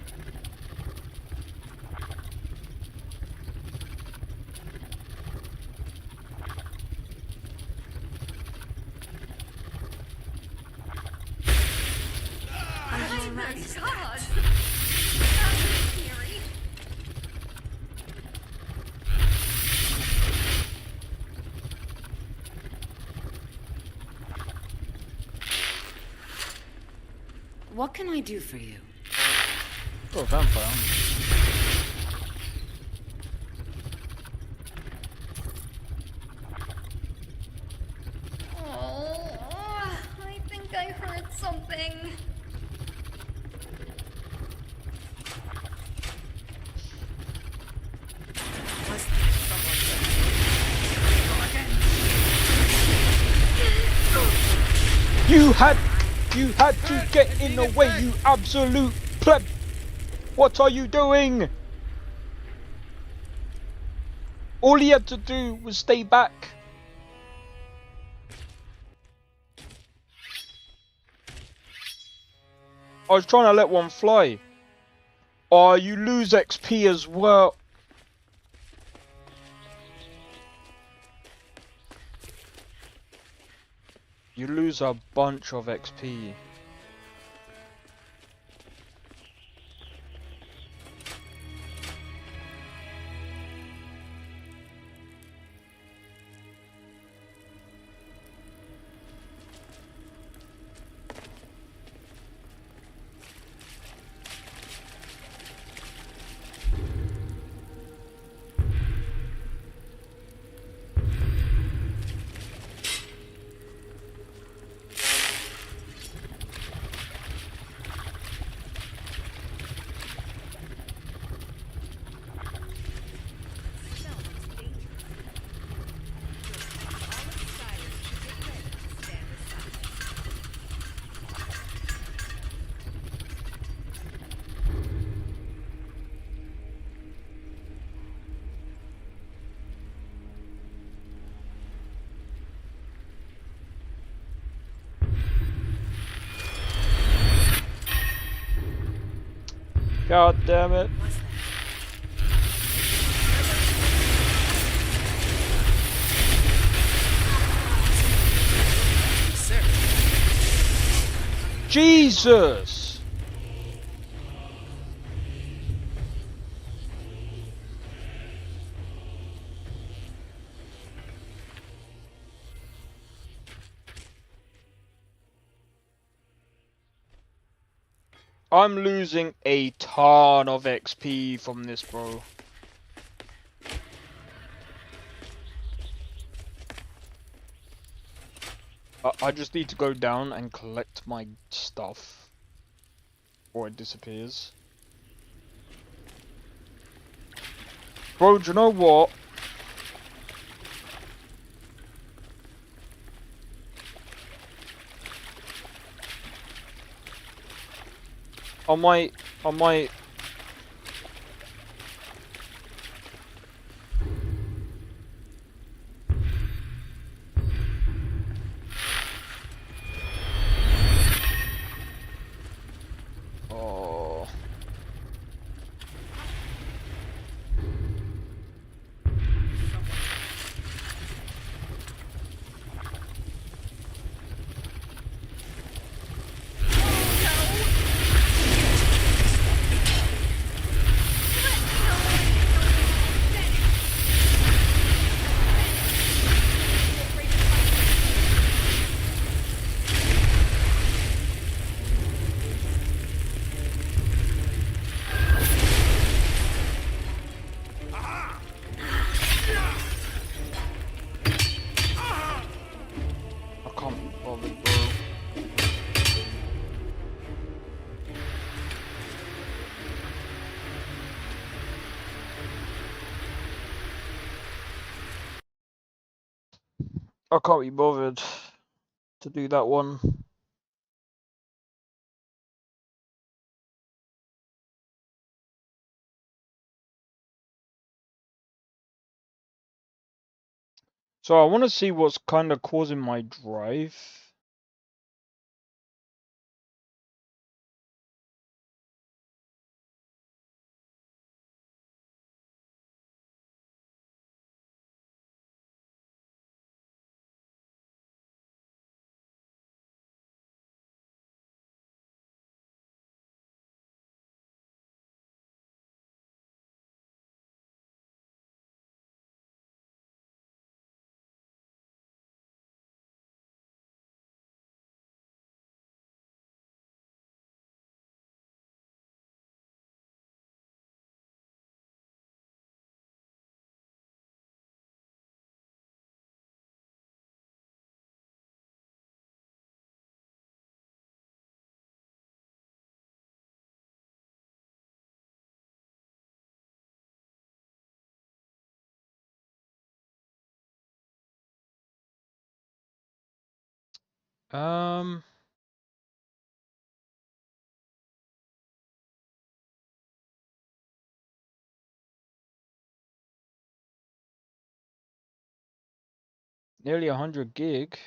Oh my god! That's scary. What can I do for you? Oh, vampire. Oh, I think I heard something. You had to get in the way, you absolute pleb! What are you doing? All he had to do was stay back. I was trying to let one fly. Oh, you lose XP as well. You lose a bunch of XP. God damn it. Jesus! I'm losing a ton of XP from this, bro. I just need to go down and collect my stuff before it disappears. Bro, do you know what? I might... Oh... I can't be bothered to do that one. So I want to see what's kind of causing my drive. Nearly 100 gig.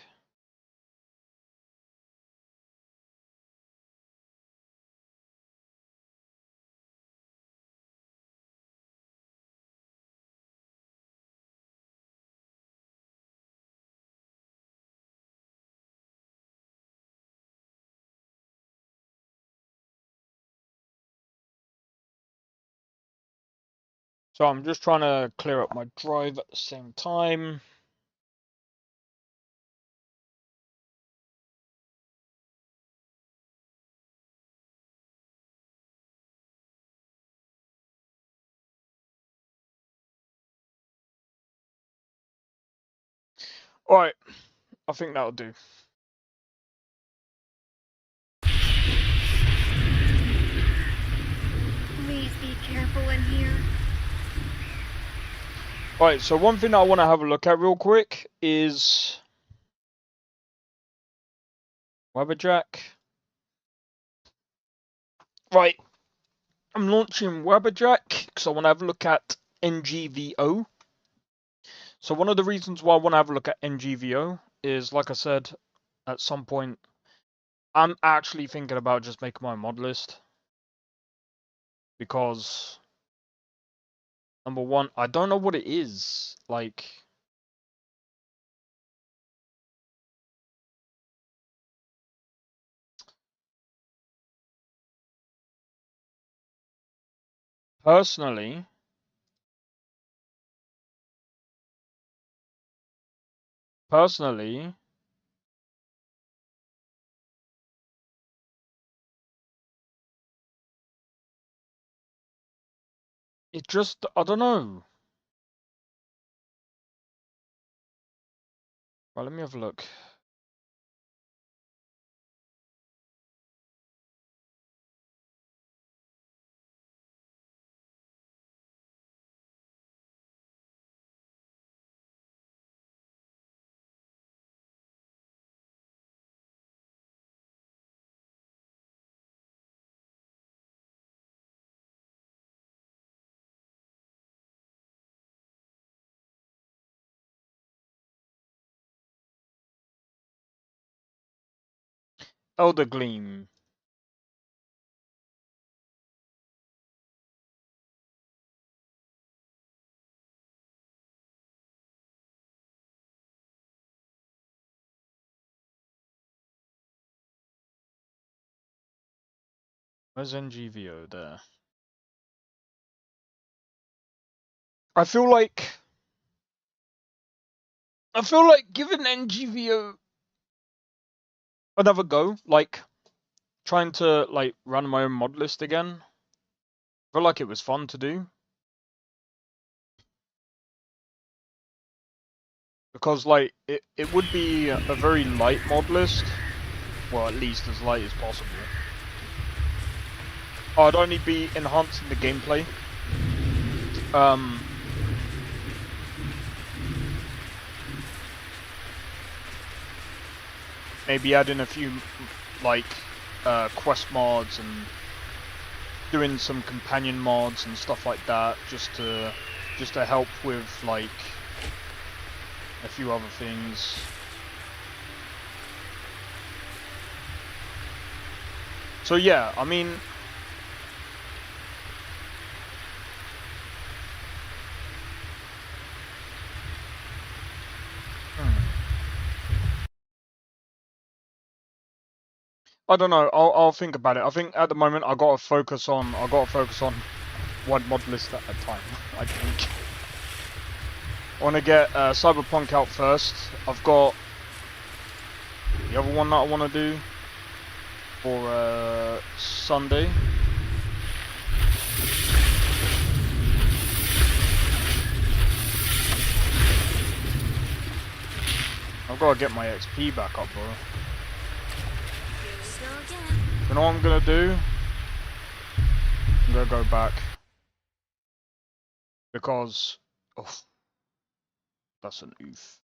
So I'm just trying to clear up my drive at the same time. Alright, I think that'll do. Please be careful in here. Alright, so one thing I want to have a look at real quick is Webberjack. Right, I'm launching Webberjack because I want to have a look at NGVO. So one of the reasons why I want to have a look at NGVO is, like I said, at some point, I'm actually thinking about just making my mod list. because number one, I don't know what it is. Like, personally, it just, I don't know. Well, let me have a look. Elder Gleam. Where's NGVO there? I feel like giving NGVO another go, like trying to like run my own mod list again. I feel like it was fun to do. Because like it would be a very light mod list. Well, at least as light as possible. I'd only be enhancing the gameplay. Maybe adding a few like quest mods and doing some companion mods and stuff like that, just to help with like a few other things. So yeah, I mean, I don't know. I'll think about it. I think at the moment I gotta focus on one mod list at a time. I think I want to get Cyberpunk out first. I've got the other one that I want to do for Sunday. I've got to get my XP back up, bro. You know what I'm gonna do? I'm gonna go back because that's an oof.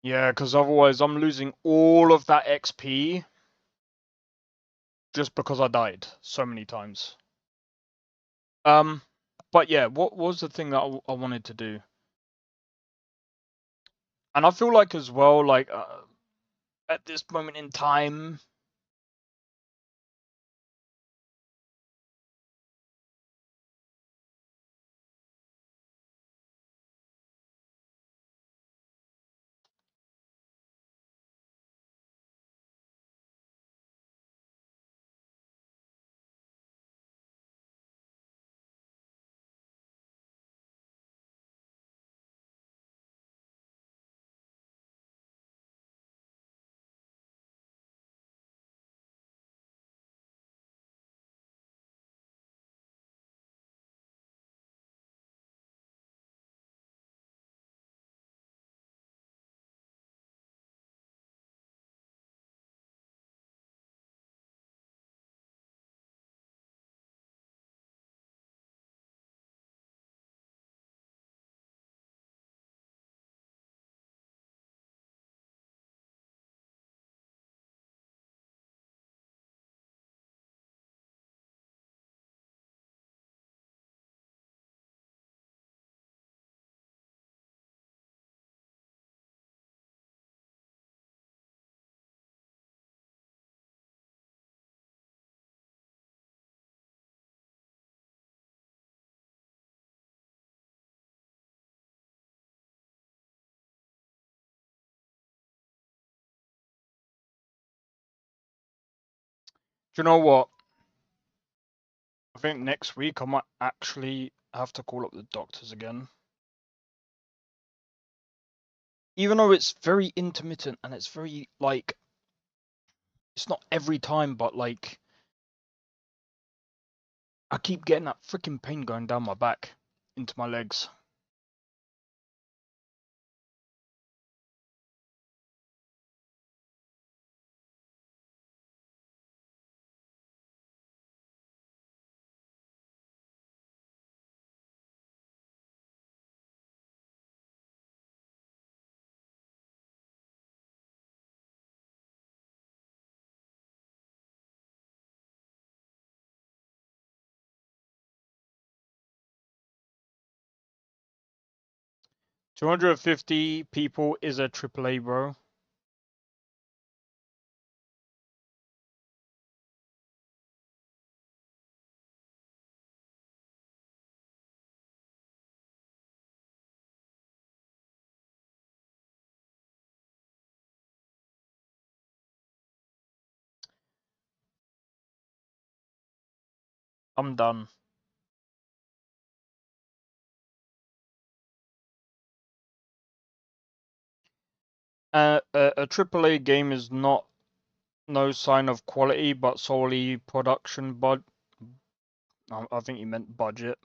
Yeah, because otherwise I'm losing all of that XP just because I died so many times. But yeah, what was the thing that I wanted to do? And I feel like as well, like at this moment in time, Do you know what? I think next week I might actually have to call up the doctors again. Even though it's very intermittent and it's very, like, it's not every time, but, like, I keep getting that freaking pain going down my back into my legs. $250 people is a AAA, bro. I'm done. A AAA game is not no sign of quality, but solely production. But I think you meant budget.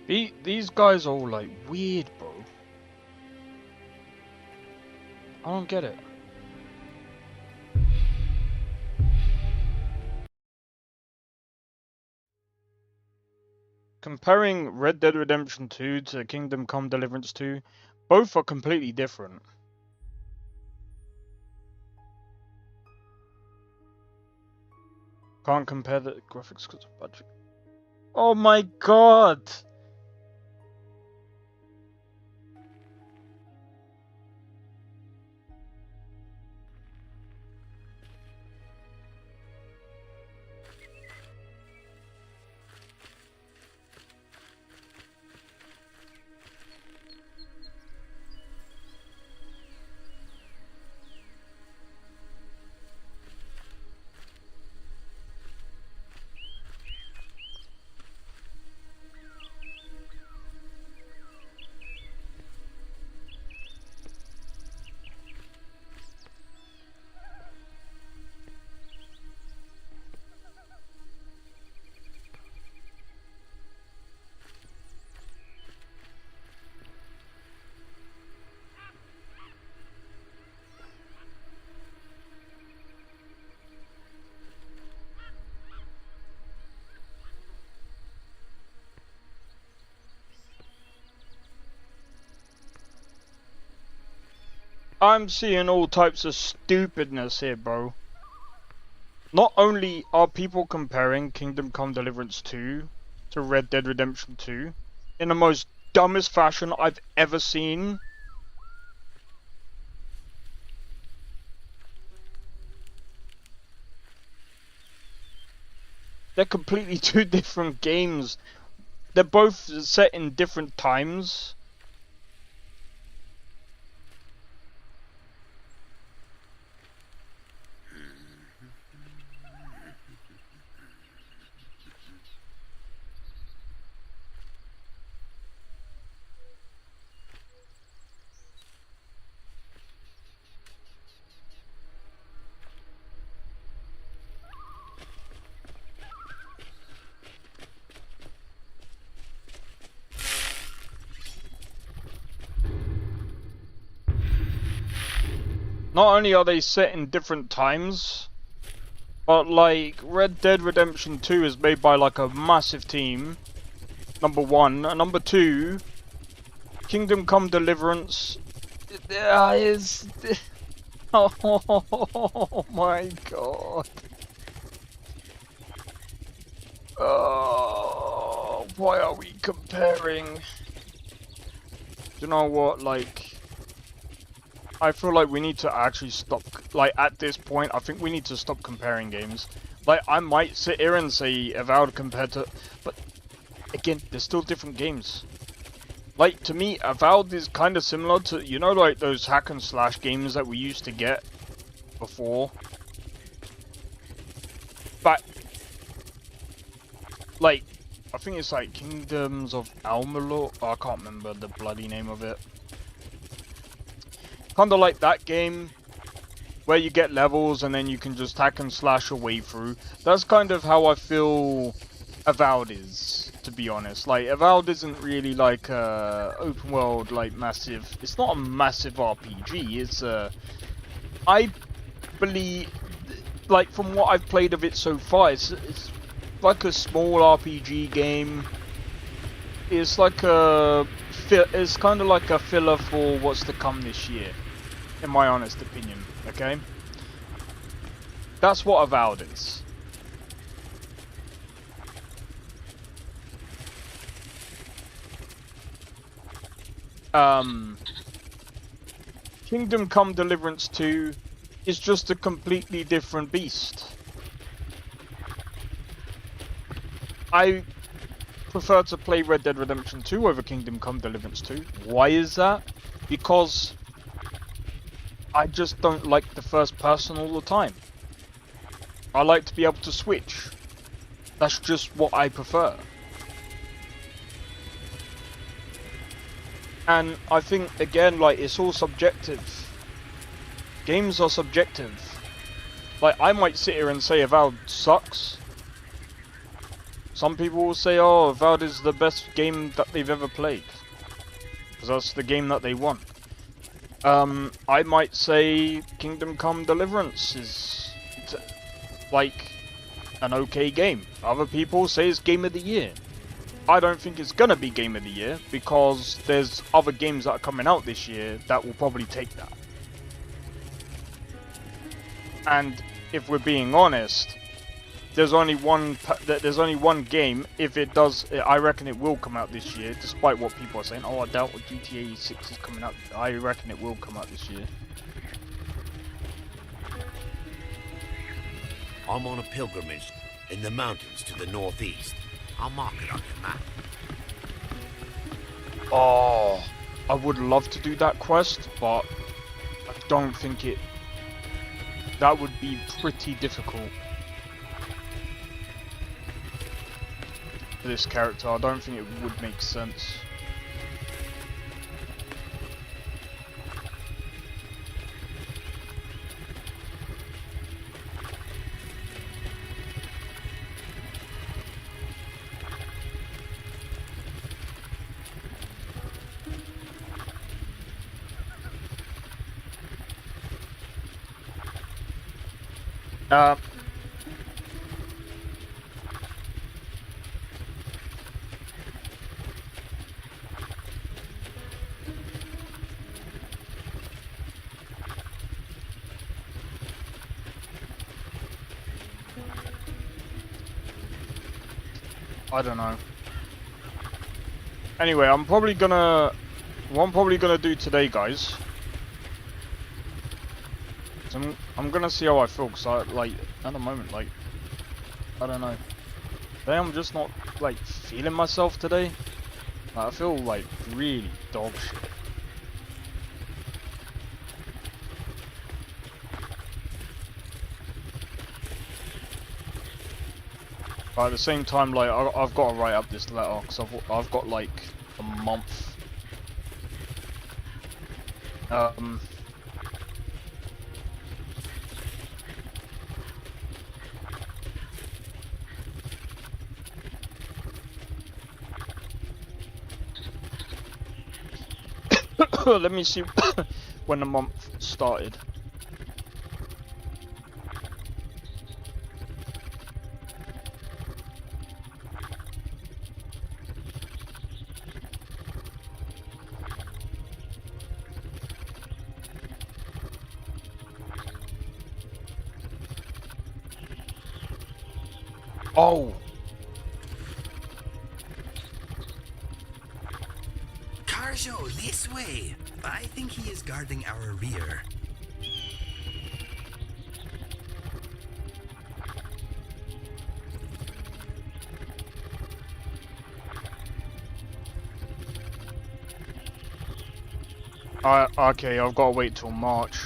These guys are all like weird, bro. I don't get it. Comparing Red Dead Redemption 2 to Kingdom Come Deliverance 2, both are completely different. Can't compare the graphics because of budget. Oh my god! I'm seeing all types of stupidness here, bro. Not only are people comparing Kingdom Come Deliverance 2 to Red Dead Redemption 2 in the most dumbest fashion I've ever seen. They're completely two different games. They're both set in different times. not only are they set in different times, but like Red Dead Redemption 2 is made by like a massive team. Number one, and number two, Kingdom Come Deliverance is. Oh my god. Oh, why are we comparing? You know what, like, I feel like we need to actually stop, like, at this point, I think we need to stop comparing games. Like, I might sit here and say Avowed compared to, but, again, they're still different games. Like, to me, Avowed is kind of similar to, you know, like, those hack and slash games that we used to get before? But, like, I think it's like Kingdoms of Amalur. Oh, I can't remember the bloody name of it. Kind of like that game where you get levels and then you can just hack and slash your way through. That's kind of how I feel Avowed is, to be honest. Like, Avowed isn't really like a open world, like massive. It's not a massive RPG. It's I believe, like, from what I've played of it so far, it's like a small RPG game. It's like it's kind of like a filler for what's to come this year, in my honest opinion. Okay, that's what Avowed is. Kingdom Come Deliverance 2 is just a completely different beast. I prefer to play Red Dead Redemption 2 over Kingdom Come Deliverance 2. Why is that? Because I just don't like the first person all the time. I like to be able to switch. That's just what I prefer. And I think, again, like, it's all subjective. Games are subjective. Like, I might sit here and say Avowed sucks. Some people will say, oh, Avowed is the best game that they've ever played. Because that's the game that they want. I might say Kingdom Come Deliverance is, like, an okay game. Other people say it's Game of the Year. I don't think it's gonna be Game of the Year, because there's other games that are coming out this year that will probably take that. And if we're being honest, there's only one game. If it does, I reckon it will come out this year, despite what people are saying. Oh, I doubt GTA 6 is coming out. I reckon it will come out this year. I'm on a pilgrimage in the mountains to the northeast. I'll mark it on your map. Oh, I would love to do that quest, but I don't think it. That would be pretty difficult for this character. I don't think it would make sense. I don't know. Anyway, what I'm probably gonna do today, guys. I'm gonna see how I feel, cause I, like, at the moment, like, I don't know. Today I'm just not, like, feeling myself today. Like, I feel like really dog shit. But at the same time, like, I've got to write up this letter, because I've got like a month. Let me see when the month started. Oh! Carjo, this way. I think he is guarding our rear. Okay, I've got to wait till March.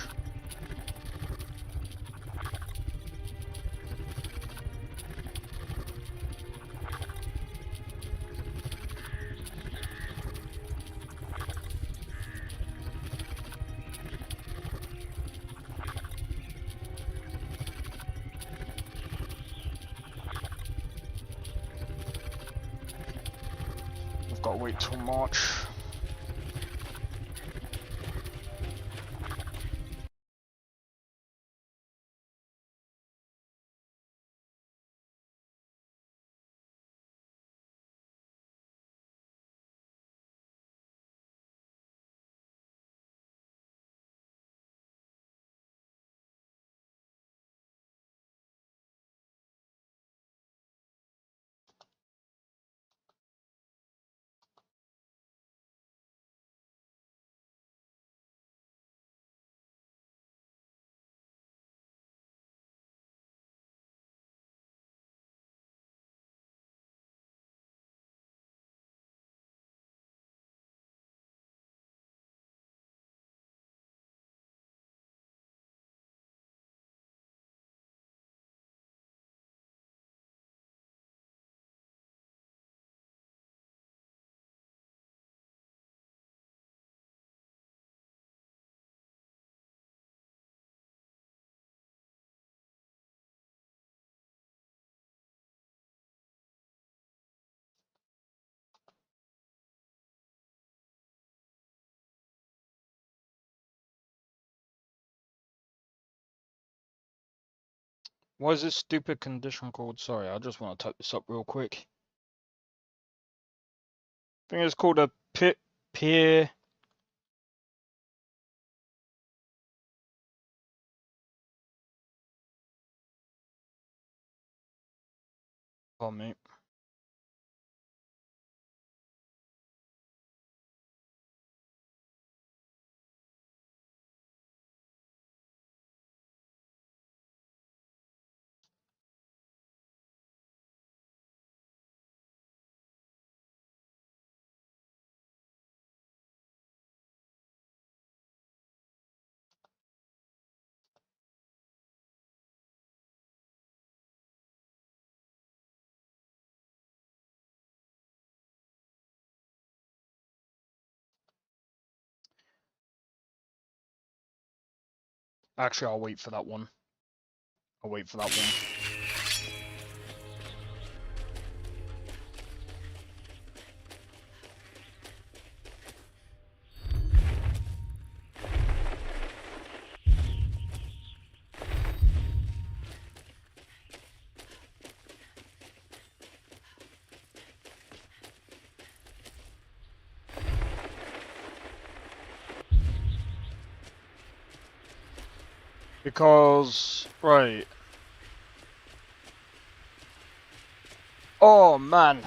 I've got to wait till March. What is this stupid condition called? Sorry, I just want to type this up real quick. I think it's called a peer. Oh, mate. Actually, I'll wait for that one. I'll wait for that one. Because, right. Oh, man.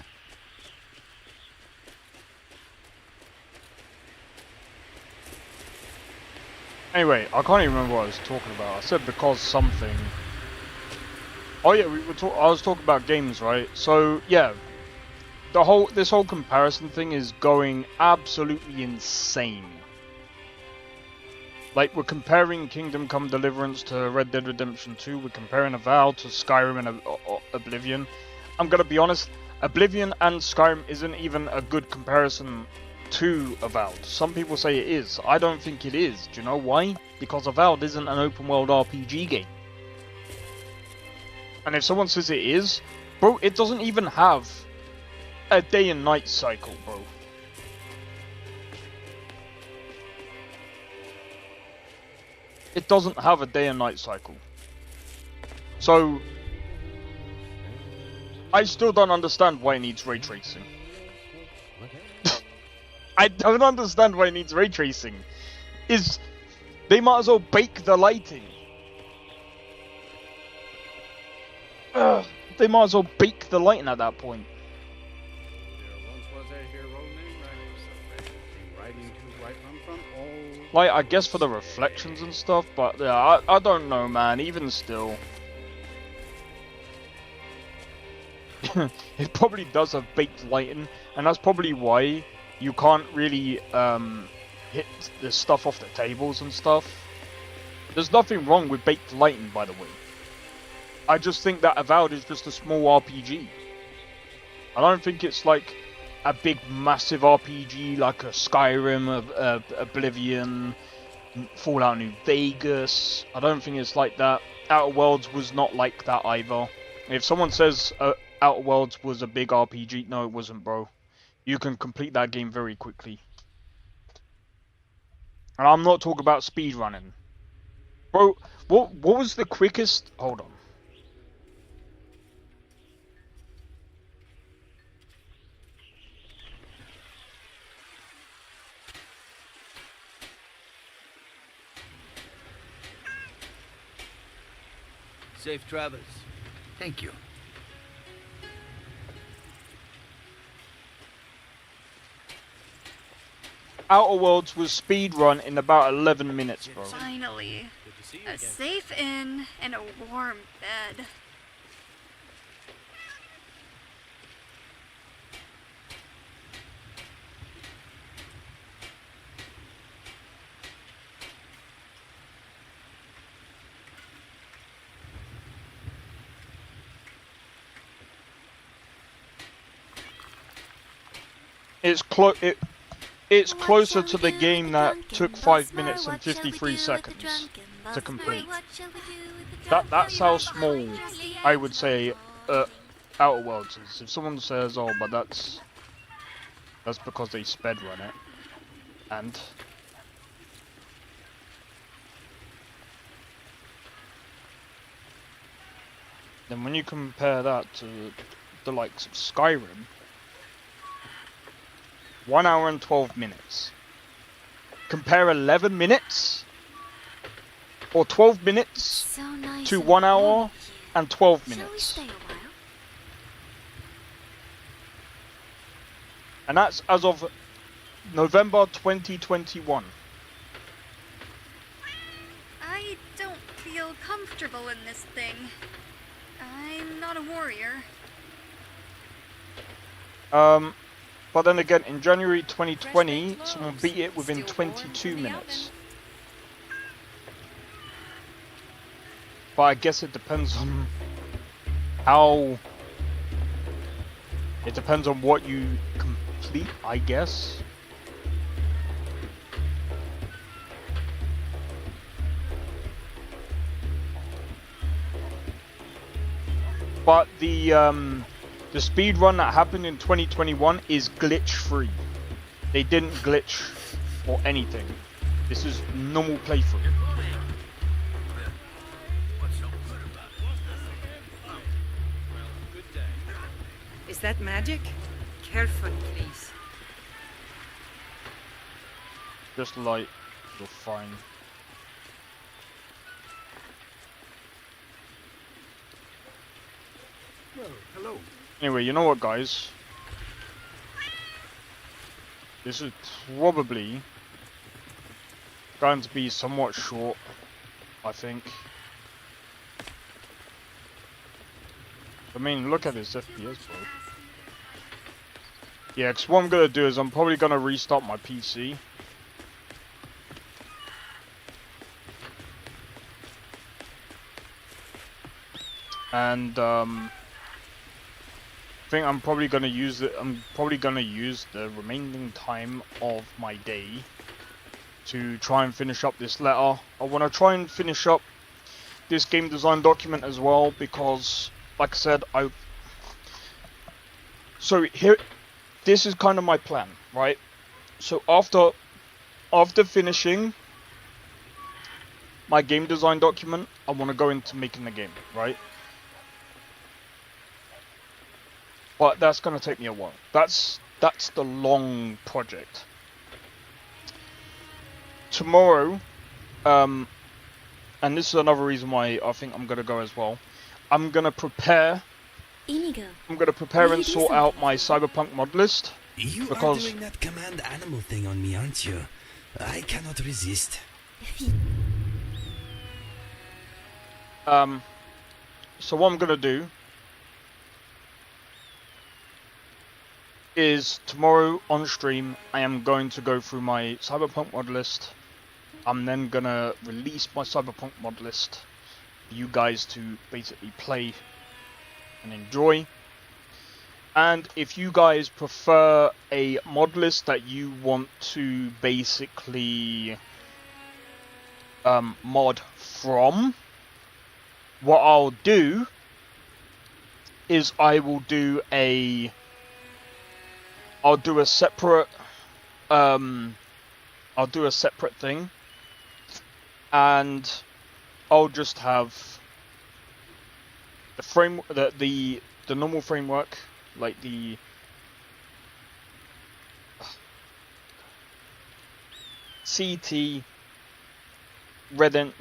Anyway, I can't even remember what I was talking about. I said because something. Oh yeah, I was talking about games, right? So yeah, this whole comparison thing is going absolutely insane. Like, we're comparing Kingdom Come Deliverance to Red Dead Redemption 2, we're comparing Avowed to Skyrim and Oblivion. I'm gonna be honest, Oblivion and Skyrim isn't even a good comparison to Avowed. Some people say it is. I don't think it is. Do you know why? Because Avowed isn't an open world RPG game. And if someone says it is, bro, it doesn't even have a day and night cycle, bro. It doesn't have a day and night cycle. So, I still don't understand why it needs ray tracing. I don't understand why it needs ray tracing. They might as well bake the lighting. They might as well bake the lighting at that point. There once was a hero named Magnus, riding to right from all. Like, I guess for the reflections and stuff, but yeah, I don't know, man. Even still. It probably does have baked lighting, and that's probably why you can't really hit the stuff off the tables and stuff. There's nothing wrong with baked lighting, by the way. I just think that Avowed is just a small RPG. I don't think it's like a big, massive RPG like a Skyrim, Oblivion, Fallout New Vegas. I don't think it's like that. Outer Worlds was not like that either. If someone says Outer Worlds was a big RPG, no, it wasn't, bro. You can complete that game very quickly. And I'm not talking about speedrunning. Bro, what was the quickest... Hold on. Safe travels. Thank you. Outer Worlds was speedrun in about 11 minutes, bro. Finally. A safe inn and a warm bed. It's closer to the game that took 5 minutes and 53 seconds to complete. That's how small I would say Outer Worlds is. If someone says, "Oh, but that's because they sped run it," and then when you compare that to the likes of Skyrim. 1 hour and 12 minutes. Compare 11 minutes or 12 minutes to 1 hour and 12 minutes. And that's as of November 2021. I don't feel comfortable in this thing. I'm not a warrior. But then again, in January 2020, someone beat it within 22 minutes. But I guess it depends on how... It depends on what you complete, I guess. But the speed run that happened in 2021 is glitch free. They didn't glitch or anything. This is normal playthrough. Is that magic? Careful, please. Just light, you're fine. Well, hello. Anyway, you know what, guys? This is probably going to be somewhat short, I think. I mean, look at this FPS, bro. Yeah, because what I'm going to do is I'm probably going to restart my PC. And, I think I'm probably gonna use it. I'm probably gonna use the remaining time of my day to try and finish up this letter. I want to try and finish up this game design document as well because, like I said, So here, this is kind of my plan, right? So after finishing my game design document, I want to go into making the game, right? But that's going to take me a while. That's the long project. Tomorrow, and this is another reason why I think I'm going to go as well. I'm going to prepare Inigo. I'm gonna prepare will and you do sort out my Cyberpunk mod list. You are Because doing that command animal thing on me, aren't you? I cannot resist. so what I'm gonna do is tomorrow on stream I am going to go through my Cyberpunk mod list. I'm then gonna release my Cyberpunk mod list for you guys to basically play and enjoy. And if you guys prefer a mod list that you want to basically mod from, what I'll do is I'll do a separate thing, and I'll just have the normal framework, like the CT red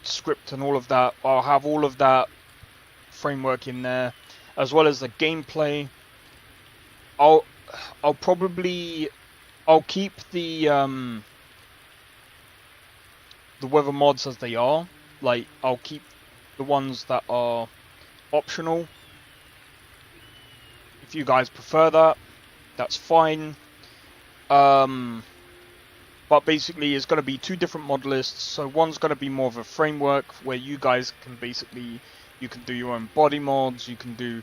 script and all of that. I'll have all of that framework in there, as well as the gameplay. I'll keep the weather mods as they are. Like, I'll keep the ones that are optional. If you guys prefer that, that's fine. But basically it's going to be two different mod lists. So one's going to be more of a framework where you guys can basically, you can do your own body mods, you can do,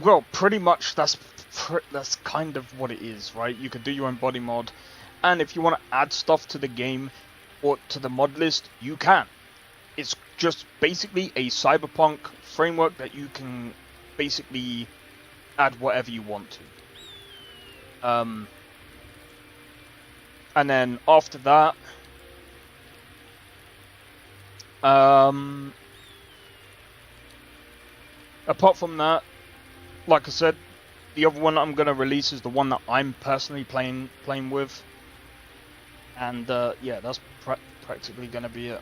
well, pretty much that's kind of what it is, right? You can do your own body mod, and if you want to add stuff to the game or to the mod list, you can. It's just basically a Cyberpunk framework that you can basically add whatever you want to. And then after that, apart from that, like I said, the other one I'm gonna release is the one that I'm personally playing with, and yeah, that's practically gonna be it.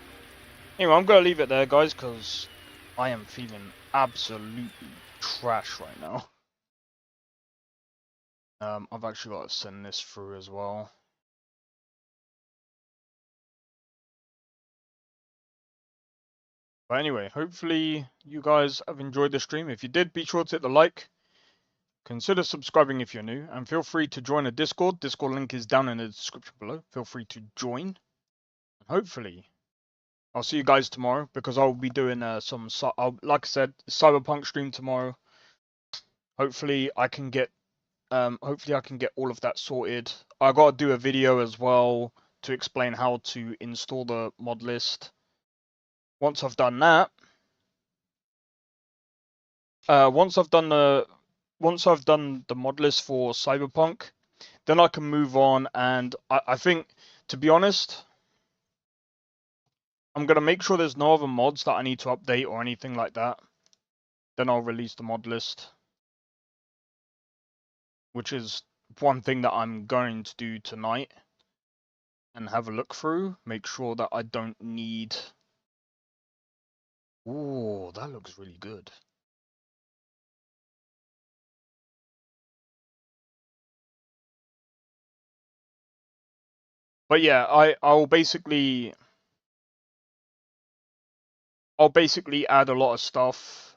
Anyway, I'm gonna leave it there, guys, because I am feeling absolutely trash right now. I've actually got to send this through as well. But anyway, hopefully you guys have enjoyed the stream. If you did, be sure to hit the like. Consider subscribing if you're new, and feel free to join a Discord. Discord link is down in the description below. Feel free to join. And hopefully, I'll see you guys tomorrow, because I'll be doing like I said, Cyberpunk stream tomorrow. Hopefully I can get all of that sorted. I gotta do a video as well to explain how to install the mod list. Once I've done that, once I've done the mod list for Cyberpunk, then I can move on, and I think, to be honest, I'm gonna make sure there's no other mods that I need to update or anything like that. Then I'll release the mod list, which is one thing that I'm going to do tonight, and have a look through, make sure that I don't need. Ooh, that looks really good. But yeah, I'll basically add a lot of stuff,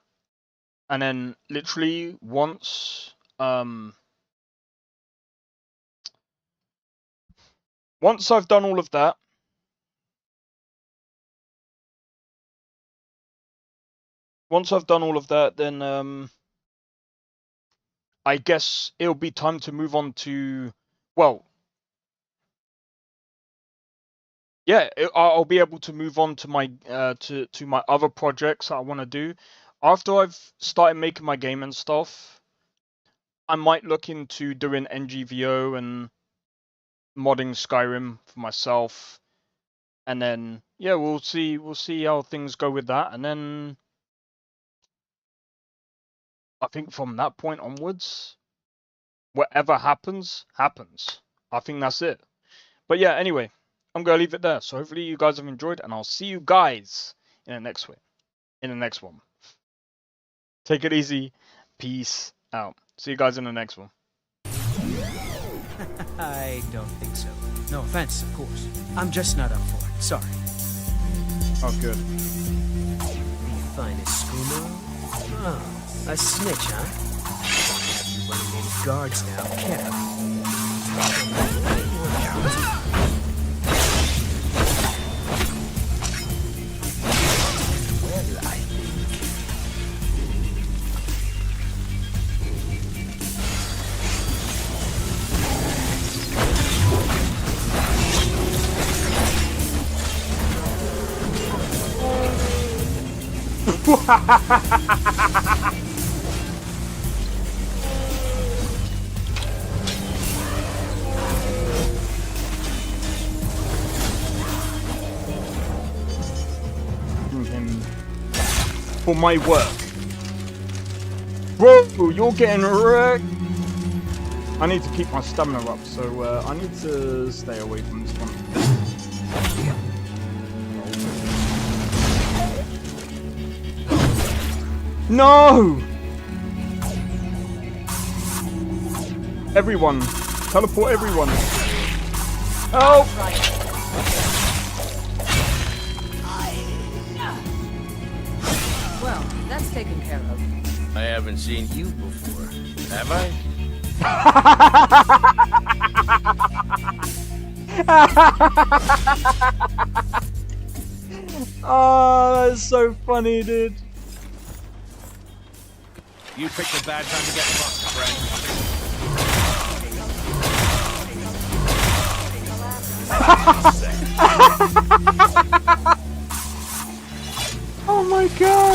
and then literally once I've done all of that, then I guess it'll be time to move on to, well, yeah, I'll be able to move on to my to my other projects that I want to do. After I've started making my game and stuff, I might look into doing NGVO and modding Skyrim for myself, and then yeah, we'll see how things go with that, and then I think from that point onwards, whatever happens, happens. I think that's it. But yeah, anyway, I'm gonna leave it there. So hopefully you guys have enjoyed, and I'll see you guys in the next one. Take it easy. Peace out. See you guys in the next one. I don't think so. No offense, of course. I'm just not up for it. Sorry. Oh, good. The finest schooner? Oh, a snitch, huh? Don't have you running any guards now, can I? Well, I him for my work. Whoa, you're getting wrecked. I need to keep my stamina up, so I need to stay away from this one. No! Everyone! Teleport everyone! Help! Well, that's taken care of. I haven't seen you before, have I? Oh, that's so funny, dude. You picked a bad time to get fucked, friend. Oh my god!